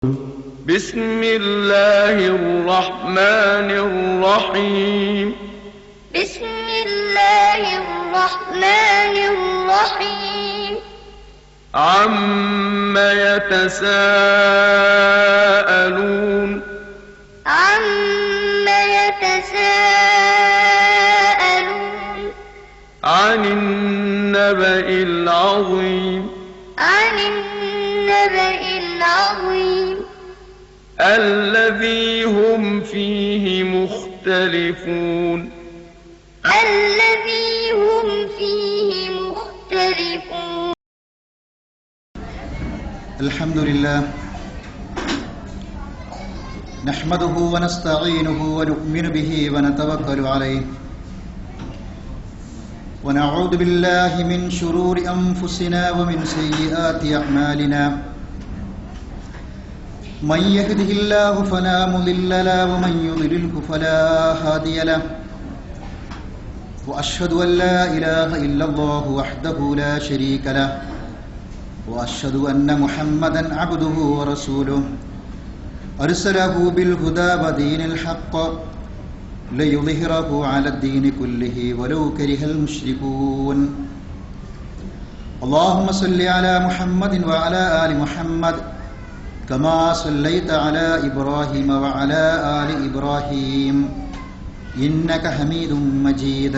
بسم الله الرحمن الرحيم بسم الله الرحمن الرحيم عم يتساءلون عن النبأ العظيم الذي هم فيه مختلفون الحمد لله نحمده ونستعينه ونؤمن به ونتوكل عليه ونعوذ بالله من شرور أنفسنا ومن سيئات أعمالنا من يهده الله فلا مضل له ومن يضلله فلا هادي له وأشهد أن لا إله إلا الله وحده لا شريك له وأشهد أن محمدا عبده ورسوله أرسله بالهدى ودين الحق ليظهره على الدين كله ولو كره المشركون اللهم صل على محمد وعلى آل محمد كما صليت على إبراهيم وعلى آل إبراهيم إنك حميد مجيد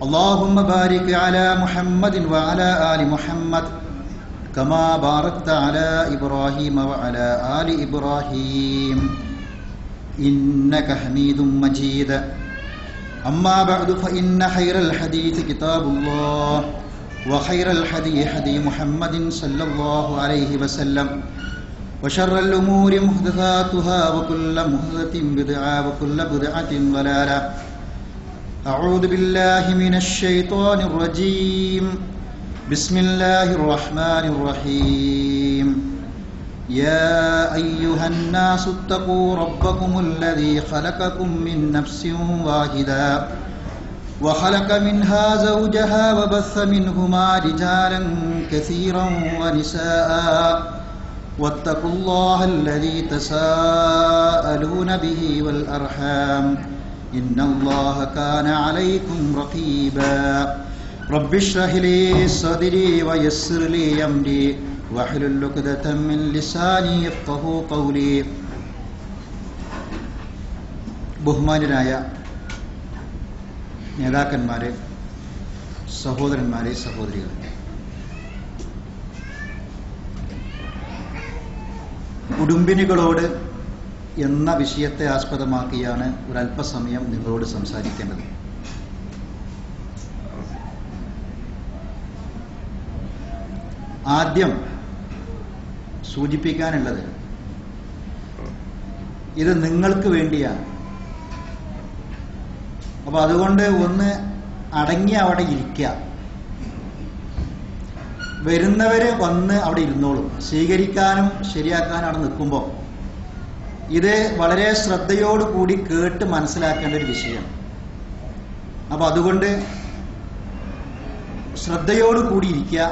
اللهم بارك على محمد وعلى آل محمد كما باركت على إبراهيم وعلى آل إبراهيم إنك حميد مجيد أما بعد فإن خير الحديث كتاب الله وخير الهدي هدي محمد صلى الله عليه وسلم وشر الأمور محدثاتها وكل محدثة بدعة وكل بدعة ضلالة أعوذ بالله من الشيطان الرجيم بسم الله الرحمن الرحيم يا أيها الناس اتقوا ربكم الذي خلقكم من نفس واحدة وخلق منها زوجها وبث منهما رجالا كثيرا ونساء واتقوا الله الذي تساءلون به والأرحام إن الله كان عليكم رقيبا رب اشرح لي صدري ويسر لي أمري واحلل عقدة من لساني يفقهوا قولي ബഹുമാന്യരായ നേതാക്കന്മാരെ, സഹോദരന്മാരെ, സഹോദരികളെ, കുടുംബിനികളോട് എന്ന വിഷയത്തെ ആസ്പദമാക്കിയാണ് ഒരല്പസമയം നിങ്ങളോട് സംസാരിക്കേണ്ടത്. ആദ്യം സൂചിപ്പിക്കാനുള്ളത്, ഇത് നിങ്ങൾക്ക് വേണ്ടിയാണ്. അപ്പൊ അതുകൊണ്ട് ഒന്ന് അടങ്ങി അവിടെ ഇരിക്കുക. വരുന്നവര് വന്ന് അവിടെ ഇരുന്നോളും. സ്വീകരിക്കാനും ശരിയാക്കാനും അവിടെ നിൽക്കുമ്പോൾ ഇത് വളരെ ശ്രദ്ധയോടുകൂടി കേട്ട് മനസ്സിലാക്കേണ്ട ഒരു വിഷയം. അപ്പൊ അതുകൊണ്ട് ശ്രദ്ധയോടുകൂടി ഇരിക്കുക.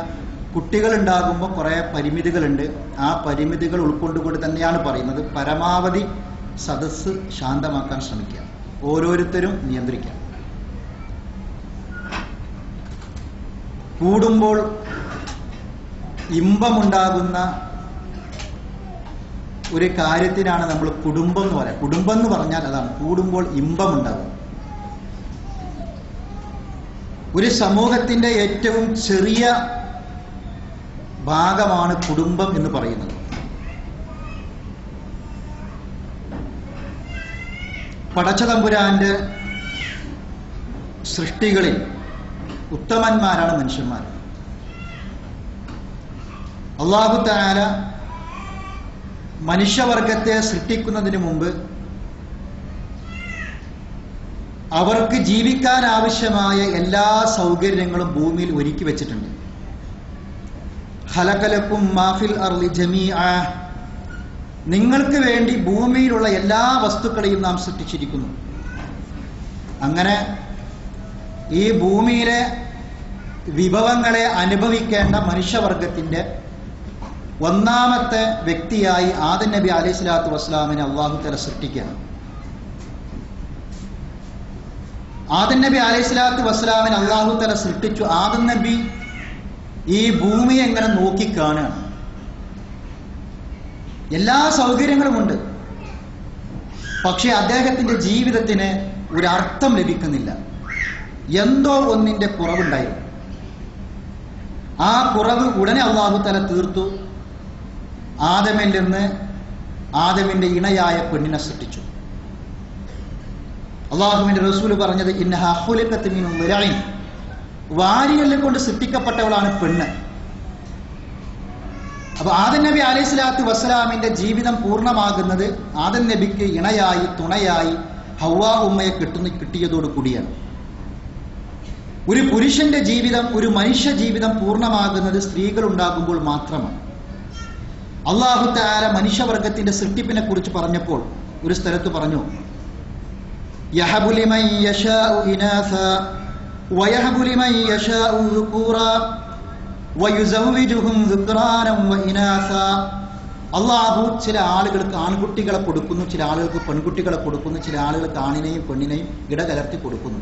കുട്ടികളുണ്ടാകുമ്പോൾ കുറേ പരിമിതികളുണ്ട്. ആ പരിമിതികൾ ഉൾക്കൊണ്ടുകൊണ്ട് തന്നെയാണ് പറയുന്നത്. പരമാവധി സദസ്സ് ശാന്തമാക്കാൻ ശ്രമിക്കുക. ഓരോരുത്തരും നിയന്ത്രിക്കാം. കൂടുമ്പോൾ ഇമ്പമുണ്ടാകുന്ന ഒരു കാര്യത്തിനാണ് നമ്മൾ കുടുംബം എന്ന് പറയാം. കുടുംബം എന്ന് പറഞ്ഞാൽ അതാണ്. കൂടുമ്പോൾ ഇമ്പമുണ്ടാകും. ഒരു സമൂഹത്തിന്റെ ഏറ്റവും ചെറിയ ഭാഗമാണ് കുടുംബം എന്ന് പറയുന്നത്. പടച്ചതമ്പുരാന്റെ സൃഷ്ടികളിൽ ഉത്തമന്മാരാണ് മനുഷ്യന്മാർ. അല്ലാഹു തആല മനുഷ്യവർഗത്തെ സൃഷ്ടിക്കുന്നതിന് മുമ്പ് അവർക്ക് ജീവിക്കാൻ ആവശ്യമായ എല്ലാ സൗകര്യങ്ങളും ഭൂമിയിൽ ഒരുക്കി വെച്ചിട്ടുണ്ട്. ഖലഖലക്കും മാ ഫിൽ അർളി ജമീഅ, നിങ്ങൾക്ക് വേണ്ടി ഭൂമിയിലുള്ള എല്ലാ വസ്തുക്കളെയും നാം സൃഷ്ടിച്ചിരിക്കുന്നു. അങ്ങനെ ഈ ഭൂമിയിലെ വിഭവങ്ങളെ അനുഭവിക്കേണ്ട മനുഷ്യവർഗത്തിന്റെ ഒന്നാമത്തെ വ്യക്തിയായി ആദം നബി അലൈഹി സ്വലാത്തു വസ്സലാമിനെ അള്ളാഹു തആല സൃഷ്ടിക്കുകയാണ്. ആദം നബി അലൈഹി സ്വലാത്തു വസ്സലാമിനെ അള്ളാഹു തആല സൃഷ്ടിച്ചു. ആദം നബി ഈ ഭൂമിയെ എങ്ങനെ നോക്കിക്കാണുകയാണ്. എല്ലാ സൗകര്യങ്ങളുമുണ്ട്, പക്ഷെ അദ്ദേഹത്തിന്റെ ജീവിതത്തിന് ഒരർത്ഥം ലഭിക്കുന്നില്ല. എന്തോ ഒന്നിന്റെ കുറവുണ്ടായിരുന്നു. ആ കുറവ് ഉടനെ അള്ളാഹു തആല തീർത്തു. ആദമിൽ നിന്ന് ആദമിന്റെ ഇണയായ പെണ്ണിനെ സൃഷ്ടിച്ചു. അള്ളാഹുവിന്റെ റസൂൽ പറഞ്ഞത് ഇന്നഹാ ഖുലിഖത് മിൻ ദിറഇൻ, വാരിയെല്ല് കൊണ്ട് സൃഷ്ടിക്കപ്പെട്ടവളാണ് പെണ്ണ്. അപ്പൊ ആദം നബി അലൈഹി സ്വലാത്തു വസ്സലാമിന്റെ ജീവിതം പൂർണ്ണമാകുന്നത് ആദം നബിക്ക് ഇണയായി തുണയായി ഹവ്വാ ഉമ്മയെ കിട്ടിയതോടു കൂടിയാണ്. ഒരു പുരുഷന്റെ ജീവിതം, ഒരു മനുഷ്യ ജീവിതം പൂർണ്ണമാകുന്നത് സ്ത്രീകൾ ഉണ്ടാകുമ്പോൾ മാത്രമാണ്. അല്ലാഹു തആല മനുഷ്യവർഗത്തിന്റെ സൃഷ്ടിപ്പിനെ കുറിച്ച് പറഞ്ഞപ്പോൾ ഒരു സ്ഥലത്ത് പറഞ്ഞു, യഹബു ലിമൻ യശാഉ ഇനാസ വയഹബു ലിമൻ യശാഉ ദുകൂറ വയുസവ്വിജുഹും ദുക്റാനം വഇനാസ. അല്ലാഹു ചില ആളുകൾക്ക് ആൺകുട്ടികളെ കൊടുക്കുന്നു, ചില ആളുകൾക്ക് പെൺകുട്ടികളെ കൊടുക്കുന്നു, ചില ആളുകൾക്ക് ആണിനെയും പെണ്ണിനെയും ഇടകലർത്തി കൊടുക്കുന്നു.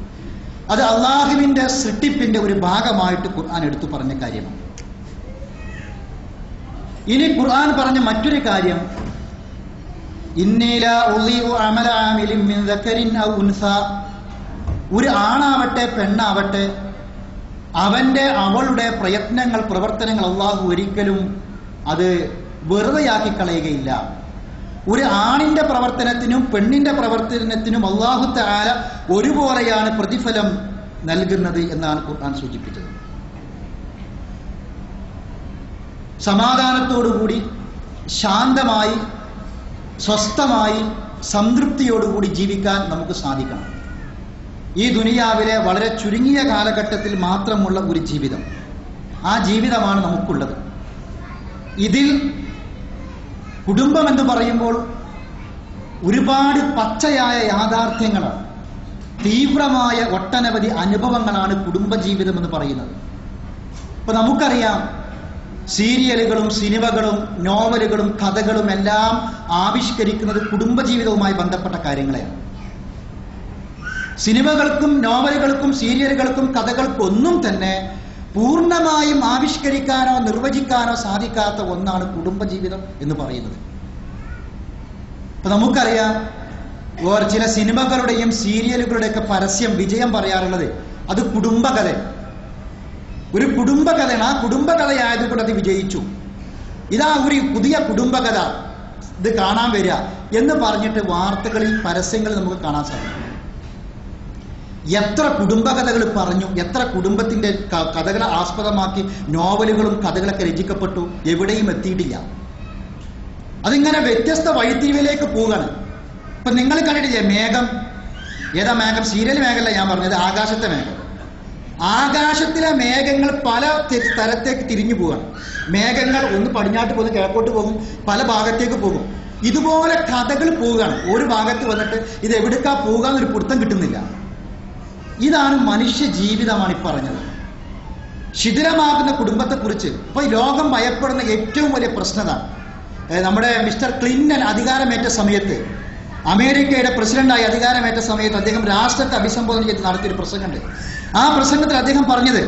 അത് അള്ളാഹുവിന്റെ സൃഷ്ടിപ്പിന്റെ ഒരു ഭാഗമായിട്ട് ഖുർആൻ എടുത്തു പറഞ്ഞ കാര്യമാണ്. ഇനി ഖുർആൻ പറഞ്ഞ മറ്റൊരു കാര്യം, ഇന്നി ലാ ഉളീഉ അമല ആമിലിൻ മിൻ ദക്കരിൻ ഔ ഉൻസ. ഒരു ആണാവട്ടെ പെണ്ണാവട്ടെ അവളുടെ പ്രയത്നങ്ങൾ, പ്രവർത്തനങ്ങൾ അള്ളാഹു ഒരിക്കലും അത് വെറുതെയാക്കി കളയുകയില്ല. ഒരു ആണിന്റെ പ്രവർത്തനത്തിനും പെണ്ണിന്റെ പ്രവർത്തനത്തിനും അല്ലാഹു തആല ഒരുപോലെയാണ് പ്രതിഫലം നൽകുന്നത് എന്നാണ് ഖുർആൻ സൂചിപ്പിച്ചത്. സമാധാനത്തോടുകൂടി, ശാന്തമായി, സ്വസ്ഥമായി, സംതൃപ്തിയോടുകൂടി ജീവിക്കാൻ നമുക്ക് സാധിക്കണം. ഈ ദുനിയാവിലെ വളരെ ചുരുങ്ങിയ കാലഘട്ടത്തിൽ മാത്രമുള്ള ഒരു ജീവിതം, ആ ജീവിതമാണ് നമുക്കുള്ളത്. ഇതിൽ കുടുംബം എന്ന് പറയുമ്പോൾ ഒരുപാട് പച്ചയായ യാഥാർത്ഥ്യങ്ങളാണ്, തീവ്രമായ ഒട്ടനവധി അനുഭവങ്ങളാണ് കുടുംബജീവിതം എന്ന് പറയുന്നത്. ഇപ്പൊ നമുക്കറിയാം, സീരിയലുകളും സിനിമകളും നോവലുകളും കഥകളും എല്ലാം ആവിഷ്കരിക്കുന്നത് കുടുംബജീവിതവുമായി ബന്ധപ്പെട്ട കാര്യങ്ങളെയാണ്. സിനിമകൾക്കും നോവലുകൾക്കും സീരിയലുകൾക്കും കഥകൾക്കൊന്നും തന്നെ പൂർണ്ണമായും ആവിഷ്കരിക്കാനോ നിർവചിക്കാനോ സാധിക്കാത്ത ഒന്നാണ് കുടുംബജീവിതം എന്ന് പറയുന്നത്. ഇപ്പൊ നമുക്കറിയാം, ചില സിനിമകളുടെയും സീരിയലുകളുടെയൊക്കെ പരസ്യം വിജയം പറയാറുള്ളത് അത് കുടുംബകഥ, ഒരു കുടുംബകഥയാണ്. ആ കുടുംബകഥയായതുകൊണ്ട് അത് വിജയിച്ചു. ഇതാ ഒരു പുതിയ കുടുംബകഥ, ഇത് കാണാൻ വരിക എന്ന് പറഞ്ഞിട്ട് വാർത്തകളിൽ, പരസ്യങ്ങളിൽ നമുക്ക് കാണാൻ സാധിക്കും. എത്ര കുടുംബകഥകൾ പറഞ്ഞു, എത്ര കുടുംബത്തിന്റെ കഥകളെ ആസ്പദമാക്കി നോവലുകളും കഥകളൊക്കെ രചിക്കപ്പെട്ടു, എവിടെയും എത്തിയിട്ടില്ല. അതിങ്ങനെ വ്യത്യസ്ത വഴിത്തിരിവിലേക്ക് പോവുകയാണ്. ഇപ്പൊ നിങ്ങൾ കണ്ടിട്ടില്ലേ മേഘം? ഏതാ മേഘം? സീരിയൽ മേഘമല്ല ഞാൻ പറഞ്ഞത്, ആകാശത്തെ മേഘം. ആകാശത്തിലെ മേഘങ്ങൾ പല സ്ഥലത്തേക്ക് തിരിഞ്ഞു പോവുകയാണ്. മേഘങ്ങൾ ഒന്ന് പടിഞ്ഞാട്ട് പോകും, കിഴക്കോട്ട് പോകും, പല ഭാഗത്തേക്ക് പോകും. ഇതുപോലെ കഥകൾ പോവുകയാണ്. ഒരു ഭാഗത്ത് വന്നിട്ട് ഇത് എവിടേക്കാ പോകാന്നൊരു പിടുത്തം കിട്ടുന്നില്ല. ഇതാണ് മനുഷ്യ ജീവിതമാണ് ഈ പറഞ്ഞത്. ശിഥിലമാകുന്ന കുടുംബത്തെക്കുറിച്ച് ഇപ്പൊ ലോകം ഭയപ്പെടുന്ന ഏറ്റവും വലിയ പ്രശ്നത, നമ്മുടെ മിസ്റ്റർ ക്ലിന്റൺ അധികാരമേറ്റ സമയത്ത്, അമേരിക്കയുടെ പ്രസിഡന്റായി അധികാരമേറ്റ സമയത്ത് അദ്ദേഹം രാഷ്ട്രത്തെ അഭിസംബോധന ചെയ്ത് നടത്തിയൊരു പ്രസംഗമുണ്ട്. ആ പ്രസംഗത്തിൽ അദ്ദേഹം പറഞ്ഞത്,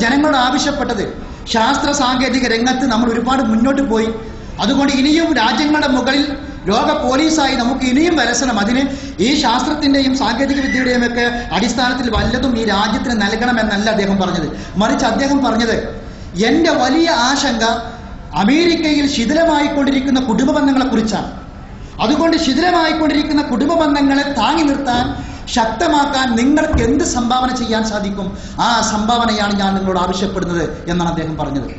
ജനങ്ങളോട് ആവശ്യപ്പെട്ടത്, ശാസ്ത്ര സാങ്കേതിക രംഗത്ത് നമ്മൾ ഒരുപാട് മുന്നോട്ട് പോയി, അതുകൊണ്ട് ഇനിയും രാജ്യങ്ങളുടെ മുകളിൽ ലോക പോലീസായി നമുക്ക് ഇനിയും വരസണം. അതിന് ഈ ശാസ്ത്രത്തിന്റെയും സാങ്കേതിക വിദ്യയുടെയും ഒക്കെ അടിസ്ഥാനത്തിൽ വല്ലതും ഈ രാജ്യത്തിന് നൽകണമെന്നല്ല അദ്ദേഹം പറഞ്ഞത്. മറിച്ച് അദ്ദേഹം പറഞ്ഞത്, എന്റെ വലിയ ആശങ്ക അമേരിക്കയിൽ ശിഥിലമായിക്കൊണ്ടിരിക്കുന്ന കുടുംബ ബന്ധങ്ങളെ കുറിച്ചാണ്. അതുകൊണ്ട് ശിഥിലമായിക്കൊണ്ടിരിക്കുന്ന കുടുംബ ബന്ധങ്ങളെ താങ്ങി നിർത്താൻ, ശക്തമാക്കാൻ നിങ്ങൾക്ക് എന്ത് സംഭാവന ചെയ്യാൻ സാധിക്കും, ആ സംഭാവനയാണ് ഞാൻ നിങ്ങളോട് ആവശ്യപ്പെടുന്നത് എന്നാണ് അദ്ദേഹം പറഞ്ഞത്.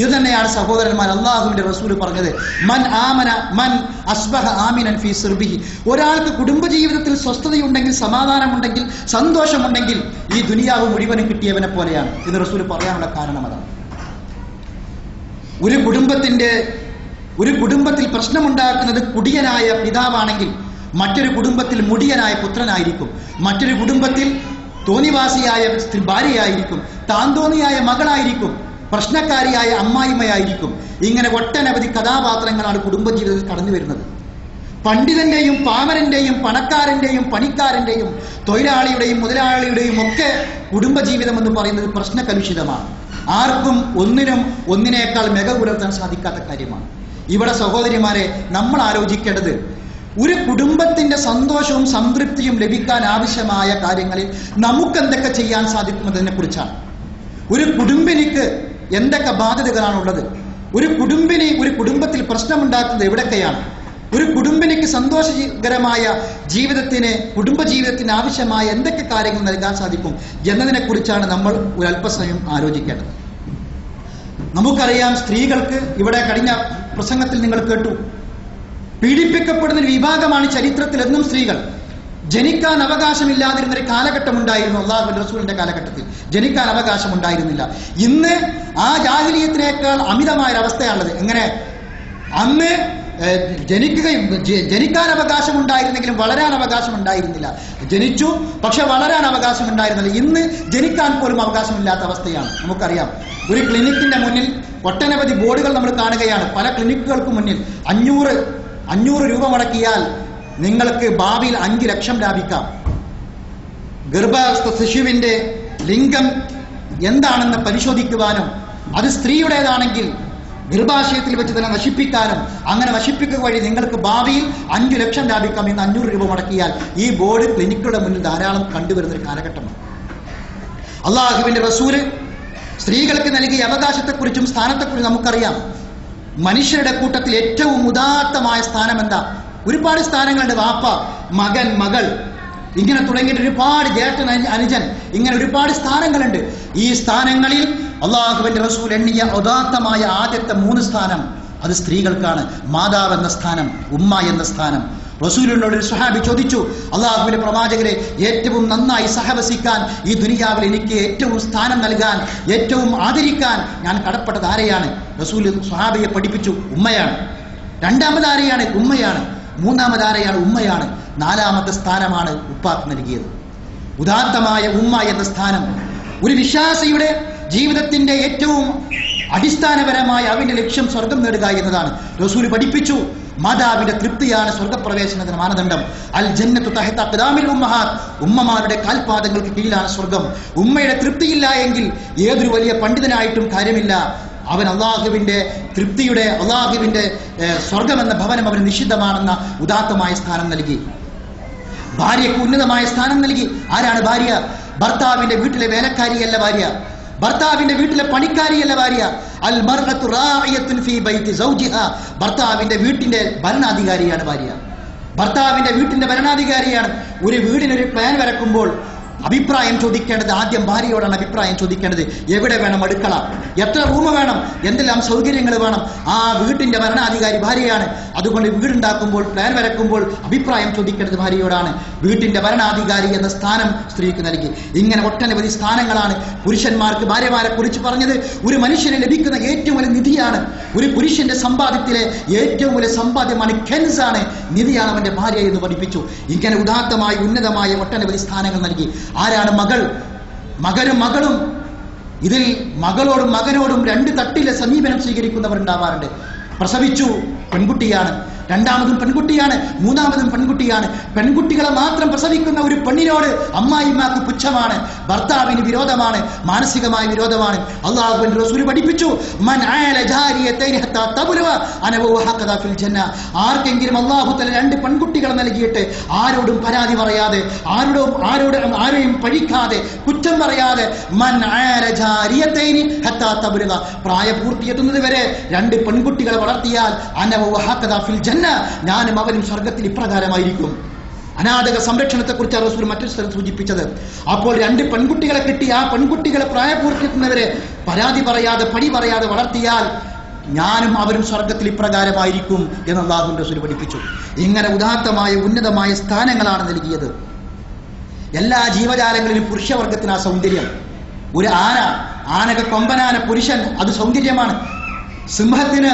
ഇത് തന്നെയാണ് സഹോദരന്മാർ അല്ലാഹുവിന്റെ റസൂൽ പറഞ്ഞത്, മൻ അസ്ബഹ ആമിനൻ ഫീ സിർബിഹി. ഒരാൾക്ക് കുടുംബജീവിതത്തിൽ സ്വസ്ഥതയുണ്ടെങ്കിൽ, സമാധാനമുണ്ടെങ്കിൽ, സന്തോഷമുണ്ടെങ്കിൽ ഈ ദുനിയാവ് മുഴുവനും കിട്ടിയവനെ പോലെയാണ് എന്ന് റസൂൽ പറയാനുള്ള കാരണം അതാണ്. ഒരു കുടുംബത്തിൽ പ്രശ്നമുണ്ടാക്കുന്നത് കുടിയനായ പിതാവാണെങ്കിൽ മറ്റൊരു കുടുംബത്തിൽ മുടിയനായ പുത്രനായിരിക്കും, മറ്റൊരു കുടുംബത്തിൽ തോന്നിവാസിയായ ഭാര്യയായിരിക്കും, താന്തോന്നിയായ മകളായിരിക്കും. പ്രശ്നക്കാരിയായ അമ്മായിമ്മയായിരിക്കും. ഇങ്ങനെ ഒട്ടനവധി കഥാപാത്രങ്ങളാണ് കുടുംബജീവിതത്തിൽ കടന്നു വരുന്നത്. പണ്ഡിതന്റെയും പാമരന്റെയും പണക്കാരന്റെയും പണിക്കാരന്റെയും തൊഴിലാളിയുടെയും മുതലാളിയുടെയും ഒക്കെ കുടുംബജീവിതം എന്ന് പറയുന്നത് പ്രശ്നകലുഷിതമാണ്. ആർക്കും ഒന്നിനേക്കാൾ മികവ് പുലർത്താൻ സാധിക്കാത്ത കാര്യമാണ്. ഇവിടെ സഹോദരിമാരെ, നമ്മൾ ആലോചിക്കേണ്ടത് ഒരു കുടുംബത്തിന്റെ സന്തോഷവും സംതൃപ്തിയും ലഭിക്കാൻ ആവശ്യമായ കാര്യങ്ങളിൽ നമുക്ക് എന്തൊക്കെ ചെയ്യാൻ സാധിക്കുന്നതിനെ കുറിച്ചാണ്. ഒരു കുടുംബിനിക്ക് എന്തൊക്കെ ബാധ്യതകളാണുള്ളത്, ഒരു കുടുംബത്തിൽ പ്രശ്നമുണ്ടാക്കുന്നത് എവിടൊക്കെയാണ്, ഒരു കുടുംബിനിക്ക് സന്തോഷകരമായ കുടുംബജീവിതത്തിന് ആവശ്യമായ എന്തൊക്കെ കാര്യങ്ങൾ നൽകാൻ സാധിക്കും എന്നതിനെ കുറിച്ചാണ് നമ്മൾ ഒരു അല്പസമയം ആലോചിക്കേണ്ടത്. നമുക്കറിയാം, സ്ത്രീകൾക്ക് ഇവിടെ കഴിഞ്ഞ പ്രസംഗത്തിൽ നിങ്ങൾ കേട്ടു, പീഡിപ്പിക്കപ്പെടുന്ന ഒരു വിഭാഗമാണ് ചരിത്രത്തിൽ എന്നും സ്ത്രീകൾ. ജനിക്കാൻ അവകാശമില്ലാതിരുന്ന ഒരു കാലഘട്ടം ഉണ്ടായിരുന്നു. അല്ലാഹുവിന്റെ റസൂലിന്റെ കാലഘട്ടത്തിൽ ജനിക്കാൻ അവകാശം ഉണ്ടായിരുന്നില്ല. ഇന്ന് ആ ജാഹിലിയത്തിനേക്കാൾ അമിതമായൊരവസ്ഥയാണുള്ളത്. എങ്ങനെ? അന്ന് ജനിക്കാൻ അവകാശം ഉണ്ടായിരുന്നെങ്കിലും വളരാൻ അവകാശം ഉണ്ടായിരുന്നില്ല. ജനിച്ചു, പക്ഷെ വളരാൻ അവകാശം ഉണ്ടായിരുന്നില്ല. ഇന്ന് ജനിക്കാൻ പോലും അവകാശമില്ലാത്ത അവസ്ഥയാണ്. നമുക്കറിയാം, ഒരു ക്ലിനിക്കിന്റെ മുന്നിൽ ഒട്ടനവധി ബോർഡുകൾ നമ്മൾ കാണുകയാണ്. പല ക്ലിനിക്കുകൾക്ക് മുന്നിൽ 500 രൂപ മുടക്കിയാൽ നിങ്ങൾക്ക് ഭാവിയിൽ 5 ലക്ഷം ലാഭിക്കാം. ഗർഭസ്ഥ ശിശുവിന്റെ ലിംഗം എന്താണെന്ന് പരിശോധിക്കുവാനും അത് സ്ത്രീയുടേതാണെങ്കിൽ ഗർഭാശയത്തിൽ വെച്ച് തന്നെ നശിപ്പിക്കാനും, അങ്ങനെ നശിപ്പിക്കുക വഴി നിങ്ങൾക്ക് ഭാവിയിൽ 5 ലക്ഷം ലാഭിക്കാം എന്ന് 500 രൂപ മുടക്കിയാൽ ഈ ബോർഡ് ക്ലിനിക്കുകളുടെ മുന്നിൽ ധാരാളം കണ്ടുവരുന്ന ഒരു കാലഘട്ടമാണ്. അള്ളാഹുവിന്റെ റസൂല് സ്ത്രീകൾക്ക് നൽകിയ അവകാശത്തെക്കുറിച്ചും സ്ഥാനത്തെക്കുറിച്ചും നമുക്കറിയാം. മനുഷ്യരുടെ കൂട്ടത്തിൽ ഏറ്റവും ഉദാത്തമായ സ്ഥാനം എന്താ? ഒരുപാട് സ്ഥാനങ്ങളുണ്ട്. വാപ്പ, മകൻ, മകൾ, ഇങ്ങനെ തുടങ്ങിയിട്ട് ഒരുപാട് ജ്യേഷ്ഠൻ, അനുജൻ, ഇങ്ങനെ ഒരുപാട് സ്ഥാനങ്ങളുണ്ട്. ഈ സ്ഥാനങ്ങളിൽ അള്ളാഹുവിന്റെ റസൂൽ എണ്ണിയ ഉദാത്തമായ ആദ്യത്തെ 3 സ്ഥാനം അത് സ്ത്രീകൾക്കാണ്. മാതാവ് എന്ന സ്ഥാനം, ഉമ്മ എന്ന സ്ഥാനം. റസൂലിനോട് ഒരു സ്വഹാബി ചോദിച്ചു, അള്ളാഹുവിന്റെ പ്രവാചകരെ, ഏറ്റവും നന്നായി സഹവസിക്കാൻ ഈ ദുനിയാവിൽ എനിക്ക് ഏറ്റവും സ്ഥാനം നൽകാൻ, ഏറ്റവും ആദരിക്കാൻ ഞാൻ കടപ്പെട്ടത് ആരെയാണ്? റസൂൽ സ്വഹാബിയെ പഠിപ്പിച്ചു, ഉമ്മയാണ്. രണ്ടാമതാരെയാണ്? ഉമ്മയാണ്. മൂന്നാമതാരെയാണ്? ഉമ്മയാണ്. 4ാമത്തെ സ്ഥാനമാണ് ഉപ്പാക്ക് നൽകിയത്. ഉദാത്തമായ ഉമ്മ എന്ന സ്ഥാനം ഒരു വിശ്വാസിയുടെ ജീവിതത്തിന്റെ ഏറ്റവും അടിസ്ഥാനപരമായ അവന്റെ ലക്ഷ്യം സ്വർഗം നേടുക എന്നതാണ്. റസൂൽ പഠിപ്പിച്ചു, മാതാവിന്റെ തൃപ്തിയാണ് സ്വർഗപ്രവേശനത്തിന് മാനദണ്ഡം. അൽ ജന്നത്തു തഹ്ത അഖ്ദാമിൽ ഉമ്മഹാത്ത്, ഉമ്മമാരുടെ കാൽപാദങ്ങൾക്ക് കീഴിലാണ് സ്വർഗം. ഉമ്മയുടെ തൃപ്തിയില്ല എങ്കിൽ ഏതൊരു വലിയ പണ്ഡിതനായിട്ടും കാര്യമില്ല. അവൻ അള്ളാഹുവിന്റെ തൃപ്തിയുടെ, അള്ളാഹുവിന്റെ സ്വർഗം എന്ന ഭവനം അവന് നിഷിദ്ധമാണെന്ന ഉദാത്തമായ സ്ഥാനം നൽകി. ഭാര്യയ്ക്ക് ഉന്നതമായ സ്ഥാനം നൽകി. ആരാണ് ഭാര്യ? ഭർത്താവിന്റെ വീട്ടിലെ വേലക്കാരിയല്ല ഭാര്യ, ഭർത്താവിന്റെ വീട്ടിലെ പണിക്കാരിയല്ല ഭാര്യ. അൽ മർഅത്തു റാഇയത്തുൻ ഫീ ബൈതി സൗജിഹാ, ഭർത്താവിന്റെ വീട്ടിന്റെ ഭരണാധികാരിയാണ് ഭാര്യ. ഭർത്താവിന്റെ വീട്ടിന്റെ ഭരണാധികാരിയാണ്. ഒരു വീടിനൊരു പ്ലാൻ വരക്കുമ്പോൾ അഭിപ്രായം ചോദിക്കേണ്ടത് ആദ്യം ഭാര്യയോടാണ് അഭിപ്രായം ചോദിക്കേണ്ടത്. എവിടെ വേണം അടുക്കള, എത്ര റൂം വേണം, എന്തെല്ലാം സൗകര്യങ്ങൾ വേണം, ആ വീട്ടിന്റെ ഭരണാധികാരി ഭാര്യയാണ്. അതുകൊണ്ട് വീടുണ്ടാക്കുമ്പോൾ, പ്ലാൻ വരക്കുമ്പോൾ അഭിപ്രായം ചോദിക്കേണ്ടത് ഭാര്യയോടാണ്. വീട്ടിന്റെ ഭരണാധികാരി എന്ന സ്ഥാനം സ്ത്രീക്ക് നൽകി. ഇങ്ങനെ ഒട്ടനവധി സ്ഥാനങ്ങളാണ് പുരുഷന്മാർക്ക് ഭാര്യമാരെ കുറിച്ച് പറഞ്ഞത്. ഒരു മനുഷ്യന് ലഭിക്കുന്ന ഏറ്റവും വലിയ നിധിയാണ്, ഒരു പുരുഷന്റെ സമ്പാദ്യത്തിലെ ഏറ്റവും വലിയ സമ്പാദ്യമാണ്, കെൻസാണ്, നിധിയാണ് അവന്റെ ഭാര്യ എന്ന് പഠിപ്പിച്ചു. ഇങ്ങനെ ഉദാത്തമായ ഉന്നതമായ ഒട്ടനവധി സ്ഥാനങ്ങൾ നൽകി. ആരാണ് മകൾ? മകനും മകളും. ഇതിൽ മകളോടും മകനോടും 2 തട്ടിലെ സമീപനം സ്വീകരിക്കുന്നവരുണ്ടാവാറുണ്ട്. പ്രസവിച്ചു, പെൺകുട്ടിയാണ്. രണ്ടാമതും പെൺകുട്ടിയാണ്, മൂന്നാമതും പെൺകുട്ടിയാണ്. പെൺകുട്ടികളെ മാത്രം പ്രസവിക്കുന്ന ഒരു പെണ്ണിനോട് അമ്മായിമാർക്ക് പുച്ഛമാണ്, ഭർത്താവിന് വിരോധമാണ്, മാനസികമായ വിരോധമാണ്. അല്ലാഹുവിന്റെ റസൂൽ പഠിപ്പിച്ചു, മൻ ആല ജാരിയതൈൻ ഹത്താ തബ്ലുവ അനവ ഹഖദ ഫിൽ ജന്ന. ആർക്കെങ്കിലും അല്ലാഹു തആല 2 പെൺകുട്ടികളെ നൽകിയിട്ട് ആരോടും പരാതി പറയാതെ, ആരെയും പഴിക്കാതെ, കുറ്റം പറയാതെ, മൻ ആല ജാരിയതൈൻ ഹത്താ തബ്ലുവ, പ്രായപൂർത്തിയെത്തുന്നത് വരെ 2 പെൺകുട്ടികളെ വളർത്തിയാൽ അനവ ഹഖദ ഫിൽ ജന്ന, ഞാനും അവനും സ്വർഗത്തിൽ ഇപ്രകാരമായിരിക്കും. അനാഥക സംരക്ഷണത്തെക്കുറിച്ച് റസൂൽ മറ്റൊരു സ്ഥലത്ത് സൂചിപ്പിച്ചത്. അപ്പോൾ 2 പെൺകുട്ടികളെ കിട്ടി, ആ പെൺകുട്ടികളെ പ്രായപൂർത്തിയെത്തുന്നവരെ പരാതി പറയാതെ, പഴി പറയാതെ വളർത്തിയാൽ ഞാനും അവരും സ്വർഗത്തിൽ ഇപ്രകാരമായിരിക്കും എന്ന് അല്ലാഹുവിന്റെ റസൂൽ പഠിപ്പിച്ചു. ഇങ്ങനെ ഉദാത്തമായ ഉന്നതമായ സ്ഥാനങ്ങളാണ് നൽകിയത്. എല്ലാ ജീവജാലങ്ങളിലും പുരുഷവർഗത്തിന് ആ സൗന്ദര്യം. ഒരു ആനക്ക് കൊമ്പനാന പുരുഷൻ, അത് സൗന്ദര്യമാണ്. സിംഹത്തിന്,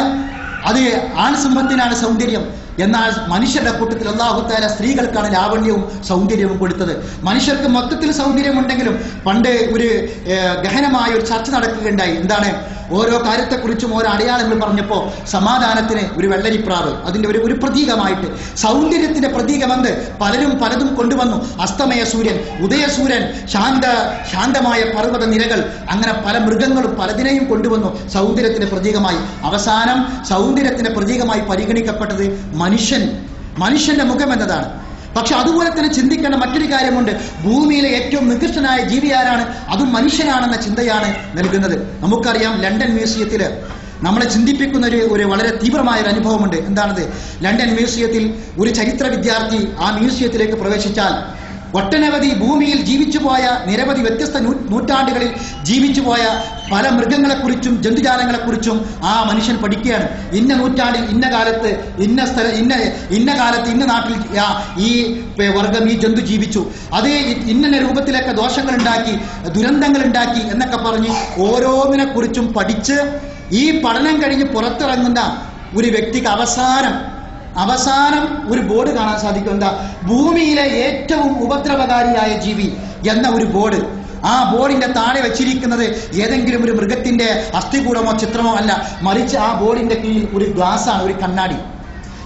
അത് ആൺസിംഹത്തിനാണ് സൗന്ദര്യം. എന്നാൽ മനുഷ്യരുടെ കൂട്ടത്തിൽ അല്ലാഹു തആല സ്ത്രീകൾക്കാണ് ലാവണ്യവും സൗന്ദര്യവും കൊടുത്തത്. മനുഷ്യർക്ക് മൊത്തത്തിൽ സൗന്ദര്യമുണ്ടെങ്കിലും പണ്ട് ഒരു ഗഹനമായ ഒരു ചർച്ച നടക്കുകയുണ്ടായി. എന്താണ്? ഓരോ കാര്യത്തെക്കുറിച്ചും ഓരോ അടയാളങ്ങൾ പറഞ്ഞപ്പോൾ സമാധാനത്തിന് ഒരു വെള്ളരിപ്രാവ് അതിന്റെ ഒരു പ്രതീകമായിട്ട്, സൗന്ദര്യത്തിന്റെ പ്രതീകമെന്ന് പലരും പലതും കൊണ്ടുവന്നു. അസ്തമയ സൂര്യൻ, ഉദയസൂര്യൻ, ശാന്തമായ പർവ്വത നിരകൾ, അങ്ങനെ പല മൃഗങ്ങളും പലതിനെയും കൊണ്ടുവന്നു സൗന്ദര്യത്തിന്റെ പ്രതീകമായി. അവസാനം സൗന്ദര്യത്തിന്റെ പ്രതീകമായി പരിഗണിക്കപ്പെട്ടത് മനുഷ്യന്റെ മുഖം എന്നതാണ്. പക്ഷെ അതുപോലെ തന്നെ ചിന്തിക്കേണ്ട മറ്റൊരു കാര്യമുണ്ട്. ഭൂമിയിലെ ഏറ്റവും നികൃഷ്ടനായ ജീവി ആരാണ്? അതും മനുഷ്യനാണെന്ന ചിന്തയാണ് നൽകുന്നത്. നമുക്കറിയാം, ലണ്ടൻ മ്യൂസിയത്തിൽ നമ്മളെ ചിന്തിപ്പിക്കുന്ന ഒരു വളരെ തീവ്രമായ ഒരു അനുഭവമുണ്ട്. എന്താണത്? ലണ്ടൻ മ്യൂസിയത്തിൽ ഒരു ചരിത്ര വിദ്യാർത്ഥി ആ മ്യൂസിയത്തിലേക്ക് പ്രവേശിച്ചാൽ ഒട്ടനവധി ഭൂമിയിൽ ജീവിച്ചുപോയ നിരവധി വ്യത്യസ്ത നൂറ്റാണ്ടുകളിൽ ജീവിച്ചുപോയ പല മൃഗങ്ങളെക്കുറിച്ചും ജന്തുജാലങ്ങളെക്കുറിച്ചും ആ മനുഷ്യൻ പഠിക്കുകയാണ്. ഇന്ന നൂറ്റാണ്ടിൽ ഇന്ന കാലത്ത് ഇന്ന നാട്ടിൽ ഈ വർഗം ഈ ജന്തു ജീവിച്ചു, അത് ഇന്ന രൂപത്തിലൊക്കെ ദോഷങ്ങൾ ഉണ്ടാക്കി, ദുരന്തങ്ങൾ ഉണ്ടാക്കി എന്നൊക്കെ പറഞ്ഞ് ഓരോന്നിനെ കുറിച്ചും പഠിച്ച് ഈ പഠനം കഴിഞ്ഞ് പുറത്തിറങ്ങുന്ന ഒരു വ്യക്തിക്ക് അവസാനം ഒരു ബോർഡ് കാണാൻ സാധിക്കും. എന്താ? ഭൂമിയിലെ ഏറ്റവും ഉപദ്രവകാരിയായ ജീവി എന്ന ഒരു ബോർഡ്. ആ ബോർഡിന്റെ താഴെ വെച്ചിരിക്കുന്നത് ഏതെങ്കിലും ഒരു മൃഗത്തിന്റെ അസ്ഥികൂടമോ ചിത്രമോ അല്ല, മറിച്ച് ആ ബോർഡിന്റെ കീഴിൽ ഒരു ഗ്ലാസ്സാണ്, ഒരു കണ്ണാടി.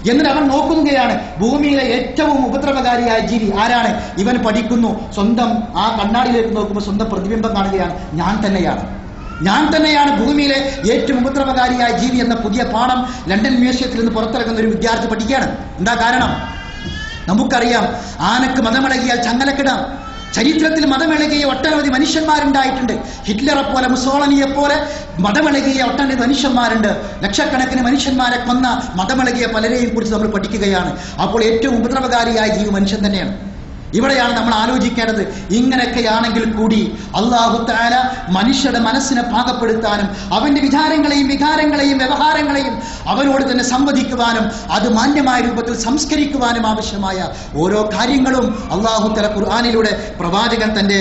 എന്നിട്ട് അവൻ നോക്കുകയാണ്, ഭൂമിയിലെ ഏറ്റവും ഉപദ്രവകാരിയായ ജീവി ആരാണ്? ഇവൻ പഠിക്കുന്നു. സ്വന്തം ആ കണ്ണാടിയിലേക്ക് നോക്കുമ്പോൾ സ്വന്തം പ്രതിബിംബം കാണുകയാണ്. ഞാൻ തന്നെയാണ് ഭൂമിയിലെ ഏറ്റവും ഉപദ്രവകാരിയായ ജീവി എന്ന പുതിയ പാഠം ലണ്ടൻ മ്യൂസിയത്തിൽ നിന്ന് പുറത്തിറങ്ങുന്ന ഒരു വിദ്യാർത്ഥി പഠിക്കുകയാണ്. എന്താ കാരണം? നമുക്കറിയാം, ആനക്ക് മതമിളകിയാൽ ചങ്ങലക്കിടാം. ചരിത്രത്തിൽ മതമിളകിയ ഒട്ടനവധി മനുഷ്യന്മാരുണ്ടായിട്ടുണ്ട്. ഹിറ്റ്ലറെ പോലെ, മുസോളിനിയെ പോലെ മതമിളകിയ ഒട്ടനവധി മനുഷ്യന്മാരുണ്ട്. ലക്ഷക്കണക്കിന് മനുഷ്യന്മാരെ കൊന്ന മതമിളകിയ പലരെയും കുറിച്ച് നമ്മൾ പഠിക്കുകയാണ്. അപ്പോൾ ഏറ്റവും ഉപദ്രവകാരിയായ ജീവി മനുഷ്യൻ തന്നെയാണ്. ഇവിടെയാണ് നമ്മൾ ആലോചിക്കേണ്ടത്. ഇങ്ങനെയൊക്കെയാണെങ്കിൽ കൂടി അല്ലാഹു തആല മനുഷ്യരുടെ മനസ്സിനെ പാകപ്പെടുത്താനും അവന്റെ വികാരങ്ങളെയും വ്യവഹാരങ്ങളെയും അവരോട് തന്നെ സംവദിക്കുവാനും അത് മാന്യമായ രൂപത്തിൽ സംസ്കരിക്കുവാനും ആവശ്യമായ ഓരോ കാര്യങ്ങളും അല്ലാഹു തആല ഖുർആനിലൂടെ, പ്രവാചകൻ തന്റെ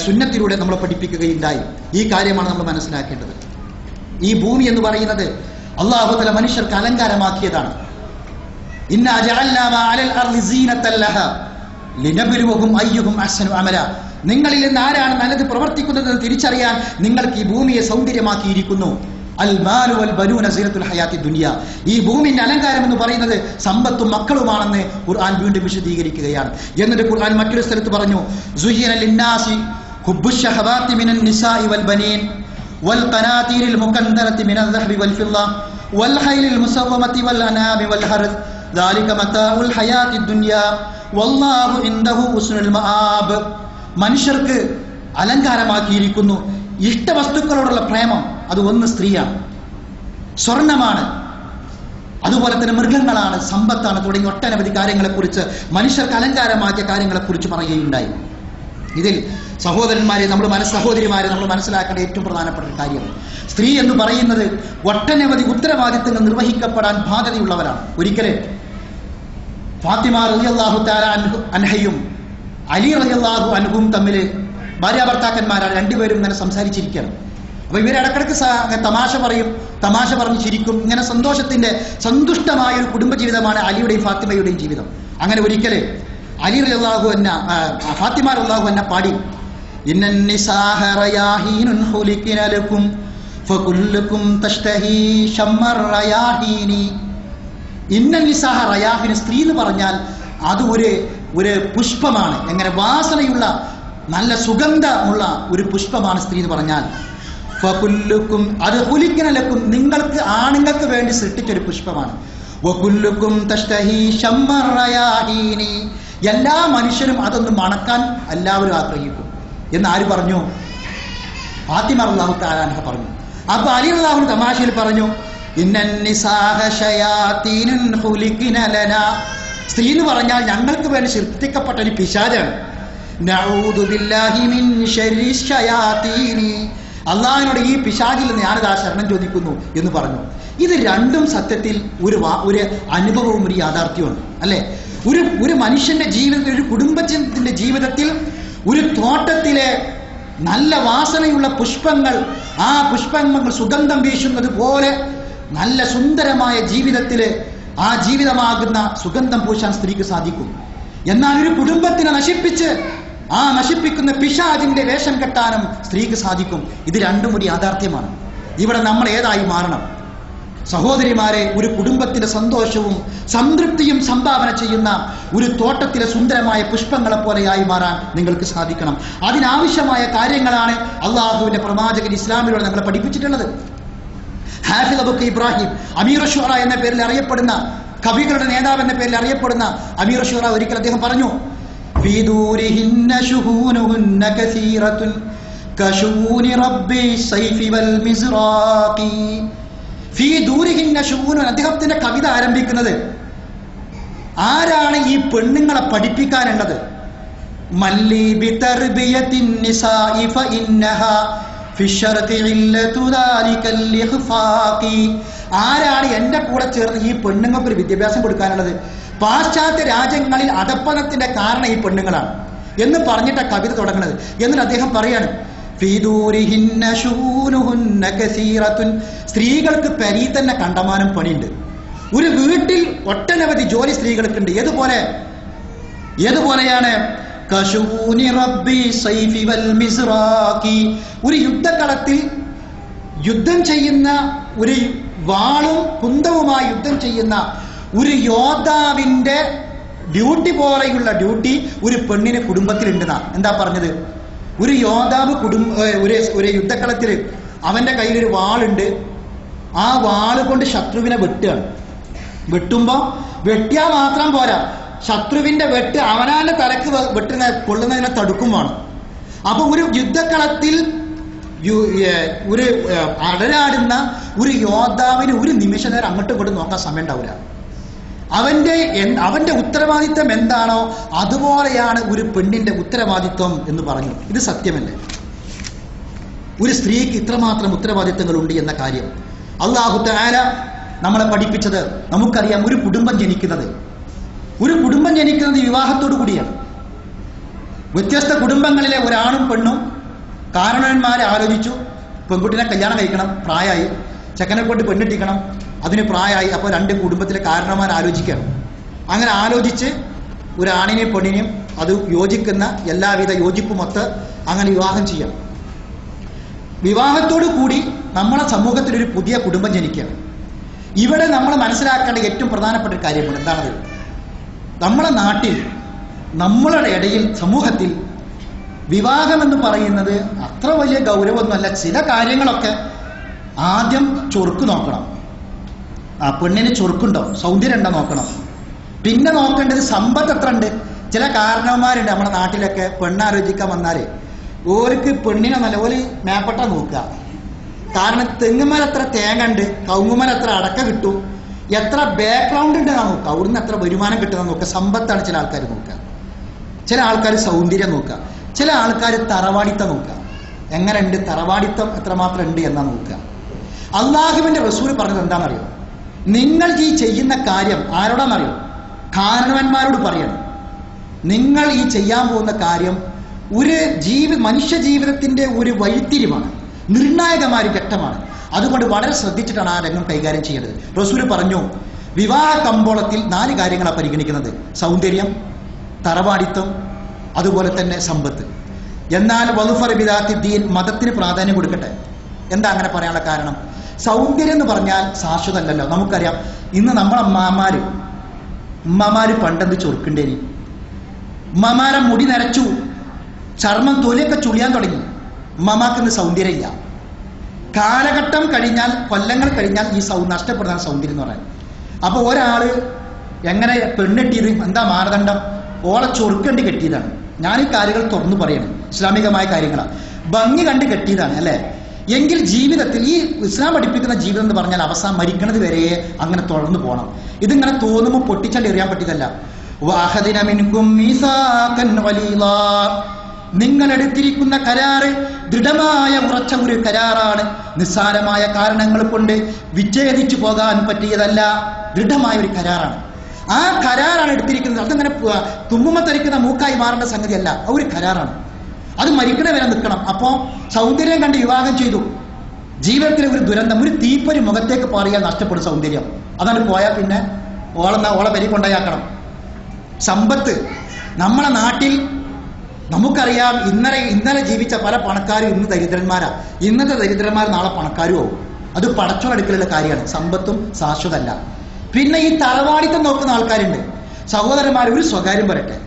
സുന്നത്തിലൂടെ നമ്മളെ പഠിപ്പിക്കുകയുണ്ടായി. ഈ കാര്യമാണ് നമ്മൾ മനസ്സിലാക്കേണ്ടത്. ഈ ഭൂമി എന്ന് പറയുന്നത് അല്ലാഹു തആല മനുഷ്യർക്ക് അലങ്കാരമാക്കിയതാണ്. ഇന്നാ ജഅൽനാ മാ അലൽ അർളി സീനത്തൻ ലഹാ ലിനബ്ലുവഹും അയ്യുഹും അഹ്സനു അമല. നിങ്ങളിൽ നിന്ന് ആരാണ് നല്ലത് പ്രവർത്തിക്കുന്നതെന്ന് തിരിച്ചറിയാൻ നിങ്ങൾക്ക് ഈ ഭൂമിയെ സൗന്ദര്യമാക്കിയിരിക്കുന്നു. അൽ മാലു വൽ ബനൂന സീനത്തുൽ ഹയാത്തി ദുനിയ. ഈ ഭൂമിന്റെ അലങ്കാരം എന്ന് പറയുന്നത് സമ്പത്തും മക്കളുമാണെന്ന് ഖുർആൻ വീണ്ടും വിശദീകരിക്കുകയാണ്. എന്നിട്ട് ഖുർആൻ മറ്റൊരു സ്ഥലത്ത് പറഞ്ഞു, സുയ്യിന ലിന്നാസി ഹുബ്ബുശ് ശഹവാതി മിനൻ നിസാഇ വൽ ബനീൻ വൽ ഖനാതീരിൽ മുഖന്തറതി മിനൽ ദഹബി വൽ ഫിദ്ദ വൽ ഖൈലിൽ മുസവ്വമതി വൽ അനാമി വൽ ഹർദ് ദാലിക മതാഉൽ ഹയാത്തി ദുനിയ വല്ലാഹു ഇൻദഹു ഹുസ്നുൽ മആബ്. മനുഷ്യർക്ക് അലങ്കാരമാക്കിയിരിക്കുന്നു ഇഷ്ടവസ്തുക്കളോടുള്ള പ്രേമം. അത് ഒന്ന് സ്ത്രീയാണ്, സ്വർണമാണ്, അതുപോലെ തന്നെ മൃഗങ്ങളാണ്, സമ്പത്താണ്, തുടങ്ങിയ ഒട്ടനവധി കാര്യങ്ങളെക്കുറിച്ച് മനുഷ്യർക്ക് അലങ്കാരമാക്കിയ കാര്യങ്ങളെക്കുറിച്ച് പറയുകയുണ്ടായി. ഇതിൽ സഹോദരിമാരെ നമ്മൾ മനസ്സിലാക്കേണ്ട ഏറ്റവും പ്രധാനപ്പെട്ട ഒരു കാര്യം, സ്ത്രീ എന്ന് പറയുന്നത് ഒട്ടനവധി ഉത്തരവാദിത്തങ്ങൾ നിർവഹിക്കപ്പെടാൻ ബാധ്യതയുള്ളവരാണ്. ഒരിക്കലും ഫാത്തിമ റളിയല്ലാഹു തആല അൻഹയും അലി റളിയല്ലാഹു അൻഹും തമ്മിൽ ഭാര്യാഭർത്താക്കന്മാരാണ്. രണ്ടുപേരും ഇങ്ങനെ സംസാരിച്ചിരിക്കുകയാണ്. അപ്പൊ ഇവർ ഇടക്കിടക്ക് തമാശ പറഞ്ഞ് ചിരിക്കും. ഇങ്ങനെ സന്തുഷ്ടമായ ഒരു കുടുംബജീവിതമാണ് അലിയുടെയും ഫാത്തിമയുടെയും ജീവിതം. അങ്ങനെ ഒരിക്കല് അലി റളിയല്ലാഹു അൻഹ ഫാത്തിമ റളിയല്ലാഹു അൻഹ പാടി, ഇന്നൻ നിസാഹ റയാഹീനുൻ ഖുലിഖന ലക്കും ഫകുല്ലുക്കും തഷ്തഹി ശമ്മർ റയാഹീനി. ഇന്നൻ നിസാഹ റയാഹീൻ, സ്ത്രീ എന്ന് പറഞ്ഞാൽ അത് ഒരു പുഷ്പമാണ്. എങ്ങനെ? വാസനയുള്ള നല്ല സുഗന്ധമുള്ള ഒരു പുഷ്പമാണ് സ്ത്രീ എന്ന് പറഞ്ഞാൽ. ഫകുല്ലുക്കും, അത് ഖുലിഖന ലക്കും, നിങ്ങൾക്ക് ആണുങ്ങൾക്ക് വേണ്ടി സൃഷ്ടിച്ചൊരു പുഷ്പമാണ്. വകുല്ലുക്കും തഷ്തഹി ശമ്മർ റയാഹീനി, എല്ലാ മനുഷ്യരും അതൊന്ന് മണക്കാൻ എല്ലാവരും ആഗ്രഹിക്കും എന്ന് ആര് പറഞ്ഞു? ഫാത്തിമ റളിയല്ലാഹു തആല അൻഹ പറഞ്ഞു. അപ്പൊ അലി റളിയല്ലാഹു അൻഹു തമാശയിൽ പറഞ്ഞു, ഇന്നൻ നിസാഹ ശയാതീനുൻ ഖുലിഖന ലനാ, സ്ത്രീ എന്ന് പറഞ്ഞാൽ ഞങ്ങൾക്ക് വേണ്ടി സൃഷ്ടിക്കപ്പെട്ട ഒരു പിശാചാണ്. നഊദു ബില്ലാഹി മിൻ ശർരി ശയാതീനി, അള്ളാഹിനോട് ഈ പിശാചിൽ നിന്ന് ഞാനിതാ ശരണം ചോദിക്കുന്നു എന്ന് പറഞ്ഞു. ഇത് രണ്ടും സത്യത്തിൽ ഒരു അനുഭവവും ഒരു യാഥാർത്ഥ്യമാണ്, അല്ലെ? ഒരു മനുഷ്യന്റെ ജീവിതത്തിൽ, ഒരു കുടുംബത്തിന്റെ ജീവിതത്തിൽ ഒരു തോട്ടത്തിലെ നല്ല വാസനയുള്ള പുഷ്പങ്ങൾ, ആ പുഷ്പങ്ങൾ സുഗന്ധം വീശുന്നത് പോലെ നല്ല സുന്ദരമായ ജീവിതത്തില് ആ ജീവിതമാകുന്ന സുഗന്ധം പൂശാൻ സ്ത്രീക്ക് സാധിക്കും. എന്നാൽ ഒരു കുടുംബത്തിനെ നശിപ്പിച്ച് ആ നശിപ്പിക്കുന്ന പിശാചിന്റെ വേഷം കെട്ടാനും സ്ത്രീക്ക് സാധിക്കും. ഇത് രണ്ടും ഒരു യാഥാർത്ഥ്യമാണ്. ഇവിടെ നമ്മൾ ഏതായി മാറണം? സഹോദരിമാരെ, ഒരു കുടുംബത്തിന്റെ സന്തോഷവും സംതൃപ്തിയും സംഭാവന ചെയ്യുന്ന ഒരു തോട്ടത്തിലെ സുന്ദരമായ പുഷ്പങ്ങളെ പോലെയായി മാറാൻ നിങ്ങൾക്ക് സാധിക്കണം. അതിനാവശ്യമായ കാര്യങ്ങളാണ് അള്ളാഹുവിന്റെ പ്രവാചകൻ ഇസ്ലാമിലൂടെ നമ്മളെ പഠിപ്പിച്ചിട്ടുള്ളത്. ഹാഫിദ് അബൂ ഇബ്രാഹിം അമീർ ഷുറ എന്ന പേരിൽ അറിയപ്പെടുന്ന, കവികളുടെ നേതാവ് എന്ന പേരിൽ അറിയപ്പെടുന്ന അമീർ ഷുറ ഒരിക്കൽ അദ്ദേഹം പറഞ്ഞു, അദ്ദേഹത്തിന്റെ കവിത ആരംഭിക്കുന്നത് ആരാണ് ഈ പെണ്ണുങ്ങളെ പഠിപ്പിക്കാനുള്ളത്? ആരാണ് എന്റെ കൂടെ ചേർന്ന് ഈ പെണ്ണുങ്ങൾക്ക് ഒരു വിദ്യാഭ്യാസം കൊടുക്കാനുള്ളത്? പാശ്ചാത്യ രാജ്യങ്ങളിൽ അധപ്പതനത്തിന്റെ കാരണം ഈ പെണ്ണുങ്ങളാണ് എന്ന് പറഞ്ഞിട്ട് കവിത തുടങ്ങുന്നത്. എന്നിട്ട് അദ്ദേഹം പറയാണ്, സ്ത്രീകൾക്ക് പെരീ തന്നെ കണ്ടമാനം പണിയുണ്ട്. ഒരു വീട്ടിൽ ഒട്ടനവധി ജോലി സ്ത്രീകൾക്കുണ്ട്. ഏതുപോലെയാണ് ഒരു യുദ്ധകളത്തിൽ യുദ്ധം ചെയ്യുന്ന, ഒരു വാളും കുന്തവുമായി യുദ്ധം ചെയ്യുന്ന ഒരു യോദ്ധാവിന്റെ ഡ്യൂട്ടി പോലെയുള്ള ഡ്യൂട്ടി ഒരു പെണ്ണിന് കുടുംബത്തിലുണ്ടെന്നാ. എന്താ പറഞ്ഞത്? ഒരു യോദ്ധാവ് ഒരു യുദ്ധക്കളത്തിൽ അവന്റെ കയ്യിലൊരു വാളുണ്ട്. ആ വാള് കൊണ്ട് ശത്രുവിനെ വെട്ടുകയാണ്. വെട്ടുമ്പോ വെട്ടിയാൽ മാത്രം പോരാ, ശത്രുവിന്റെ വെട്ട് അവനാന്റെ തലക്ക് കൊള്ളുന്നതിനെ തടുക്കുമാണ്. അപ്പൊ ഒരു യുദ്ധക്കളത്തിൽ ഒരു അടരാടുന്ന ഒരു യോദ്ധാവിന് ഒരു നിമിഷ നേരം അങ്ങോട്ടും ഇങ്ങോട്ടും നോക്കാൻ സമയം ഉണ്ടാവില്ല. അവന്റെ ഉത്തരവാദിത്വം എന്താണോ അതുപോലെയാണ് ഒരു പെണ്ണിന്റെ ഉത്തരവാദിത്വം എന്ന് പറഞ്ഞു. ഇത് സത്യമല്ലേ? ഒരു സ്ത്രീക്ക് ഇത്രമാത്രം ഉത്തരവാദിത്തങ്ങളുണ്ട് എന്ന കാര്യം അല്ലാഹു തആല നമ്മളെ പഠിപ്പിച്ചത് നമുക്കറിയാം. ഒരു കുടുംബം ജനിക്കുന്നത് വിവാഹത്തോടു കൂടിയാണ്. വ്യത്യസ്ത കുടുംബങ്ങളിലെ ഒരാണും പെണ്ണും കാരണവന്മാരെ ആലോചിച്ചു, പെൺകുട്ടിനെ കല്യാണം കഴിക്കണം, പ്രായമായി, ചെക്കനെ കൊണ്ട് പെണ്ണിട്ടിക്കണം, അതിന് പ്രായമായി. അപ്പോൾ രണ്ട് കുടുംബത്തിലെ കാരണവന്മാർ ആലോചിക്കണം. അങ്ങനെ ആലോചിച്ച് ഒരു ആണിനെയും പെണ്ണിനെയും അത് യോജിക്കുന്ന എല്ലാവിധ യോജിപ്പുമൊത്ത് അങ്ങനെ വിവാഹം ചെയ്യാം. വിവാഹത്തോടു കൂടി നമ്മളെ സമൂഹത്തിൽ ഒരു പുതിയ കുടുംബം ജനിക്കുകയാണ്. ഇവിടെ നമ്മൾ മനസ്സിലാക്കേണ്ട ഏറ്റവും പ്രധാനപ്പെട്ട ഒരു കാര്യമാണ്. എന്താണത്? നമ്മളെ നാട്ടിൽ, നമ്മളുടെ ഇടയിൽ, സമൂഹത്തിൽ വിവാഹം എന്ന് പറയുന്നത് അത്ര വലിയ ഗൗരവമൊന്നുമല്ല. ചില കാര്യങ്ങളൊക്കെ ആദ്യം ചൊറുക്ക് നോക്കണം. ആ പെണ്ണിന് ചൊറുക്കുണ്ടോ, സൗന്ദര്യം ഉണ്ടോ നോക്കണം. പിന്നെ നോക്കേണ്ടത് സമ്പത്ത് എത്ര ഉണ്ട്. ചില കാരണവന്മാരുണ്ട് നമ്മുടെ നാട്ടിലൊക്കെ, പെണ്ണാലോചിക്കാൻ വന്നാല് ഓർക്ക് പെണ്ണിനെ നല്ലപോലെ മേപ്പെട്ട നോക്കുക. കാരണം തെങ്ങുമല എത്ര തേങ്ങ ഉണ്ട്, കവുങ്ങുമല എത്ര അടക്ക കിട്ടും, എത്ര ബാക്ക്ഗ്രൗണ്ട് ഉണ്ട് നോക്കുക, അവിടുന്ന് എത്ര വരുമാനം കിട്ടുന്ന നോക്കുക. സമ്പത്താണ് ചില ആൾക്കാർ നോക്കുക. ചില ആൾക്കാർ സൗന്ദര്യം നോക്കുക. ചില ആൾക്കാർ തറവാടിത്തം നോക്കുക. എങ്ങനെയുണ്ട്, തറവാടിത്തം എത്രമാത്രം ഉണ്ട് എന്നാ നോക്കുക. അള്ളാഹുവിന്റെ റസൂൽ പറഞ്ഞത് എന്താണെന്നറിയോ? നിങ്ങൾ ഈ ചെയ്യുന്ന കാര്യം ആരോടാണെന്നറിയോ? കാരണവന്മാരോട് പറയണം. നിങ്ങൾ ഈ ചെയ്യാൻ പോകുന്ന കാര്യം ഒരു മനുഷ്യ ജീവിതത്തിന്റെ ഒരു വഴിത്തിരിവാണ്, നിർണായകമായ ഒരു ഘട്ടമാണ്. അതുകൊണ്ട് വളരെ ശ്രദ്ധിച്ചിട്ടാണ് ആ രംഗം കൈകാര്യം ചെയ്യേണ്ടത്. റസൂൽ പറഞ്ഞു, വിവാഹ കമ്പോളത്തിൽ 4 കാര്യങ്ങളാണ് പരിഗണിക്കുന്നത്: സൗന്ദര്യം, തറവാടിത്തം, അതുപോലെ തന്നെ സമ്പത്ത്. എന്നാൽ വളുഫർ ബിദാത്തി ദീൻ, മതത്തിന് പ്രാധാന്യം കൊടുക്കട്ടെ. എന്താ അങ്ങനെ പറയാനുള്ള കാരണം? സൗന്ദര്യം എന്ന് പറഞ്ഞാൽ ശാശ്വതമല്ലല്ലോ. നമുക്കറിയാം, ഇന്ന് നമ്മളെ ഉമ്മമാര് പണ്ടെന്ത് ചൊറുക്കണ്ടേനി. ഉമ്മമാരെ മുടി നരച്ചു, ചർമ്മം തൊലിയൊക്കെ ചുളിയാൻ തുടങ്ങി. ഉമ്മമാർക്കിന്ന് സൗന്ദര്യമില്ല. കാലഘട്ടം കഴിഞ്ഞാൽ, കൊല്ലങ്ങൾ കഴിഞ്ഞാൽ ഈ നഷ്ടപ്പെടുന്ന സൗന്ദര്യം എന്ന് പറയാൻ. അപ്പൊ ഒരാള് എങ്ങനെ പെണ്ണെട്ടിയത്? എന്താ മാനദണ്ഡം? ഓളെ ചൊറുക്കണ്ടി കെട്ടിയതാണ്. ഞാൻ ഈ കാര്യങ്ങൾ തുറന്നു പറയണം, ഇസ്ലാമികമായ കാര്യങ്ങളാണ്. ഭംഗി കണ്ട് കെട്ടിയതാണ് അല്ലെ? എങ്കിൽ ജീവിതത്തിൽ ഈ ഇസ്ലാം പഠിപ്പിക്കുന്ന ജീവിതം എന്ന് പറഞ്ഞാൽ അവസാനം മരിക്കണത് വരെ അങ്ങനെ തുടർന്നു പോകണം. ഇതിങ്ങനെ തോന്നുമ്പോൾ പൊട്ടിച്ചണ്ട് എറിയാൻ പറ്റിയതല്ല. നിങ്ങൾ എടുത്തിരിക്കുന്ന കരാറ് ദൃഢമായ ഉറച്ച ഒരു കരാറാണ്. നിസ്സാരമായ കാരണങ്ങൾ കൊണ്ട് വിച്ഛേദിച്ചു പോകാൻ പറ്റിയതല്ല, ദൃഢമായ ഒരു കരാറാണ്. ആ കരാറാണ് എടുത്തിരിക്കുന്നത്. അതങ്ങനെ തുമ്മുമത്തരിക്കുന്ന മൂക്കായി മാറേണ്ട സംഗതിയല്ല, ഒരു കരാറാണ്. അത് മരിക്കണ വരെ നിൽക്കണം. അപ്പോ സൗന്ദര്യം കണ്ട് വിവാഹം ചെയ്തു. ജീവിതത്തിലെ ഒരു ദുരന്തം, ഒരു തീപ്പൊരി മുഖത്തേക്ക് പാറിയാൽ നഷ്ടപ്പെടും സൗന്ദര്യം. അതാണ് പോയാൽ പിന്നെ ഓളെ പെരി കൊണ്ടയാക്കണം. സമ്പത്ത് നമ്മളെ നാട്ടിൽ നമുക്കറിയാം. ഇന്നലെ ജീവിച്ച പല പണക്കാരും ഇന്ന് ദരിദ്രന്മാരാ. ഇന്നത്തെ ദരിദ്രന്മാർ നാളെ പണക്കാരും ആവും. അത് പടച്ചോളെടുക്കലുള്ള കാര്യമാണ്. സമ്പത്തും ശാശ്വതമല്ല. പിന്നെ ഈ തറവാടിത്തം നോക്കുന്ന ആൾക്കാരുണ്ട്. സഹോദരന്മാർ, ഒരു സ്വകാര്യം പറയട്ടെ,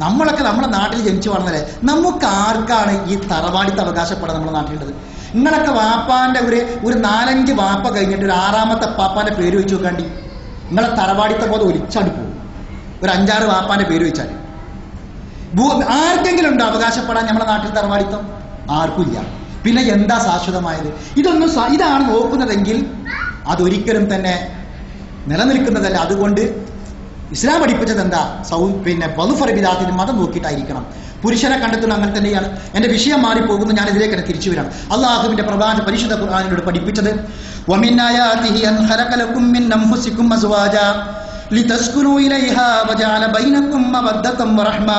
നമ്മളൊക്കെ നമ്മുടെ നാട്ടിൽ ജനിച്ചു വളർന്നല്ലേ, നമുക്ക് ആർക്കാണ് ഈ തറവാടിത്തം അവകാശപ്പെടാൻ നമ്മുടെ നാട്ടിലുള്ളത്? നിങ്ങളൊക്കെ വാപ്പാന്റെ ഒരു 4-5 വാപ്പ കഴിഞ്ഞിട്ട് ഒരു 6ാമത്തെ പാപ്പാന്റെ പേര് വെച്ച് നോക്കാണ്ടി നിങ്ങളെ തറവാടിത്തം പോലെ ഒലിച്ചാടി പോകും. ഒരു 5-6 വാപ്പാന്റെ പേര് വെച്ചാൽ ആർക്കെങ്കിലും ഉണ്ടോ അവകാശപ്പെടാൻ നമ്മുടെ നാട്ടിൽ തറവാടിത്തം? ആർക്കില്ല. പിന്നെ എന്താ ശാശ്വതമായത്? ഇതാണ് നോക്കുന്നതെങ്കിൽ അതൊരിക്കലും തന്നെ നിലനിൽക്കുന്നതല്ല. അതുകൊണ്ട് ഇസ്ലാം പഠിപ്പിച്ചത് എന്താ? വലുഫറബിദാത്തിന് മതം നോക്കിയിട്ടായിരിക്കണം. പുരുഷനെ കണ്ടെത്തുന്ന അങ്ങനെ തന്നെയാണ്. എന്റെ വിഷയം മാറിപ്പോകുന്നു, ഞാൻ ഇതിലേക്ക് തന്നെ തിരിച്ചു വരാം. അള്ളാഹുവിന്റെ പ്രവാചക പരിശുദ്ധ ഖുർആനിലൂടെ പഠിപ്പിച്ചത് വമിൻ ആയാതിഹി അൻ ഖലഖ ലക്കും മിൻ അൻഫുസികും അസ്വാജാ ലിതസ്കുനൂ ഇലൈഹാ വജഅല ബൈനകും മവദ്ദതൻ വറഹ്മ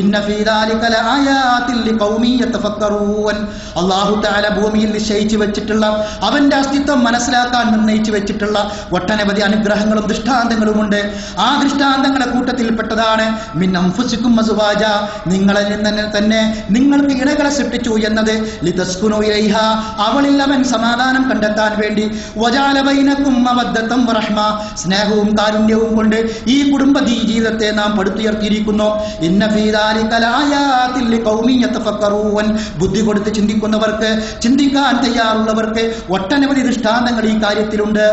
ഇന്ന ഫീ ദാലിക ലആയാതിൻ ലിഖൗമി യതഫക്കറൂൻ. അല്ലാഹു തആല ഭൂമിയിൽ നിശ്ചയിച്ചു വെച്ചിട്ടുള്ള, അവന്റെ അസ്തിത്വം മനസ്സിലാക്കാൻ നിർണയിച്ചു വെച്ചിട്ടുള്ള ഒട്ടനവധി അനുഗ്രഹങ്ങളും ദൃഷ്ടാന്തങ്ങളുമുണ്ട്. ആ ദൃഷ്ടാന്തങ്ങളുടെ കൂട്ടത്തിൽപ്പെട്ടതാണ് മിൻ അൻഫുസികും അസ്വാജ, നിങ്ങളിൽ നിന്ന് തന്നെ നിങ്ങൾക്ക് ഇണകളെ സൃഷ്ടിച്ചു എന്നത്. ലിതസ്കുനൂ ഇലൈഹാ, അവളിൽ അവൻ സമാധാനം കണ്ടെത്താൻ വേണ്ടി. വജഅല ബൈനകും മവദ്ദതൻ വറഹ്മ, സ്നേഹവും കാരുണ്യവും കൊണ്ട് ഈ കുടുംബ ജീവിതത്തെ നാം പടുത്തുയർത്തിയിരിക്കുന്നു. ഇന്ന ഫീ ദാലിക ലആയാതിൻ ലിഖൗമി യതഫക്കറൂൻ, ബുദ്ധി കൊടുത്ത് ചിന്തിക്കുന്നവർക്ക്, ചിന്തിക്കാൻ തയ്യാറുള്ളവർക്ക് ഒട്ടനവധി ദൃഷ്ടാന്തങ്ങൾ ഈ കാര്യത്തിലുണ്ട്.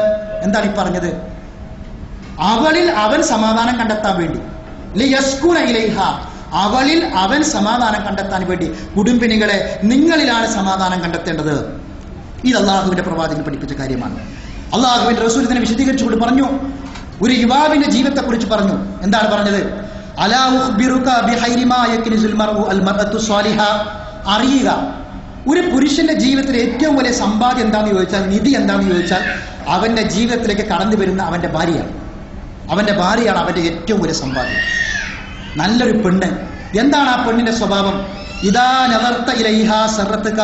എന്താണ് ഈ പറഞ്ഞത്? അവളിൽ അവൻ സമാധാനം കണ്ടെത്താൻ വേണ്ടി. ലിയസ്കുന ഇലൈഹ, അവളിൽ അവൻ സമാധാനം കണ്ടെത്താൻ വേണ്ടി. കുടുംബിനികളെ, നിങ്ങളിലാണ് സമാധാനം കണ്ടെത്തേണ്ടത്. ഇത് അള്ളാഹുവിന്റെ പ്രവാചകൻ പഠിപ്പിച്ച കാര്യമാണ്. അള്ളാഹുവിന്റെ റസൂൽ ഇതിനെ വിശദീകരിച്ചുകൊണ്ട് പറഞ്ഞു. ഒരു യുവാവിന്റെ ജീവിതത്തെ കുറിച്ച് പറഞ്ഞു. എന്താണ് പറഞ്ഞത്? അലാ ഉഖ്ബിറുക ബിഖൈരി മാ യക്നിസുൽ മർഉ അൽ മർഅതു സ്വാലിഹ, അറിയുക, ഒരു പുരുഷന്റെ ജീവിതത്തിലെ ഏറ്റവും വലിയ സമ്പാദ്യം എന്താണെന്ന് ചോദിച്ചാൽ, നിധി എന്താണെന്ന് ചോദിച്ചാൽ, അവന്റെ ജീവിതത്തിലേക്ക് കടന്നു വരുന്ന അവന്റെ ഭാര്യയാണ്. അവന്റെ ഭാര്യയാണ് അവന്റെ ഏറ്റവും വലിയ സമ്പാദ്യം. നല്ലൊരു പെണ്ണ്. എന്താണ് ആ പെണ്ണിന്റെ സ്വഭാവം? ഇദാ നദർത ഇലൈഹാ സറത്തുക,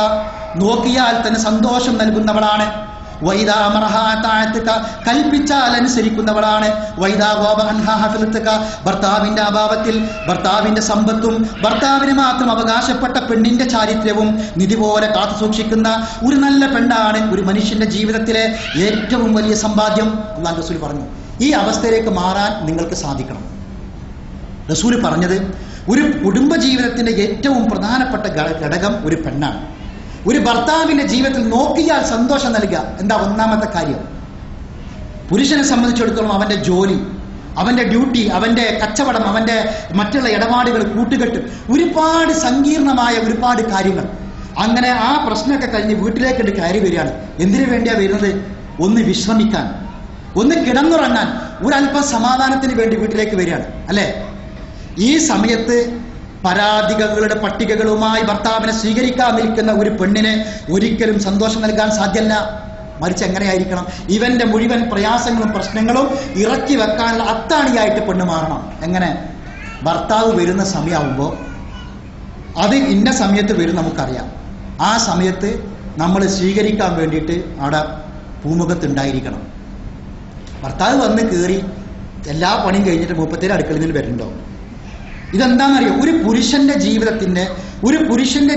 നോക്കിയാൽ തന്നെ സന്തോഷം നൽകുന്നവളാണ്. വൈദാ അമറഹാ തഅതുക, കൽപ്പിച്ചാൽ അനുസരിക്കുന്നവളാണ്. വൈദാ ഗാബ അൻഹാ ഹഫിലതുക, ഭർത്താവിന്റെ അഭാവത്തിൽ ഭർത്താവിന്റെ സമ്പത്തും ഭർത്താവിന് മാത്രം അവകാശപ്പെട്ട പെണ്ണിന്റെ ചാരിത്രവും നിധി പോലെ കാത്തു സൂക്ഷിക്കുന്ന ഒരു നല്ല പെണ്ണാണ് ഒരു മനുഷ്യന്റെ ജീവിതത്തിലെ ഏറ്റവും വലിയ സമ്പാദ്യം. അല്ലാഹു റസൂൽ പറഞ്ഞു. ഈ അവസ്ഥയിലേക്ക് മാറാൻ നിങ്ങൾക്ക് സാധിക്കണം. റസൂൽ പറഞ്ഞത് ഒരു കുടുംബ ജീവിതത്തിന്റെ ഏറ്റവും പ്രധാനപ്പെട്ട ഘടകം ഒരു പെണ്ണാണ്. ഒരു ഭർത്താവിന്റെ ജീവിതത്തിൽ നോക്കിയാൽ സന്തോഷം നൽകുക. എന്താ ഒന്നാമത്തെ കാര്യം? പുരുഷനെ സംബന്ധിച്ചിടത്തോളം അവന്റെ ജോലി, അവന്റെ ഡ്യൂട്ടി, അവന്റെ കച്ചവടം, അവന്റെ മറ്റുള്ള ഇടപാടുകൾ, കൂട്ടുകെട്ട്, ഒരുപാട് സങ്കീർണമായ ഒരുപാട് കാര്യങ്ങൾ. അങ്ങനെ ആ പ്രശ്നമൊക്കെ കഴിഞ്ഞ് വീട്ടിലേക്ക് കയറി വരികയാണ്. എന്തിനു വേണ്ടിയാ വരുന്നത്? ഒന്ന് വിശ്രമിക്കാൻ, ഒന്ന് കിടന്നുറങ്ങാൻ, ഒരല്പം സമാധാനത്തിന് വേണ്ടി വീട്ടിലേക്ക് വരികയാണ്, അല്ലെ? ഈ സമയത്ത് പരാതികളുടെ പട്ടികകളുമായി ഭർത്താവിനെ സ്വീകരിക്കാൻ നിൽക്കുന്ന ഒരു പെണ്ണിന് ഒരിക്കലും സന്തോഷം നൽകാൻ സാധ്യമല്ല. മറിച്ച് എങ്ങനെയായിരിക്കണം? ഇവന്റെ മുഴുവൻ പ്രയാസങ്ങളും പ്രശ്നങ്ങളും ഇറക്കി വെക്കാനുള്ള അത്താണിയായിട്ട് പെണ്ണ് മാറണം. എങ്ങനെ? ഭർത്താവ് വരുന്ന സമയമാകുമ്പോൾ അത് ഇന്ന സമയത്ത് വരും നമുക്കറിയാം. ആ സമയത്ത് നമ്മൾ സ്വീകരിക്കാൻ വേണ്ടിയിട്ട് അവിടെ പൂമുഖത്തുണ്ടായിരിക്കണം. ഭർത്താവ് വന്ന് കയറി എല്ലാ പണിയും കഴിഞ്ഞിട്ട് 37 അടുക്കളയിൽ നിന്ന് വരുന്നുണ്ടോ? ഇതെന്താണെന്നറിയോ? ഒരു പുരുഷന്റെ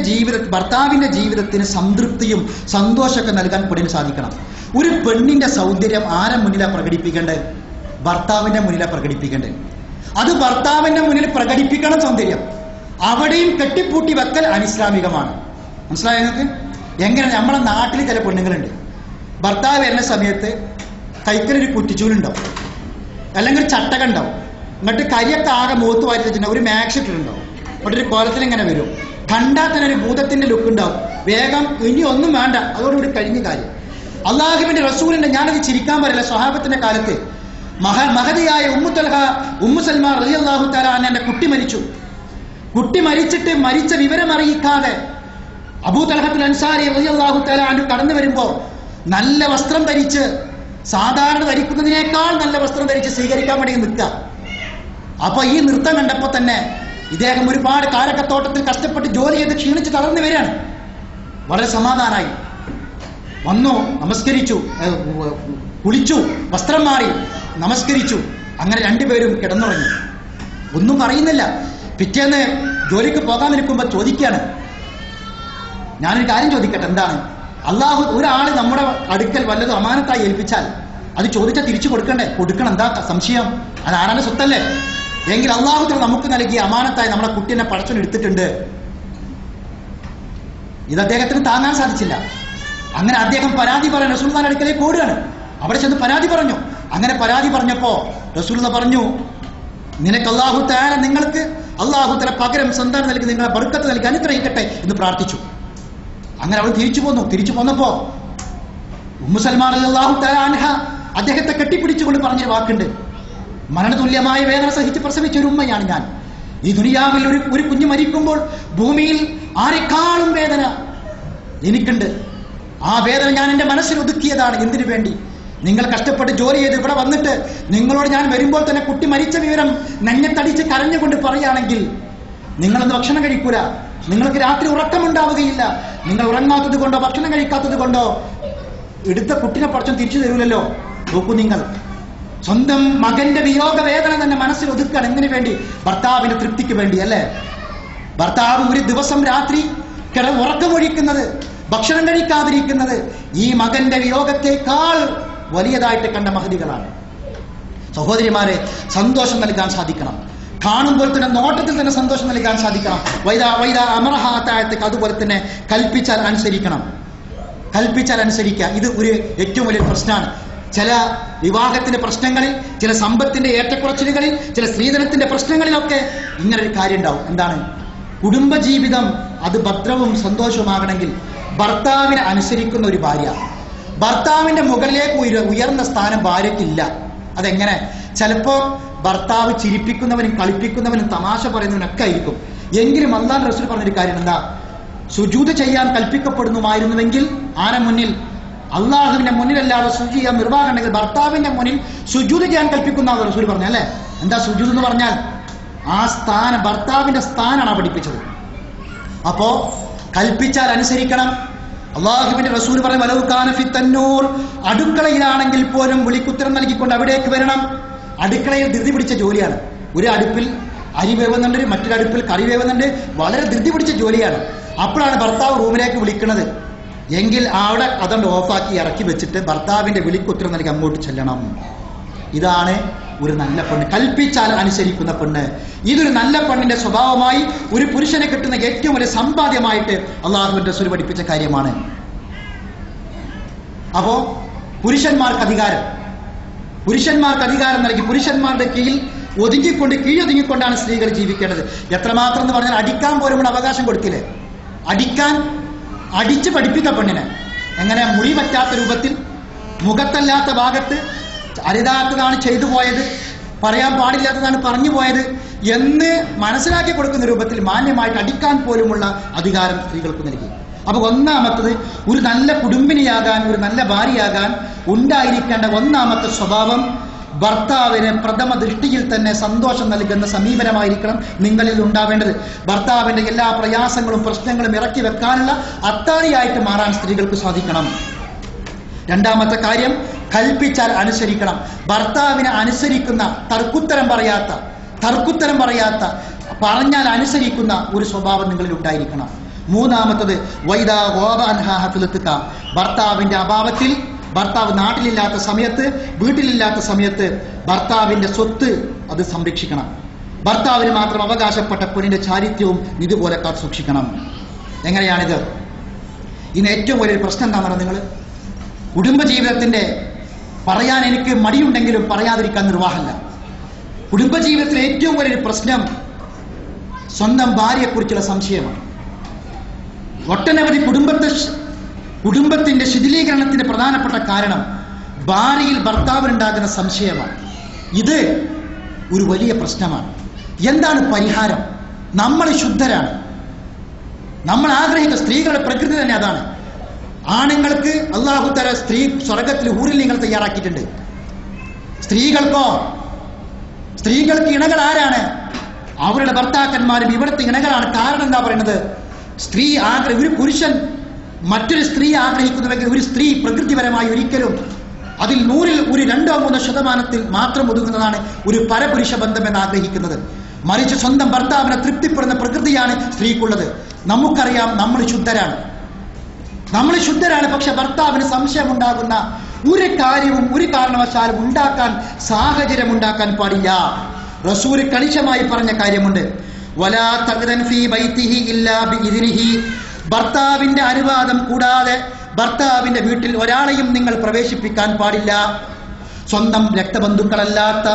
ഭർത്താവിന്റെ ജീവിതത്തിന് സംതൃപ്തിയും സന്തോഷമൊക്കെ നൽകാൻ പെണ്ണിന് സാധിക്കണം. ഒരു പെണ്ണിന്റെ സൗന്ദര്യം ആരെ മുന്നിലാണ് പ്രകടിപ്പിക്കേണ്ടത്? ഭർത്താവിന്റെ മുന്നിലാണ് പ്രകടിപ്പിക്കേണ്ടത്. അത് ഭർത്താവിന്റെ മുന്നിൽ പ്രകടിപ്പിക്കണം സൗന്ദര്യം. അവിടെയും കെട്ടിപ്പൂട്ടി വെക്കൽ അനിസ്ലാമികമാണ്. മനസ്സിലായോ നിങ്ങൾക്ക്? എങ്ങനെ? നമ്മളെ നാട്ടിൽ ചില പെണ്ണുങ്ങളുണ്ട്, ഭർത്താവ് വരുന്ന സമയത്ത് കൈക്കലൊരു കുറ്റിച്ചൂലുണ്ടാവും, അല്ലെങ്കിൽ ചട്ടക ഉണ്ടാവും, എന്നിട്ട് കരിയൊക്കെ ആകെ മുഖത്ത് വാരി വെച്ചിട്ടുണ്ടാവും, ഒരു മാക്സ് ഇട്ടിട്ടുണ്ടാവും, എന്നിട്ട് ഒരു കോലത്തിൽ ഇങ്ങനെ വരും. കണ്ടാൽ തന്നെ ഒരു ഭൂതത്തിന്റെ ലുക്ക് ഉണ്ടാവും. വേഗം ഇനി ഒന്നും വേണ്ട, അതോടുകൂടി കഴിഞ്ഞ കാര്യം. അള്ളാഹുവിന്റെ റസൂലിന്റെ, ഞാനത് ചിരിക്കാൻ പറയില്ല, സ്വഹാബത്തിന്റെ കാലത്ത് മഹദിയായ ഉമ്മു സൽമാ റളിയല്ലാഹു തആല അൻഹയുടെ കുട്ടി മരിച്ചു. കുട്ടി മരിച്ചിട്ട് മരിച്ച വിവരം അറിയിക്കാതെ അബൂ തൽഹത്തുൽ അൻസാരി റളിയല്ലാഹു തആല അൻഹു കടന്നു വരുമ്പോ നല്ല വസ്ത്രം ധരിച്ച്, സാധാരണ ധരിക്കുന്നതിനേക്കാൾ നല്ല വസ്ത്രം ധരിച്ച് സ്വീകരിക്കാൻ വേണ്ടി നിൽക്കുക. അപ്പൊ ഈ നൃത്തം കണ്ടപ്പോ തന്നെ ഇദ്ദേഹം ഒരുപാട് കാരക്കത്തോട്ടത്തിൽ കഷ്ടപ്പെട്ട് ജോലി ചെയ്ത് ക്ഷീണിച്ച് തളർന്നു വരികയാണ്. വളരെ സമാധാനായി വന്നു, നമസ്കരിച്ചു, കുളിച്ചു, വസ്ത്രം മാറി, നമസ്കരിച്ചു. അങ്ങനെ രണ്ടുപേരും കിടന്നുറങ്ങി, ഒന്നും പറയുന്നില്ല. പിറ്റേന്ന് ജോലിക്ക് പോകാൻ നിൽക്കുമ്പോൾ ചോദിക്കുകയാണ്, ഞാനൊരു കാര്യം ചോദിക്കട്ടെ, എന്താണ്? അള്ളാഹു ഒരാൾ നമ്മുടെ അടുക്കൽ വല്ലതും അമാനത്തായി ഏൽപ്പിച്ചാൽ അത് ചോദിച്ചാൽ തിരിച്ചു കൊടുക്കണ്ടേ? കൊടുക്കണം, എന്താ സംശയം? അത് ആരാന്റെ സ്വത്തല്ലേ? എങ്കിൽ അള്ളാഹു നമുക്ക് നൽകിയ അമാനത്തായി നമ്മുടെ കുട്ടീനെ പടച്ചോൻ എടുത്തിട്ടുണ്ട്. ഇത് അദ്ദേഹത്തിന് താങ്ങാൻ സാധിച്ചില്ല. അങ്ങനെ അദ്ദേഹം പരാതി പറയാൻ റസൂലുള്ളാഹിന്റെ അടുക്കലേക്ക് ഓടുകയാണ്. അവിടെ ചെന്ന് പരാതി പറഞ്ഞു. അങ്ങനെ പരാതി പറഞ്ഞപ്പോ റസൂലുള്ളാഹി പറഞ്ഞു, നിനക്ക് അല്ലാഹു തആല നിങ്ങൾക്ക് അല്ലാഹു തആല പകരം സന്താനം നൽകി നിങ്ങളെ ബർക്കത്ത് നൽകി അനുഗ്രഹിക്കട്ടെ എന്ന് പ്രാർത്ഥിച്ചു. അങ്ങനെ അവൾ തിരിച്ചു പോന്നു. തിരിച്ചു പോന്നപ്പോ ഉമ്മു സൽമാ റളിയല്ലാഹു തആല അൻഹ അദ്ദേഹത്തെ കെട്ടിപ്പിടിച്ചുകൊണ്ട് പറഞ്ഞൊരു വാക്കുണ്ട്, മരണതുല്യമായ വേദന സഹിച്ച് പ്രസവിച്ച ഒരു ഉമ്മയാണ് ഞാൻ. ഈ ദുനിയാവിൽ ഒരു കുഞ്ഞ് മരിക്കുമ്പോൾ ഭൂമിയിൽ ആരെക്കാളും വേദന എനിക്കുണ്ട്. ആ വേദന ഞാൻ എൻ്റെ മനസ്സിൽ ഒതുക്കിയതാണ്. എന്തിനു വേണ്ടി? നിങ്ങൾ കഷ്ടപ്പെട്ട് ജോലി ചെയ്ത് ഇവിടെ വന്നിട്ട് നിങ്ങളോട് ഞാൻ വരുമ്പോൾ തന്നെ കുട്ടി മരിച്ച വിവരം നെഞ്ഞത്തടിച്ച് കരഞ്ഞുകൊണ്ട് പറയുകയാണെങ്കിൽ നിങ്ങളൊന്ന് ഭക്ഷണം കഴിക്കൂല, നിങ്ങൾക്ക് രാത്രി ഉറക്കമുണ്ടാവുകയില്ല. നിങ്ങൾ ഉറങ്ങാത്തത് കൊണ്ടോ ഭക്ഷണം കഴിക്കാത്തത് കൊണ്ടോ എടുത്ത കുട്ടിനെ പടച്ചോൻ തിരിച്ചു തരൂലല്ലോ. നോക്കൂ, നിങ്ങൾ സ്വന്തം മകന്റെ വിയോഗ വേദന തന്നെ മനസ്സിൽ ഒതുക്കാൻ എന്തിനു വേണ്ടി? ഭർത്താവിന്റെ തൃപ്തിക്ക് വേണ്ടി അല്ലേ? ഭർത്താവ് ഒരു ദിവസം രാത്രി ഉറക്കമൊഴിക്കുന്നത്, ഭക്ഷണം കഴിക്കാതിരിക്കുന്നത് ഈ മകന്റെ വിയോഗത്തെക്കാൾ വലിയതായിട്ട് കണ്ട മഹതികളാണ്. സഹോദരിമാരെ, സന്തോഷം നൽകാൻ സാധിക്കണം. കാണുമ്പോൾ തന്നെ നോട്ടത്തിൽ തന്നെ സന്തോഷം നൽകാൻ സാധിക്കണം. വൈദ അമറഹാത്തായത്തേക്ക് അതുപോലെ തന്നെ കൽപ്പിച്ചാൽ അനുസരിക്കണം. കൽപ്പിച്ചാൽ അനുസരിക്കുക. ഇത് ഒരു ഏറ്റവും വലിയ പ്രശ്നമാണ്. ചില വിവാഹത്തിന്റെ പ്രശ്നങ്ങളിൽ, ചില സമ്പത്തിന്റെ ഏറ്റക്കുറച്ചിലുകളിൽ, ചില സ്ത്രീധനത്തിന്റെ പ്രശ്നങ്ങളിലൊക്കെ ഇങ്ങനൊരു കാര്യം ഉണ്ടാവും. എന്താണ്? കുടുംബജീവിതം അത് ഭദ്രവും സന്തോഷവുമാകണമെങ്കിൽ ഭർത്താവിനെ അനുസരിക്കുന്ന ഒരു ഭാര്യ, ഭർത്താവിന്റെ മുകളിലേക്ക് ഉയർന്ന സ്ഥാനം ഭാര്യയ്ക്കില്ല. അതെങ്ങനെ? ചിലപ്പോ ഭർത്താവ് ചിരിപ്പിക്കുന്നവനും കളിപ്പിക്കുന്നവനും തമാശ പറയുന്നവനൊക്കെ ആയിരിക്കും. എങ്കിലും അല്ലാഹുവിന്റെ റസൂൽ പറഞ്ഞൊരു കാര്യം എന്താ? സുജൂദ് ചെയ്യാൻ കൽപ്പിക്കപ്പെടുന്നുമായിരുന്നുവെങ്കിൽ ആരെ മുന്നിൽ? അള്ളാഹുവിന്റെ മുന്നിലല്ലാതെ സുജൂദ് ചെയ്യാൻ നിർവാഹമുണ്ടെങ്കിൽ ഭർത്താവിന്റെ മുന്നിൽ സുജൂദ് ചെയ്യാൻ കൽപ്പിക്കുന്ന റസൂൽ പറഞ്ഞു അല്ലേ? എന്താ സുജൂദ് എന്ന് പറഞ്ഞാൽ? ആ സ്ഥാനം, ഭർത്താവിന്റെ സ്ഥാനമാണ് പഠിപ്പിച്ചത്. അപ്പോ കൽപ്പിച്ചാൽ അനുസരിക്കണം. അള്ളാഹുവിന്റെ റസൂൽ പറഞ്ഞു, വലൗ കാന ഫി തന്നൂർ, അടുക്കളയിലാണെങ്കിൽ പോലും വിളിക്കുത്തരം നൽകിക്കൊണ്ട് അവിടേക്ക് വരണം. അടുക്കളയിൽ ധൃതി പിടിച്ച ജോലിയാണ്. ഒരു അടുപ്പിൽ അരി വേവുന്നുണ്ട്, മറ്റൊരു അടുപ്പിൽ കറി വേവുന്നുണ്ട്. വളരെ ധൃതി പിടിച്ച ജോലിയാണ്. അപ്പോഴാണ് ഭർത്താവ് റൂമിലേക്ക് വിളിക്കുന്നത് എങ്കിൽ അവിടെ അതുകൊണ്ട് ഓഫാക്കി ഇറക്കി വെച്ചിട്ട് ഭർത്താവിന്റെ വിളിക്കുത്തരം നൽകി അങ്ങോട്ട് ചെല്ലണം. ഇതാണ് ഒരു നല്ല പെണ്ണ്, കൽപ്പിച്ചാൽ അനുസരിക്കുന്ന പെണ്ണ്. ഇതൊരു നല്ല പെണ്ണിന്റെ സ്വഭാവമായി ഒരു പുരുഷനെ കിട്ടുന്ന ഏറ്റവും വലിയ സമ്പാദ്യമായിട്ട് അള്ളാഹുവിന്റെ റസൂൽ പഠിപ്പിച്ച കാര്യമാണ്. അപ്പോ പുരുഷന്മാർക്ക് അധികാരം നൽകി പുരുഷന്മാരുടെ കീഴിൽ കീഴൊതുങ്ങിക്കൊണ്ടാണ് സ്ത്രീകൾ ജീവിക്കേണ്ടത്. എത്രമാത്രം എന്ന് പറഞ്ഞാൽ അടിക്കാൻ പോലും അവകാശം കൊടുക്കില്ലേ? അടിച്ച് പഠിപ്പിക്ക പെണ്ണിനെ. എങ്ങനെ? മുറി പറ്റാത്ത രൂപത്തിൽ, മുഖത്തല്ലാത്ത ഭാഗത്ത്, അരുതാത്തതാണ് ചെയ്തു പോയത്, പറയാൻ പാടില്ലാത്തതാണ് പറഞ്ഞു പോയത് എന്ന് മനസ്സിലാക്കി കൊടുക്കുന്ന രൂപത്തിൽ മാന്യമായിട്ട് അടിക്കാൻ പോലുമുള്ള അധികാരം സ്ത്രീകൾക്ക് നൽകി. അപ്പൊ ഒന്നാമത്തത്, ഒരു നല്ല കുടുംബിനിയാകാൻ, ഒരു നല്ല ഭാര്യയാകാൻ ഉണ്ടായിരിക്കേണ്ട ഒന്നാമത്തെ സ്വഭാവം, ഭർത്താവിന് പ്രഥമ ദൃഷ്ടിയിൽ തന്നെ സന്തോഷം നൽകുന്ന സമീപനമായിരിക്കണം നിങ്ങളിൽ ഉണ്ടാവേണ്ടത്. ഭർത്താവിന്റെ എല്ലാ പ്രയാസങ്ങളും പ്രശ്നങ്ങളും ഇറക്കി വെക്കാനുള്ള അത്താണിയായിട്ട് മാറാൻ സ്ത്രീകൾക്ക് സാധിക്കണം. രണ്ടാമത്തെ കാര്യം, കൽപ്പിച്ചാൽ അനുസരിക്കണം. ഭർത്താവിനെ അനുസരിക്കുന്ന, തർക്കുത്തരം പറയാത്ത, പറഞ്ഞാൽ അനുസരിക്കുന്ന ഒരു സ്വഭാവം നിങ്ങളിൽ ഉണ്ടായിരിക്കണം. മൂന്നാമത്തത്, വൈദാ ഗോബ അൻഹാ ഹഫിലത്തുക, ഭർത്താവിന്റെ അഭാവത്തിൽ, ഭർത്താവ് നാട്ടിലില്ലാത്ത സമയത്ത്, വീട്ടിലില്ലാത്ത സമയത്ത് ഭർത്താവിന്റെ സ്വത്ത് അത് സംരക്ഷിക്കണം. ഭർത്താവിന് മാത്രം അവകാശപ്പെട്ട പെണ്ണിന്റെ ചാരിത്യവും ഇതുപോലെ കാത്തു സൂക്ഷിക്കണം. എങ്ങനെയാണിത്? ഇന്ന് ഏറ്റവും വലിയൊരു പ്രശ്നം എന്താണെന്ന് നിങ്ങൾ, കുടുംബജീവിതത്തിന്റെ പറയാൻ എനിക്ക് മടിയുണ്ടെങ്കിലും പറയാതിരിക്കാൻ നിർവാഹമില്ല. കുടുംബജീവിതത്തിലെ ഏറ്റവും വലിയൊരു പ്രശ്നം സ്വന്തം ഭാര്യയെക്കുറിച്ചുള്ള സംശയമാണ്. ഒട്ടനവധി കുടുംബത്തിന്റെ ശിഥിലീകരണത്തിന്റെ പ്രധാനപ്പെട്ട കാരണം ഭാര്യയിൽ ഭർത്താവിനുണ്ടാകുന്ന സംശയമാണ്. ഇത് ഒരു വലിയ പ്രശ്നമാണ്. എന്താണ് പരിഹാരം? നമ്മൾ ശുദ്ധരാണ്. നമ്മൾ ആഗ്രഹിക്കുന്ന സ്ത്രീകളുടെ പ്രകൃതി തന്നെ അതാണ്. ആണുങ്ങൾക്ക് അല്ലാഹു തആല സ്വർഗത്തിൽ ഹൂറിൽ നിങ്ങൾ തയ്യാറാക്കിയിട്ടുണ്ട്. സ്ത്രീകൾക്ക് ഇണകൾ ആരാണ്? അവരുടെ ഭർത്താക്കന്മാരും ഇവിടുത്തെ ഇണകളാണ്. കാരണം എന്താ പറയുന്നത്? ഒരു പുരുഷൻ മറ്റൊരു സ്ത്രീ ആഗ്രഹിക്കുന്നുവെങ്കിൽ ഒരു സ്ത്രീ പ്രകൃതിപരമായി ഒരിക്കലും അതിൽ 100-ൽ ഒരു 2-3% മാത്രം ഒതുങ്ങുന്നതാണ് ഒരു പരപുരുഷ ബന്ധം എന്ന് ആഗ്രഹിക്കുന്നത്. മറിച്ച് സ്വന്തം ഭർത്താവിനെ തൃപ്തിപ്പെടുന്ന പ്രകൃതിയാണ് സ്ത്രീക്കുള്ളത്. നമുക്കറിയാം നമ്മൾ ശുദ്ധരാണ്. പക്ഷെ ഭർത്താവിന് സംശയമുണ്ടാകുന്ന ഒരു കാര്യവും ഒരു കാരണവശാലും സാഹചര്യം ഉണ്ടാക്കാൻ പാടില്ല. റസൂല് കണിശമായി പറഞ്ഞ കാര്യമുണ്ട്, വലാ തഖ്ദൻ ഫീ ബൈതിഹി ഇല്ലാ ബിഇദ്നിഹി. ഭർത്താവിന്റെ അനുവാദം കൂടാതെ ഭർത്താവിന്റെ വീട്ടിൽ ഒരാളെയും നിങ്ങൾ പ്രവേശിപ്പിക്കാൻ പാടില്ല. സ്വന്തം രക്തബന്ധുക്കളല്ലാത്ത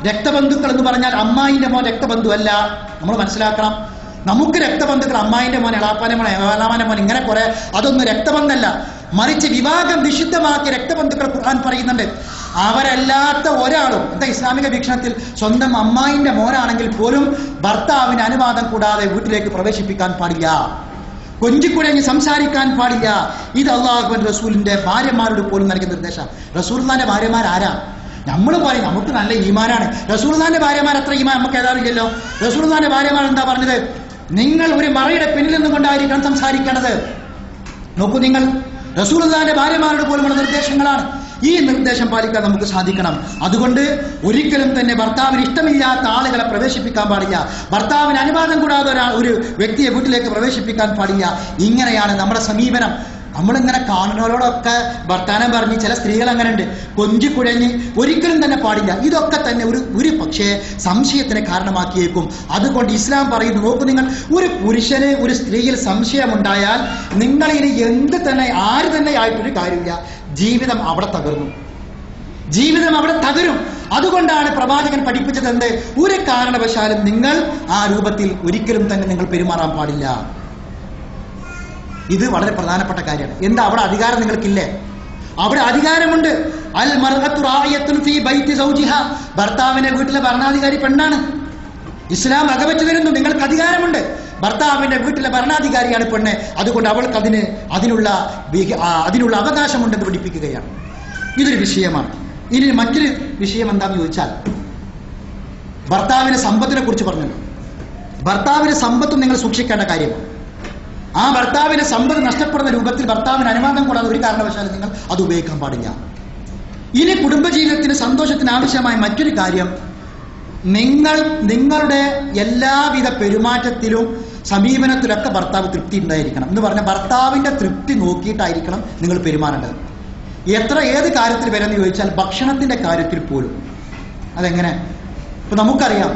രക്തബന്ധുക്കൾ എന്ന് പറഞ്ഞാൽ അമ്മായിന്റെ മോൻ രക്തബന്ധുവല്ല. നമ്മൾ മനസ്സിലാക്കണം, നമുക്ക് രക്തബന്ധുക്കൾ അമ്മായിന്റെ മോൻ, എളാപ്പാന്റെ മോൻ, ഏലാമാന്റെ മോൻ, ഇങ്ങനെ കുറെ, അതൊന്നും രക്തബന്ധമല്ല. മറിച്ച് വിവാഹം നിഷിദ്ധമാക്കിയ രക്തബന്ധുക്കൾ ഖുർആൻ പറയുന്നുണ്ട്. അവരല്ലാത്ത ഒരാളും, എന്താ ഇസ്ലാമിക വീക്ഷണത്തിൽ സ്വന്തം അമ്മായിന്റെ മോനാണെങ്കിൽ പോലും ഭർത്താവിന് അനുവാദം കൂടാതെ വീട്ടിലേക്ക് പ്രവേശിപ്പിക്കാൻ പാടില്ല. കൊഞ്ചിക്കുഴഞ്ഞ് സംസാരിക്കാൻ പാടില്ല. ഇത് അള്ളാഹുവിന്റെ റസൂലിന്റെ ഭാര്യമാരോട് പോലും നൽകിയ നിർദ്ദേശം. റസൂലുള്ളാഹിന്റെ ഭാര്യമാർ ആരാ? നമ്മൾ പറയും നമുക്ക് നല്ല ഈമാനാണ്. റസൂലുള്ളാഹിന്റെ ഭാര്യമാർ അത്ര ഈമാൻ നമുക്ക് ഏതാറില്ലല്ലോ. റസൂലുള്ളാഹിന്റെ ഭാര്യമാർ എന്താ പറഞ്ഞത്? നിങ്ങൾ ഒരു മറയുടെ പിന്നിൽ നിന്നുകൊണ്ടായിരിക്കണം സംസാരിക്കേണ്ടത്. നോക്കൂ, നിങ്ങൾ റസൂലുള്ളാഹിന്റെ ഭാര്യമാരോട് പോലുമുള്ള നിർദ്ദേശങ്ങളാണ്. ഈ നിർദ്ദേശം പാലിക്കാൻ നമുക്ക് സാധിക്കണം. അതുകൊണ്ട് ഒരിക്കലും തന്നെ ഭർത്താവിന് ഇഷ്ടമില്ലാത്ത ആളുകളെ പ്രവേശിപ്പിക്കാൻ പാടില്ല. ഭർത്താവിന് അനുവാദം കൂടാതെ ഒരു വ്യക്തിയെ വീട്ടിലേക്ക് പ്രവേശിപ്പിക്കാൻ പാടില്ല. ഇങ്ങനെയാണ് നമ്മുടെ സമീപനം. നമ്മളിങ്ങനെ കാണുന്നവരോടൊക്കെ വർത്താനം പറഞ്ഞ് ചില സ്ത്രീകൾ അങ്ങനെ ഉണ്ട്, കൊഞ്ചിക്കുഴഞ്ഞ്, ഒരിക്കലും തന്നെ പാടില്ല. ഇതൊക്കെ തന്നെ ഒരു പക്ഷേ സംശയത്തിന് കാരണമാക്കിയേക്കും. അതുകൊണ്ട് ഇസ്ലാം പറയുന്നു, നോക്കൂ നിങ്ങൾ, ഒരു പുരുഷന് ഒരു സ്ത്രീയിൽ സംശയമുണ്ടായാൽ നിങ്ങളിനി ആര് തന്നെ ആയിട്ടൊരു കാര്യമില്ല, ജീവിതം അവിടെ തകരും. അതുകൊണ്ടാണ് പ്രവാചകൻ പഠിപ്പിച്ചത് എന്ത്? ഒരു കാരണവശാലും നിങ്ങൾ ആ രൂപത്തിൽ ഒരിക്കലും തന്നെ നിങ്ങൾ പെരുമാറാൻ പാടില്ല. ഇത് വളരെ പ്രധാനപ്പെട്ട കാര്യമാണ്. എന്താ? അവിടെ അധികാരം നിങ്ങൾക്കില്ലേ? അവിടെ അധികാരമുണ്ട്. അൽ മർഅത്തു റായിയത്തുൻ ഫീ ബൈതി സൗജിഹാ. ഭർത്താവിന്റെ വീട്ടിലെ ഭരണാധികാരി പെണ്ണാണ്. ഇസ്ലാം വകവെച്ചു തരുന്നു, നിങ്ങൾക്ക് അധികാരമുണ്ട്. ഭർത്താവിന്റെ വീട്ടിലെ ഭരണാധികാരിയാണ് പെണ്ണ്. അതുകൊണ്ട് അവൾക്ക് അതിനുള്ള അവകാശമുണ്ടെന്ന് പഠിപ്പിക്കുകയാണ്. ഇതൊരു വിഷയമാണ്. ഇനി മറ്റൊരു വിഷയം എന്താണെന്ന് ചോദിച്ചാൽ, ഭർത്താവിന്റെ സമ്പത്തിനെ കുറിച്ച് പറഞ്ഞല്ലോ. ഭർത്താവിന്റെ സമ്പത്തും നിങ്ങൾ സൂക്ഷിക്കേണ്ട കാര്യമാണ്. ആ ഭർത്താവിന്റെ സമ്പത്ത് നഷ്ടപ്പെടുന്ന രൂപത്തിൽ ഭർത്താവിന് അനുവാദം കൂടാതെ ഒരു കാരണവശാലും നിങ്ങൾ അത് ഉപയോഗിക്കാൻ പാടില്ല. ഇനി കുടുംബജീവിതത്തിന് സന്തോഷത്തിന് ആവശ്യമായ മറ്റൊരു കാര്യം, നിങ്ങളുടെ എല്ലാവിധ പെരുമാറ്റത്തിലും സമീപനത്തിലൊക്കെ ഭർത്താവ് തൃപ്തി ഉണ്ടായിരിക്കണം. എന്ന് പറഞ്ഞാൽ ഭർത്താവിന്റെ തൃപ്തി നോക്കിയിട്ടായിരിക്കണം നിങ്ങൾ പെരുമാറേണ്ടത്. ഏത് കാര്യത്തിൽ വരെന്ന് ചോദിച്ചാൽ ഭക്ഷണത്തിന്റെ കാര്യത്തിൽ പോലും. അതെങ്ങനെ? ഇപ്പൊ നമുക്കറിയാം,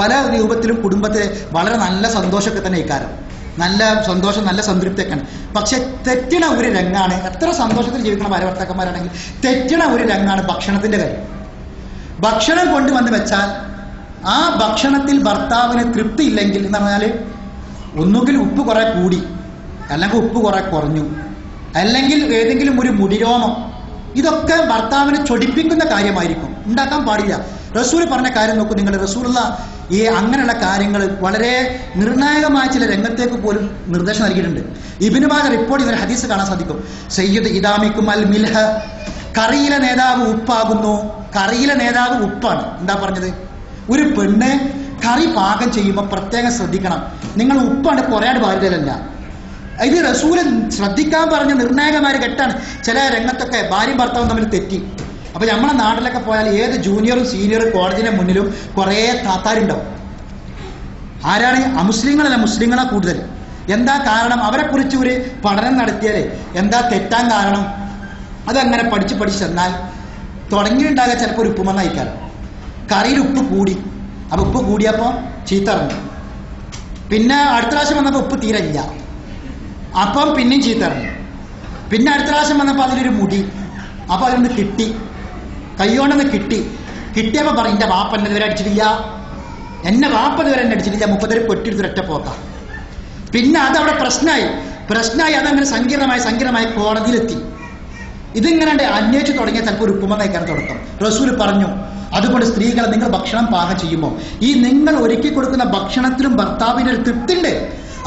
പല രൂപത്തിലും കുടുംബത്തിൽ വളരെ നല്ല സന്തോഷമൊക്കെ തന്നെ ഇക്കാര്യം, നല്ല സന്തോഷം, നല്ല സംതൃപ്തിയൊക്കെയാണ്. പക്ഷെ തെറ്റണ ഒരു രംഗാണ്, എത്ര സന്തോഷത്തിൽ ജീവിക്കുന്ന ഭാര്യഭർത്താക്കന്മാരാണെങ്കിൽ തെറ്റണ ഒരു രംഗാണ് ഭക്ഷണത്തിന്റെ കാര്യം. ഭക്ഷണം കൊണ്ടുവന്ന് വെച്ചാൽ ആ ഭക്ഷണത്തിൽ ഭർത്താവിന് തൃപ്തി ഇല്ലെങ്കിൽ എന്ന് പറഞ്ഞാൽ ഒന്നുകിൽ ഉപ്പ് കുറെ കൂടി, അല്ലെങ്കിൽ ഉപ്പ് കുറെ കുറഞ്ഞു, അല്ലെങ്കിൽ ഏതെങ്കിലും ഒരു മുടിരോമം, ഇതൊക്കെ ഭർത്താവിനെ ചൊടിപ്പിക്കുന്ന കാര്യമായിരിക്കും. ഉണ്ടാക്കാൻ പാടില്ല. റസൂൽ പറഞ്ഞ കാര്യം നോക്കൂ നിങ്ങൾ. റസൂലുള്ള ഈ അങ്ങനെയുള്ള കാര്യങ്ങൾ വളരെ നിർണായകമായ ചില രംഗത്തേക്ക് പോലും നിർദ്ദേശം നൽകിയിട്ടുണ്ട്. ഇബ്നു മാജ റിപ്പോർട്ട് ചെയ്ത ഹദീസ് കാണാൻ സാധിക്കും. സയ്യിദ് ഇദാമിക്കും അൽ മിൽഹ. കറിയിലെ നേതാവ് ഉപ്പാകുന്നു. കറിയിലെ നേതാവ് ഉപ്പാണ്. എന്താ പറഞ്ഞത്? ഒരു പെണ്ണ് കറി പാകം ചെയ്യുമ്പോൾ പ്രത്യേകം ശ്രദ്ധിക്കണം. നിങ്ങൾ ഉപ്പാണ് കുറയാണ്ട് പാടില്ലല്ല. ഇത് റസൂല് ശ്രദ്ധിക്കാൻ പറഞ്ഞ നിർണായകമായ ഘട്ടമാണ്. ചില രംഗത്തൊക്കെ ഭാര്യയും ഭർത്താവും തമ്മിൽ തെറ്റി. അപ്പൊ നമ്മളെ നാട്ടിലൊക്കെ പോയാൽ ഏത് ജൂനിയറും സീനിയറും കോളേജിന്റെ മുന്നിലും കുറേ താത്താരുണ്ടാവും. ആരാണ്? അമുസ്ലിങ്ങളല്ല, മുസ്ലിങ്ങളാ കൂടുതൽ. എന്താ കാരണം? അവരെ കുറിച്ച് ഒരു പഠനം നടത്തിയാലേ എന്താ തെറ്റാൻ കാരണം? അതങ്ങനെ പഠിച്ച് ചെന്നാൽ തുടങ്ങിയിട്ടുണ്ടാകുക ചിലപ്പോൾ ഒരു ഉപ്പുമണ്ണ അയക്കാറ്. കറിയിൽ ഉപ്പ് കൂടി, അപ്പൊ ഉപ്പ് കൂടിയപ്പോൾ ചീത്ത ഇറങ്ങി. പിന്നെ അടുത്ത പ്രാവശ്യം വന്നപ്പോൾ ഉപ്പ് തീരെ ഇല്ല, അപ്പം പിന്നെയും ചീത്ത ഇറങ്ങി. പിന്നെ അടുത്ത പ്രാവശ്യം വന്നപ്പോൾ അതിലൊരു മുടി, അപ്പൊ അതിലൊന്ന് കിട്ടി, കൈകൊണ്ടൊന്ന് കിട്ടിയപ്പോൾ പറയും എൻ്റെ വാപ്പ എന്നെ ഇതുവരെ അടിച്ചിട്ടില്ല, എന്നെ വാപ്പ ഇതുവരെ എന്നെ അടിച്ചിട്ടില്ല, 30 പൊട്ടിയെടുത്തൊരൊറ്റ പോക്ക. പിന്നെ അതവിടെ പ്രശ്നമായി അതങ്ങനെ സങ്കീർണമായി കോടതിയിലെത്തി. ഇതിങ്ങനെ അന്വേഷിച്ച് തുടങ്ങിയാൽ ചിലപ്പോൾ ഒരു ഉപ്പുമ നയിക്കാൻ തുടക്കം. റസൂൽ പറഞ്ഞു, അതുകൊണ്ട് സ്ത്രീകളെ നിങ്ങൾ ഭക്ഷണം പാകം ചെയ്യുമ്പോൾ ഈ നിങ്ങൾ ഒരുക്കി കൊടുക്കുന്ന ഭക്ഷണത്തിലും ഭർത്താവിൻ്റെ ഒരു തൃപ്തി ഉണ്ട്.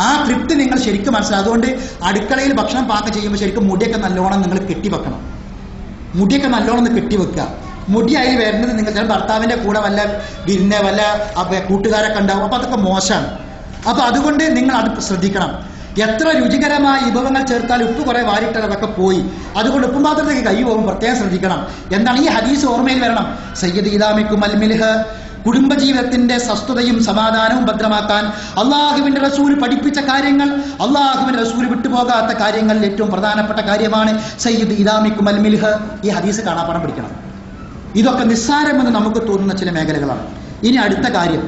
ആ തൃപ്തി നിങ്ങൾ ശരിക്കും മനസ്സിലാവും. അതുകൊണ്ട് അടുക്കളയിൽ ഭക്ഷണം പാകം ചെയ്യുമ്പോൾ ശരിക്കും മുടിയൊക്കെ നല്ലോണം നിങ്ങൾ കെട്ടിവെക്കണം. മുടിയൊക്കെ നല്ലോണം ഒന്ന് കെട്ടിവെക്കുക. മുടി അതിൽ വരുന്നത് നിങ്ങൾ ചില ഭർത്താവിൻ്റെ കൂടെ വല്ല കൂട്ടുകാരൊക്കെ ഉണ്ടാവും. അപ്പോൾ അതൊക്കെ മോശമാണ്. അപ്പോൾ അതുകൊണ്ട് നിങ്ങൾ അത് ശ്രദ്ധിക്കണം. എത്ര രുചികരമായ വിഭവങ്ങൾ ചേർത്താൽ ഉപ്പ് കുറെ വാരിട്ടാൽ അതൊക്കെ പോയി. അതുകൊണ്ട് ഉപ്പും പാത്രത്തേക്ക് കൈ പോകും, പ്രത്യേകം ശ്രദ്ധിക്കണം. എന്താണ് ഈ ഹദീസ് ഓർമ്മയിൽ വരണം. സയ്യിദ് ഇദാമിക്കും അൽ മിൽഹ്, കുടുംബജീവിതത്തിന്റെ സ്വസ്ഥതയും സമാധാനവും ഭദ്രമാക്കാൻ അള്ളാഹുവിന്റെ റസൂൽ പഠിപ്പിച്ച കാര്യങ്ങൾ, അള്ളാഹുവിന്റെ റസൂൽ വിട്ടുപോകാത്ത കാര്യങ്ങളിൽ ഏറ്റവും പ്രധാനപ്പെട്ട കാര്യമാണ് സയ്യിദ് ഇദാമിക്കും അൽ മിൽഹ്. ഈ ഹദീസ് കാണാപ്പാഠം പഠിക്കണം. ഇതൊക്കെ നിസ്സാരമെന്ന് നമുക്ക് തോന്നുന്ന ചില മേഖലകളാണ്. ഇനി അടുത്ത കാര്യം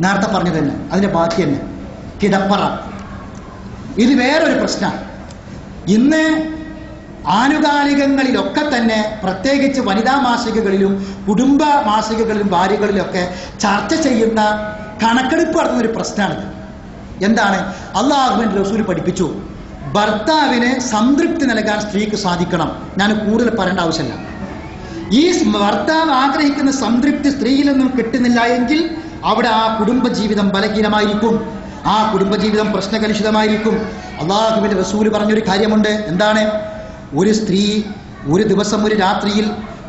നേരത്തെ പറഞ്ഞത് തന്നെ, അതിന്റെ ബാക്കി തന്നെ, കിടപ്പറ. ഇത് വേറൊരു പ്രശ്നമാണ്. ഇന്ന് ആനുകാലികങ്ങളിലൊക്കെ തന്നെ, പ്രത്യേകിച്ച് വനിതാ മാസികകളിലും കുടുംബ മാസികകളിലും വാരികളിലൊക്കെ ചർച്ച ചെയ്യുന്ന, കണക്കെടുപ്പ് നടത്തുന്ന ഒരു പ്രശ്നമാണിത്. എന്താണ്? അള്ളാഹുവിന്റെ റസൂൽ പഠിപ്പിച്ചു, ഭർത്താവിന് സംതൃപ്തി നൽകാൻ സ്ത്രീക്ക് സാധിക്കണം. ഞാൻ കൂടുതൽ പറയേണ്ട ആവശ്യമില്ല. ഈ ഭർത്താവ് ആഗ്രഹിക്കുന്ന സംതൃപ്തി സ്ത്രീയിൽ നിന്നും കിട്ടുന്നില്ല എങ്കിൽ അവിടെ ആ കുടുംബജീവിതം ബലഹീനമായിരിക്കും, ആ കുടുംബജീവിതം പ്രശ്നകലുഷിതമായിരിക്കും. അള്ളാഹുവിന്റെ റസൂൽ പറഞ്ഞൊരു കാര്യമുണ്ട്. എന്താണ്? ഒരു സ്ത്രീ ഒരു ദിവസം ഒരു രാത്രിയിൽ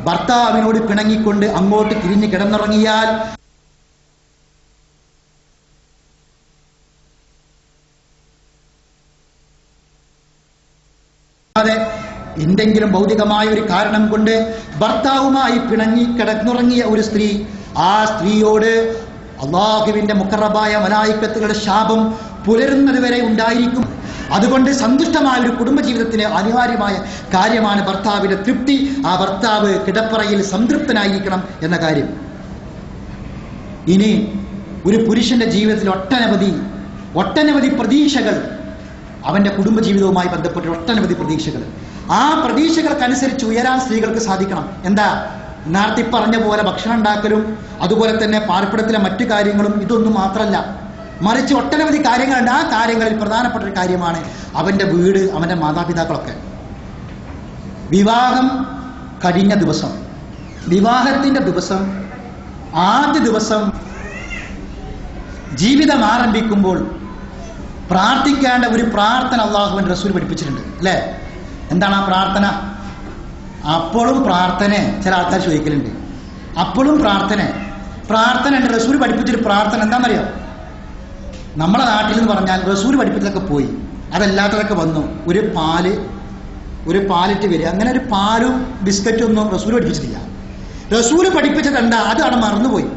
ഭർത്താവിനോട് പിണങ്ങിക്കൊണ്ട് അങ്ങോട്ട് തിരിഞ്ഞ് കിടന്നുറങ്ങിയാൽ അതെ എന്തെങ്കിലും ഭൗതികമായ ഒരു കാരണം കൊണ്ട് ഭർത്താവുമായി പിണങ്ങി കിടന്നുറങ്ങിയ ഒരു സ്ത്രീ, ആ സ്ത്രീയോട് അള്ളാഹുവിന്റെ മുഖറബായ മലായിക്കത്തുകളുടെ ശാപം പുലരുന്നത് വരെ ഉണ്ടായിരിക്കും. അതുകൊണ്ട് സന്തുഷ്ടമായ ഒരു കുടുംബജീവിതത്തിന് അനിവാര്യമായ കാര്യമാണ് ഭർത്താവിന്റെ തൃപ്തി. ആ ഭർത്താവ് കിടപ്പറയിൽ സംതൃപ്തനായിരിക്കണം എന്ന കാര്യം. ഇനി ഒരു പുരുഷന്റെ ജീവിതത്തിൽ ഒട്ടനവധി പ്രതീക്ഷകൾ, അവന്റെ കുടുംബജീവിതവുമായി ബന്ധപ്പെട്ട ഒട്ടനവധി പ്രതീക്ഷകൾ, ആ പ്രതീക്ഷകൾക്കനുസരിച്ച് ഉയരാൻ സ്ത്രീകൾക്ക് സാധിക്കണം. എന്താ? നേരത്തെ പറഞ്ഞ പോലെ ഭക്ഷണം ഉണ്ടാക്കലും അതുപോലെ തന്നെ പാർപ്പിടത്തിലെ മറ്റു കാര്യങ്ങളും ഇതൊന്നും മാത്രമല്ല, മറിച്ച് ഒട്ടനവധി കാര്യങ്ങളുണ്ട്. ആ കാര്യങ്ങളിൽ പ്രധാനപ്പെട്ട ഒരു കാര്യമാണ് അവന്റെ വീട്, അവന്റെ മാതാപിതാക്കളൊക്കെ. വിവാഹം കഴിഞ്ഞ ദിവസം, വിവാഹത്തിന്റെ ദിവസം, ആദ്യ ദിവസം ജീവിതം ആരംഭിക്കുമ്പോൾ പ്രാർത്ഥിക്കേണ്ട ഒരു പ്രാർത്ഥന അള്ളാഹുവിന്റെ റസൂൽ പഠിപ്പിച്ചിട്ടുണ്ട്, അല്ലേ? എന്താണ് ആ പ്രാർത്ഥന? അപ്പോഴും പ്രാർത്ഥന, ചില ആൾക്കാർ ചോദിക്കലുണ്ട്. അപ്പോഴും പ്രാർത്ഥന ഉണ്ട്. റസൂൽ പഠിപ്പിച്ചൊരു പ്രാർത്ഥന എന്താണെന്നറിയോ? നമ്മുടെ നാട്ടിൽ എന്ന് പറഞ്ഞാൽ റസൂൽ പഠിപ്പിച്ചതൊക്കെ പോയി, അതല്ലാത്തതൊക്കെ വന്നു. ഒരു പാലിട്ട് വരിക, അങ്ങനെ ഒരു പാലും ബിസ്ക്കറ്റും ഒന്നും റസൂൽ പഠിപ്പിച്ചിട്ടില്ല. റസൂൽ പഠിപ്പിച്ചത് എന്താ? അത് അവിടെ മറന്നുപോയി.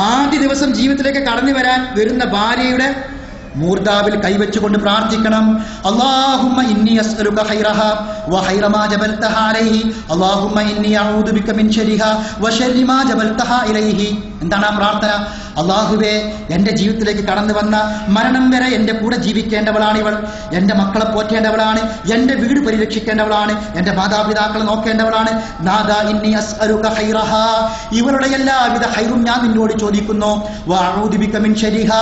ആദ്യ ദിവസം ജീവിതത്തിലേക്ക് കടന്നു വരുന്ന ഭാര്യയുടെ മൂർദാവിൽ കൈവച്ചുകൊണ്ട് പ്രാർത്ഥിക്കണം. അല്ലാഹുമ്മ ഇന്നി അസ്അലുക ഖൈറഹ വ ഖൈറ മാ ജബൽതഹ അലൈഹി അല്ലാഹുമ്മ ഇന്നി അഊദു ബിക മിൻ ശർരിഹ വ ശർരി മാ ജബൽതഹ ഇലൈഹി. എന്താണ് ആ പ്രാർത്ഥന? അല്ലാഹുവേ, എൻ്റെ ജീവിതത്തിലേക്ക് കടന്നു വന്ന മരണം വരെ എൻ്റെ കൂടെ ജീവിക്കേണ്ടവളാണ് ഇവൾ, എൻ്റെ മക്കളെ പോറ്റേണ്ടവളാണ്, എൻ്റെ വീട് പരിരക്ഷിക്കേണ്ടവളാണ്, എൻ്റെ മാതാപിതാക്കളെ നോക്കേണ്ടവളാണ്. നാദാ ഇന്നി അസ്അലുക ഖൈറഹ, ഇവളുടെ എല്ലാവിധ ഖൈറും ഞാൻ നിന്നോട് ചോദിക്കുന്നു. വ അഊദു ബിക മിൻ ശർരിഹ,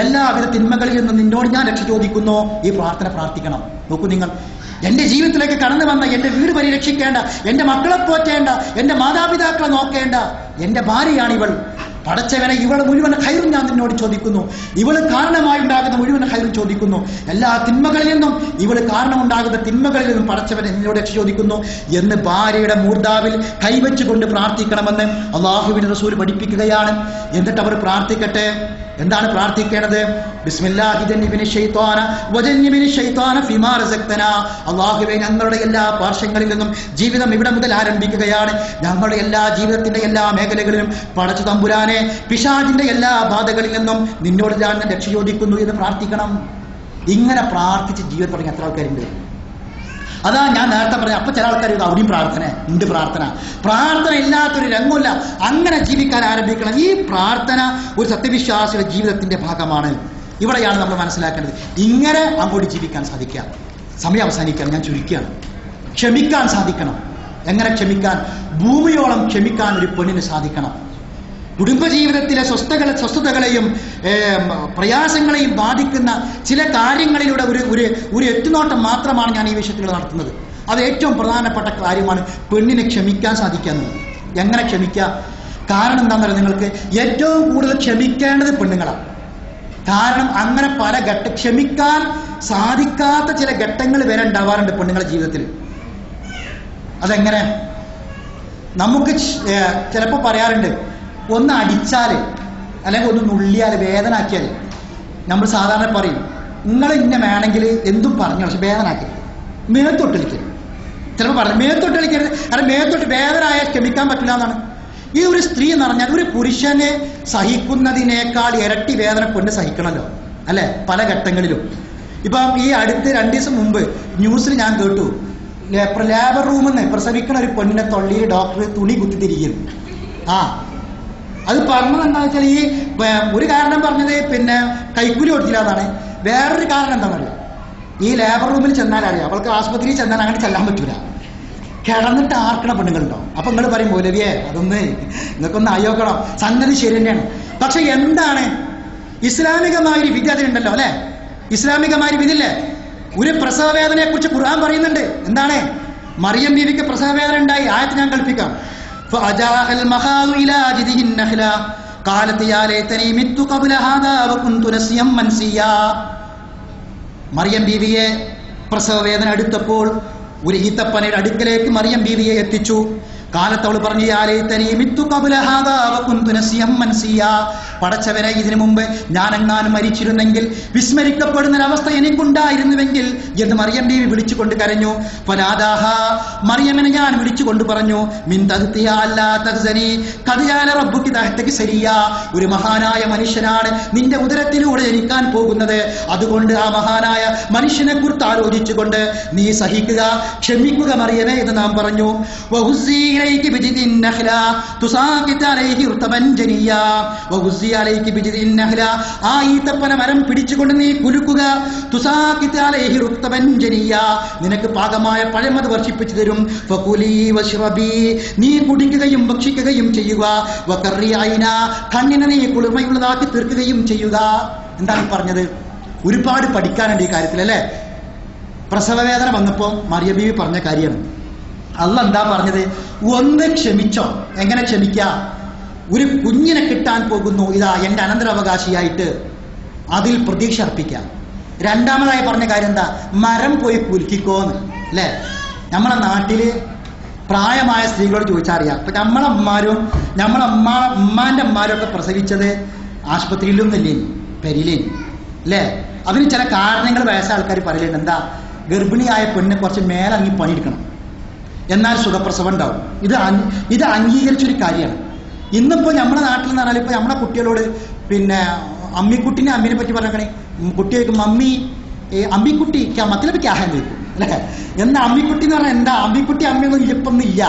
എല്ലാവിധ തിന്മകളിൽ നിന്ന് നിന്നോട് ഞാൻ രക്ഷ ചോദിക്കുന്നു. ഈ പ്രാർത്ഥന പ്രാർത്ഥിക്കണം. നോക്കൂ നിങ്ങൾ, എന്റെ ജീവിതത്തിലേക്ക് കടന്നു വന്ന, എന്റെ വീട് പരിരക്ഷിക്കേണ്ട, എന്റെ മക്കളെ പോറ്റേണ്ട, എന്റെ മാതാപിതാക്കളെ നോക്കേണ്ട എന്റെ ഭാര്യയാണിവൾ. പടച്ചവനെ, ഇവൾ മുഴുവൻ ഖൈറും ഞാൻ നിന്നോട് ചോദിക്കുന്നു. ഇവൾ കാരണമായി ഉണ്ടാകുന്ന മുഴുവൻ ഖൈറും ചോദിക്കുന്നു. എല്ലാ തിന്മകളിൽ നിന്നും, ഇവൾ കാരണമുണ്ടാകുന്ന തിന്മകളിൽ നിന്നും പടച്ചവനെ നിന്നോട് രക്ഷ ചോദിക്കുന്നു എന്ന് ഭാര്യയുടെ മൂർദാവിൽ കൈവച്ചുകൊണ്ട് പ്രാർത്ഥിക്കണമെന്ന് അല്ലാഹുവിന്റെ റസൂൽ പഠിപ്പിക്കുകയാണ്. എന്നിട്ട് അവർ പ്രാർത്ഥിക്കട്ടെ. എന്താണ് പ്രാർത്ഥിക്കേണ്ടത്? ബിസ്മില്ലാഹി ജന്നിബിനി ശൈത്വാന വജന്നിബിനി ശൈത്വാന ഫിമാ റസഖ്തനാ. അല്ലാഹുവേ, ഞങ്ങളുടെ എല്ലാ പാർശ്വങ്ങളിൽ നിന്നും ജീവിതം ഇവിടെ മുതൽ ആരംഭിക്കുകയാണ്. ഞങ്ങളുടെ എല്ലാ ജീവിതത്തിന്റെ എല്ലാ മേഖലകളിലും പടച്ചു തമ്പുരാനെ, പിശാചിന്റെ എല്ലാ ബാധകളിൽ നിന്നും നിന്നോട് ഞാൻ രക്ഷ ചോദിക്കുന്നു എന്ന് പ്രാർത്ഥിക്കണം. ഇങ്ങനെ പ്രാർത്ഥിച്ച് ജീവിതം തുടങ്ങി എത്ര ആൾക്കാരുണ്ട്? അതാ ഞാൻ നേരത്തെ പറഞ്ഞ. അപ്പൊ ചില ആൾക്കാർ അവിടെയും പ്രാർത്ഥന ഇല്ലാത്തൊരു രംഗമില്ല. അങ്ങനെ ജീവിക്കാൻ ആരംഭിക്കണം. ഈ പ്രാർത്ഥന ഒരു സത്യവിശ്വാസിയുടെ ജീവിതത്തിന്റെ ഭാഗമാണ്. ഇവിടെയാണ് നമ്മൾ മനസ്സിലാക്കേണ്ടത്. ഇങ്ങനെ അങ്ങോട്ട് ജീവിക്കാൻ സാധിക്കാം. സമയം അവസാനിക്കാൻ ഞാൻ ചുരുക്കുകയാണ്. ക്ഷമിക്കാൻ സാധിക്കണം. എങ്ങനെ ക്ഷമിക്കാൻ? ഭൂമിയോളം ക്ഷമിക്കാൻ ഒരു പെണ്ണിന് സാധിക്കണം. കുടുംബജീവിതത്തിലെ സ്വസ്ഥതകളെയും പ്രയാസങ്ങളെയും ബാധിക്കുന്ന ചില കാര്യങ്ങളിലൂടെ ഒരു എത്തുനോട്ടം മാത്രമാണ് ഞാൻ ഈ വിഷയത്തിൽ നടത്തുന്നത്. അത് ഏറ്റവും പ്രധാനപ്പെട്ട കാര്യമാണ് പെണ്ണിനെ ക്ഷമിക്കാൻ സാധിക്കുന്നത്. എങ്ങനെ ക്ഷമിക്കുക? കാരണം എന്താണെന്നറിയാം നിങ്ങൾക്ക്? ഏറ്റവും കൂടുതൽ ക്ഷമിക്കേണ്ടത് പെണ്ണുങ്ങളാണ്. കാരണം അങ്ങനെ ക്ഷമിക്കാൻ സാധിക്കാത്ത ചില ഘട്ടങ്ങൾ വരെ ഉണ്ടാവാറുണ്ട് പെണ്ണുങ്ങളുടെ ജീവിതത്തിൽ. അതെങ്ങനെ? നമുക്ക് ചിലപ്പോൾ പറയാറുണ്ട്, ഒന്ന് അടിച്ചാൽ അല്ലെങ്കിൽ ഒന്ന് നുള്ളിയാൽ, വേദന ആക്കിയാൽ നമ്മൾ സാധാരണ പറയും നിങ്ങൾ ഇന്നെ വേണമെങ്കിൽ എന്തും പറഞ്ഞു, പക്ഷെ വേദനാക്കരുത്, മേത്തൊട്ടളിക്കരുത്. ചിലപ്പോൾ പറഞ്ഞു മേത്തൊട്ടളിക്കരുത്, കാരണം മേത്തൊട്ട് വേദനയാൽ ക്ഷമിക്കാൻ പറ്റില്ല എന്നാണ്. ഈ ഒരു സ്ത്രീ എന്ന് പറഞ്ഞാൽ ഒരു പുരുഷനെ സഹിക്കുന്നതിനേക്കാൾ ഇരട്ടി വേദന കൊണ്ട് സഹിക്കണമല്ലോ അല്ലെ, പല ഘട്ടങ്ങളിലും. ഇപ്പം ഈ അടുത്ത് 2 ദിവസം മുമ്പ് ന്യൂസിൽ ഞാൻ കേട്ടു, ലേബർ റൂമിൽ നിന്ന് പ്രസവിക്കണ ഒരു പെണ്ണിനെ തൊള്ളിയിൽ ഡോക്ടർ തുണി കുത്തിത്തിരിക്കുന്നു. അത് പറഞ്ഞത് എന്താണെന്ന് വെച്ചാൽ ഈ ഒരു കാരണം പറഞ്ഞത് പിന്നെ കൈക്കൂലി കൊടുത്തില്ല എന്നാണ്. വേറൊരു കാരണം എന്താണെന്നറിയോ, ഈ ലേബർ റൂമിൽ ചെന്നാൽ അറിയാം, അവൾക്ക് ആശുപത്രിയിൽ ചെന്നാൽ അങ്ങനെ ചെല്ലാൻ പറ്റൂല, കിടന്നിട്ട് ആർക്കണ പെണ്ണുങ്ങളുണ്ടോ. അപ്പൊ നിങ്ങൾ പറയും മൗലവിയെ അതൊന്ന് നിങ്ങൾക്കൊന്ന് ആയോക്കണം, സംഗതി ശരി തന്നെയാണ്. പക്ഷെ എന്താണ് ഇസ്ലാമികമായൊരു വിധി അതിനുണ്ടല്ലോ അല്ലെ, ഇസ്ലാമികമായ വിധില്ലേ. ഒരു പ്രസവ വേദനയെ കുറിച്ച് ഖുർആൻ പറയുന്നുണ്ട്. എന്താണ്? മറിയം ബീവിക്ക് പ്രസവ വേദന ഉണ്ടായി. ആയത്ത് ഞാൻ കേൾപ്പിക്കാം. മറിയം ബീവിയെ പ്രസവ വേദന എടുത്തപ്പോൾ ഒരു ഈത്തപ്പനയുടെ അടുക്കലേക്ക് മറിയം ബീവിയെ എത്തിച്ചു. കാലത്ത് അവൾ പറഞ്ഞു, പടച്ചവനെ, ഇതിനു മുമ്പ് ഞാനെങ്ങാനും മരിച്ചിരുന്നെങ്കിൽ വിസ്മരിക്കപ്പെടുന്നൊരവസ്ഥ എനിക്കുണ്ടായിരുന്നുവെങ്കിൽ എന്ന് മറിയം ബീവി വിളിച്ചുകൊണ്ട് കരഞ്ഞു. ഫനാദാഹ, മറിയമിനെ ഞാൻ വിളിച്ചുകൊണ്ട് പറഞ്ഞു, ഒരു മഹാനായ മനുഷ്യനാണ് നിന്റെ ഉദരത്തിലൂടെ ജനിക്കാൻ പോകുന്നത്, അതുകൊണ്ട് ആ മഹാനായ മനുഷ്യനെ കുറിച്ച് ആലോചിച്ചുകൊണ്ട് നീ സഹിക്കുക, ക്ഷമിക്കുക മറിയമേ എന്ന് നാം പറഞ്ഞു. ആ ഈത്തപ്പന മരം പിടിച്ചുകൊണ്ട് നീ കുലുക്കുക. നിനക്ക് പാകമായ പഴമത് വർഷിപ്പിച്ചു തരും. നീ കുടിക്കുകയും ഭക്ഷിക്കുകയും ചെയ്യുക. കണ്ണിനെ നീ കുളിർമയുള്ളതാക്കി തീർക്കുകയും ചെയ്യുക. എന്താണ് പറഞ്ഞത്? ഒരുപാട് പഠിക്കാനുണ്ട് ഈ കാര്യത്തിൽ അല്ലേ. പ്രസവവേദന വന്നപ്പോ മറിയം ബീവി പറഞ്ഞ കാര്യമാണ്. അല്ലാഹ് എന്താ പറഞ്ഞത്? ഒന്ന് ക്ഷമിച്ചോ. എങ്ങനെ ക്ഷമിക്കുക? ഒരു കുഞ്ഞിനെ കിട്ടാൻ പോകുന്നു, ഇതാ എന്റെ അനന്തരാവകാശിയായിട്ട്, അതിൽ പ്രതീക്ഷ അർപ്പിക്കാം. രണ്ടാമതായി പറഞ്ഞ കാര്യം എന്താ? മരം പോയി കുലുക്കിക്കോന്ന് അല്ലേ. നമ്മളെ നാട്ടില് പ്രായമായ സ്ത്രീകളോട് ചോദിച്ചാൽ അറിയാം. ഇപ്പൊ നമ്മളമ്മാരും ഉമ്മാന്റെ അമ്മാരും ഒക്കെ പ്രസവിച്ചത് ആശുപത്രിയിലൊന്നുമില്ലേ, പെരിയിലേനി അല്ലേ. അതിന് ചില കാരണങ്ങൾ വയസ്സായ ആൾക്കാർ പറയലുണ്ട്. എന്താ? ഗർഭിണിയായ പെണ്ണ് കുറച്ച് മേലങ്ങി പണിയെടുക്കണം, എന്നാൽ സുഖപ്രസവം ഉണ്ടാവും. ഇത് അംഗീകരിച്ചൊരു കാര്യമാണ്. ഇന്നിപ്പോ നമ്മുടെ നാട്ടിൽ എന്ന് പറഞ്ഞാൽ ഇപ്പൊ നമ്മുടെ കുട്ടികളോട് പിന്നെ അമ്മിക്കുട്ടിനെ അമ്മീനെ പറ്റി പറഞ്ഞേ, കുട്ടി ചോദിക്കും മമ്മി അമ്മിക്കുട്ടി മത്തിലപ്പോ ക്യാഹാൻ ചോദിക്കും അല്ലെ. എന്താ അമ്മിക്കുട്ടി എന്ന് പറഞ്ഞാൽ എന്താ? അമ്മിക്കുട്ടി അമ്മയൊന്നും ഇരിപ്പൊന്നും ഇല്ല,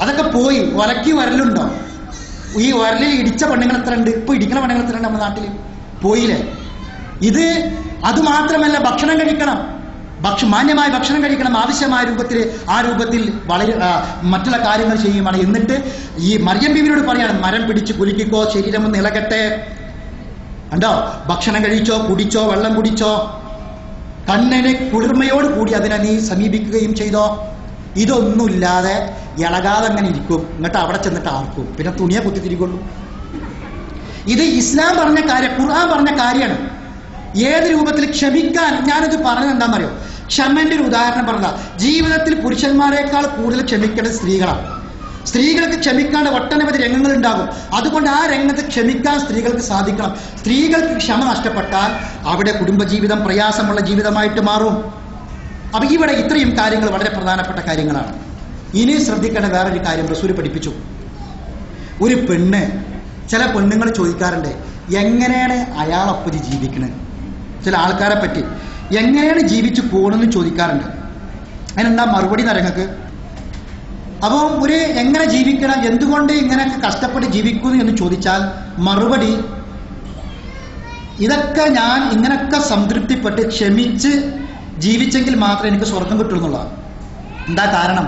അതൊക്കെ പോയി. ഒലക്കി വരലുണ്ടോ? ഈ ഒരലിൽ ഇടിച്ച പെണ്ണുങ്ങൾ എത്ര ഉണ്ട്? ഇപ്പൊ ഇടിക്കണ പെണ്ണുങ്ങൾ എത്ര ഉണ്ട് നമ്മുടെ നാട്ടിൽ? പോയില്ലേ. ഇത് അതുമാത്രമല്ല, ഭക്ഷണം കഴിക്കണം, മാന്യമായ ഭക്ഷണം കഴിക്കണം, ആവശ്യമായ രൂപത്തിൽ, ആ രൂപത്തിൽ വളരെ മറ്റുള്ള കാര്യങ്ങൾ ചെയ്യുമാണ്. എന്നിട്ട് ഈ മറിയം ബീവിയോട് പറയാണ്, മരം പിടിച്ച് കുലുക്കിക്കോ, ശരീരം ഒന്ന് ഇളകട്ടെ, കണ്ടോ, ഭക്ഷണം കഴിച്ചോ, കുടിച്ചോ, വെള്ളം കുടിച്ചോ, കണ്ണിന് കുളിർമയോട് കൂടി അതിനെ നീ സമീപിക്കുകയും ചെയ്തോ. ഇതൊന്നുമില്ലാതെ ഇളകാതെ അങ്ങനെ ഇരിക്കും. എന്നിട്ട് അവിടെ ചെന്നിട്ട് ആർക്കും പിന്നെ തുണിയെ കുത്തിത്തിരിക്കുള്ളൂ. ഇത് ഇസ്ലാം പറഞ്ഞ കാര്യം, ഖുർആൻ പറഞ്ഞ കാര്യമാണ്. ഏത് രൂപത്തിൽ ക്ഷമിക്കാൻ. ഞാനിത് പറഞ്ഞത് എന്താണെന്നറിയോ? ക്ഷമന്റെ ഒരു ഉദാഹരണം പറഞ്ഞ, ജീവിതത്തിൽ പുരുഷന്മാരെക്കാൾ കൂടുതൽ ക്ഷമിക്കേണ്ടത് സ്ത്രീകളാണ്. സ്ത്രീകൾക്ക് ക്ഷമിക്കാണ്ട് ഒട്ടനവധി രംഗങ്ങൾ ഉണ്ടാകും. അതുകൊണ്ട് ആ രംഗത്ത് ക്ഷമിക്കാൻ സ്ത്രീകൾക്ക് സാധിക്കണം. സ്ത്രീകൾക്ക് ക്ഷമ നഷ്ടപ്പെട്ടാൽ അവിടെ കുടുംബജീവിതം പ്രയാസമുള്ള ജീവിതമായിട്ട് മാറും. അപ്പൊ ഇവിടെ ഇത്രയും കാര്യങ്ങൾ വളരെ പ്രധാനപ്പെട്ട കാര്യങ്ങളാണ്. ഇനി ശ്രദ്ധിക്കേണ്ട വേറൊരു കാര്യം റസൂൽ പഠിപ്പിച്ചു. ഒരു പെണ്ണ്, ചില പെണ്ണുങ്ങൾ ചോദിക്കാറുണ്ട്, എങ്ങനെയാണ് അയാളൊപ്പം ജീവിക്കുന്നത്? ചില ആൾക്കാരെ പറ്റി എങ്ങനെയാണ് ജീവിച്ചു പോകണമെന്ന് ചോദിക്കാറുണ്ട്. അതിനെന്താ മറുപടി നരങ്ങൾക്ക്? അപ്പം ഒരു എങ്ങനെ ജീവിക്കണം, എന്തുകൊണ്ട് ഇങ്ങനെയൊക്കെ കഷ്ടപ്പെട്ട് ജീവിക്കുന്നു എന്ന് ചോദിച്ചാൽ മറുപടി, ഇതൊക്കെ ഞാൻ ഇങ്ങനൊക്കെ സംതൃപ്തിപ്പെട്ട് ക്ഷമിച്ച് ജീവിച്ചെങ്കിൽ മാത്രമേ എനിക്ക് സ്വർഗം കിട്ടുള്ളൂ എന്നുള്ളതാണ്. എന്താ കാരണം?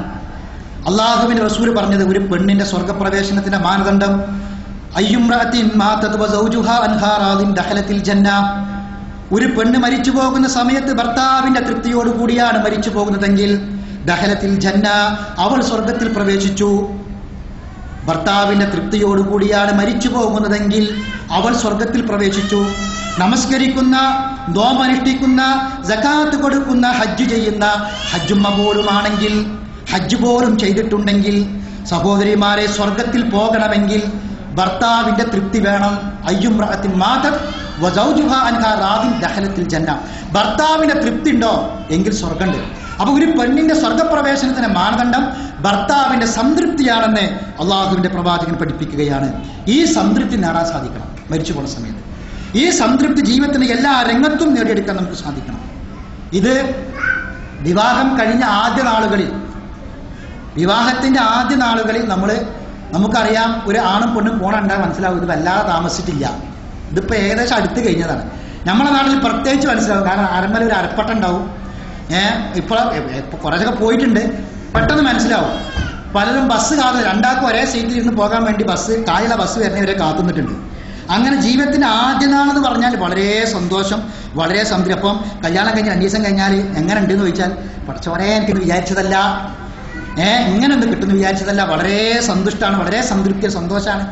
അള്ളാഹുവിന്റെ റസൂൽ പറഞ്ഞത്, ഒരു പെണ്ണിന്റെ സ്വർഗപ്രവേശനത്തിന്റെ മാനദണ്ഡം അയ്യുംറഅത്തിൻ മാതത് വസൗജുഹാ അൻഹാ റാദിൻ ദഖലത്തിൽ ജന്ന. ഒരു പെണ്ണ് മരിച്ചു പോകുന്ന സമയത്ത് ഭർത്താവിന്റെ തൃപ്തിയോടുകൂടിയാണ് മരിച്ചു പോകുന്നതെങ്കിൽ ദഖലത്തിൽ ജന്ന, അവൾ സ്വർഗത്തിൽ പ്രവേശിച്ചു. ഭർത്താവിന്റെ തൃപ്തിയോടുകൂടിയാണ് മരിച്ചു പോകുന്നതെങ്കിൽ അവൾ സ്വർഗത്തിൽ പ്രവേശിച്ചു. നമസ്കരിക്കുന്ന, നോമ്പനുഷ്ഠിക്കുന്ന, സകാത്ത് കൊടുക്കുന്ന, ഹജ്ജ് ചെയ്യുന്ന, ഹജ്ജുമ്മ പോലുമാണെങ്കിൽ, ഹജ്ജ് പോലും ചെയ്തിട്ടുണ്ടെങ്കിൽ, സഹോദരിമാരെ, സ്വർഗത്തിൽ പോകണമെങ്കിൽ ഭർത്താവിന്റെ തൃപ്തി വേണം. അയ്യുംറഅത്തിൻ മാതത് വസൗജുഹാ അൻഹാ റാദിൻ ദഖലത്തിൽ ജന്ന. ഭർത്താവിന്റെ തൃപ്തി ഉണ്ടോ എങ്കിൽ സ്വർഗ്ഗമുണ്ട്. അപ്പൊ ഒരു പെണ്ണിന്റെ സ്വർഗപ്രവേശനത്തിന്റെ മാനദണ്ഡം ഭർത്താവിന്റെ സംതൃപ്തിയാണെന്ന് അള്ളാഹുവിന്റെ പ്രവാചകൻ പഠിപ്പിക്കുകയാണ്. ഈ സംതൃപ്തി നേടാൻ സാധിക്കണം മരിച്ചു പോണ സമയത്ത്. ഈ സംതൃപ്തി ജീവിതത്തിന്റെ എല്ലാ രംഗത്തും നേടിയെടുക്കാൻ നമുക്ക് സാധിക്കണം. ഇത് വിവാഹം കഴിഞ്ഞ ആദ്യ നാളുകളിൽ, വിവാഹത്തിന്റെ ആദ്യ നാളുകളിൽ നമുക്കറിയാം, ഒരു ആണും പെണ്ണും പോണുണ്ടാൽ മനസ്സിലാവും ഇത് വല്ലാതെ താമസിച്ചിട്ടില്ല, ഇതിപ്പോ ഏകദേശം അടുത്ത് കഴിഞ്ഞതാണ്. നമ്മളെ നാട്ടിൽ പ്രത്യേകിച്ച് മനസ്സിലാവും. കാരണം അരമല ഒരു അരപ്പട്ട ഉണ്ടാവും. ഇപ്പോൾ കുറച്ചൊക്കെ പോയിട്ടുണ്ട്, പെട്ടെന്ന് മനസ്സിലാവും. പലരും ബസ് രണ്ടാൾക്കും ഒരേ സീറ്റിൽ ഇരുന്ന് പോകാൻ വേണ്ടി താഴെയുള്ള ബസ് വരുന്നവരെ കാത്തുനിന്നിട്ടുണ്ട്. അങ്ങനെ ജീവിതത്തിന്റെ ആദ്യ നാളെന്ന് പറഞ്ഞാൽ വളരെ സന്തോഷം, വളരെ സംതൃപ്തി. അപ്പം കല്യാണം കഴിഞ്ഞ് 2 ദിവസം കഴിഞ്ഞാൽ എങ്ങനെ ഉണ്ടെന്ന് ചോദിച്ചാൽ പഠിച്ചോനെ എനിക്കിന്ന് വിചാരിച്ചതല്ല, ഇങ്ങനെ ഒന്ന് കിട്ടുമെന്ന് വിചാരിച്ചതല്ല, വളരെ സന്തുഷ്ടമാണ്, വളരെ സംതൃപ്തി, സന്തോഷമാണ്.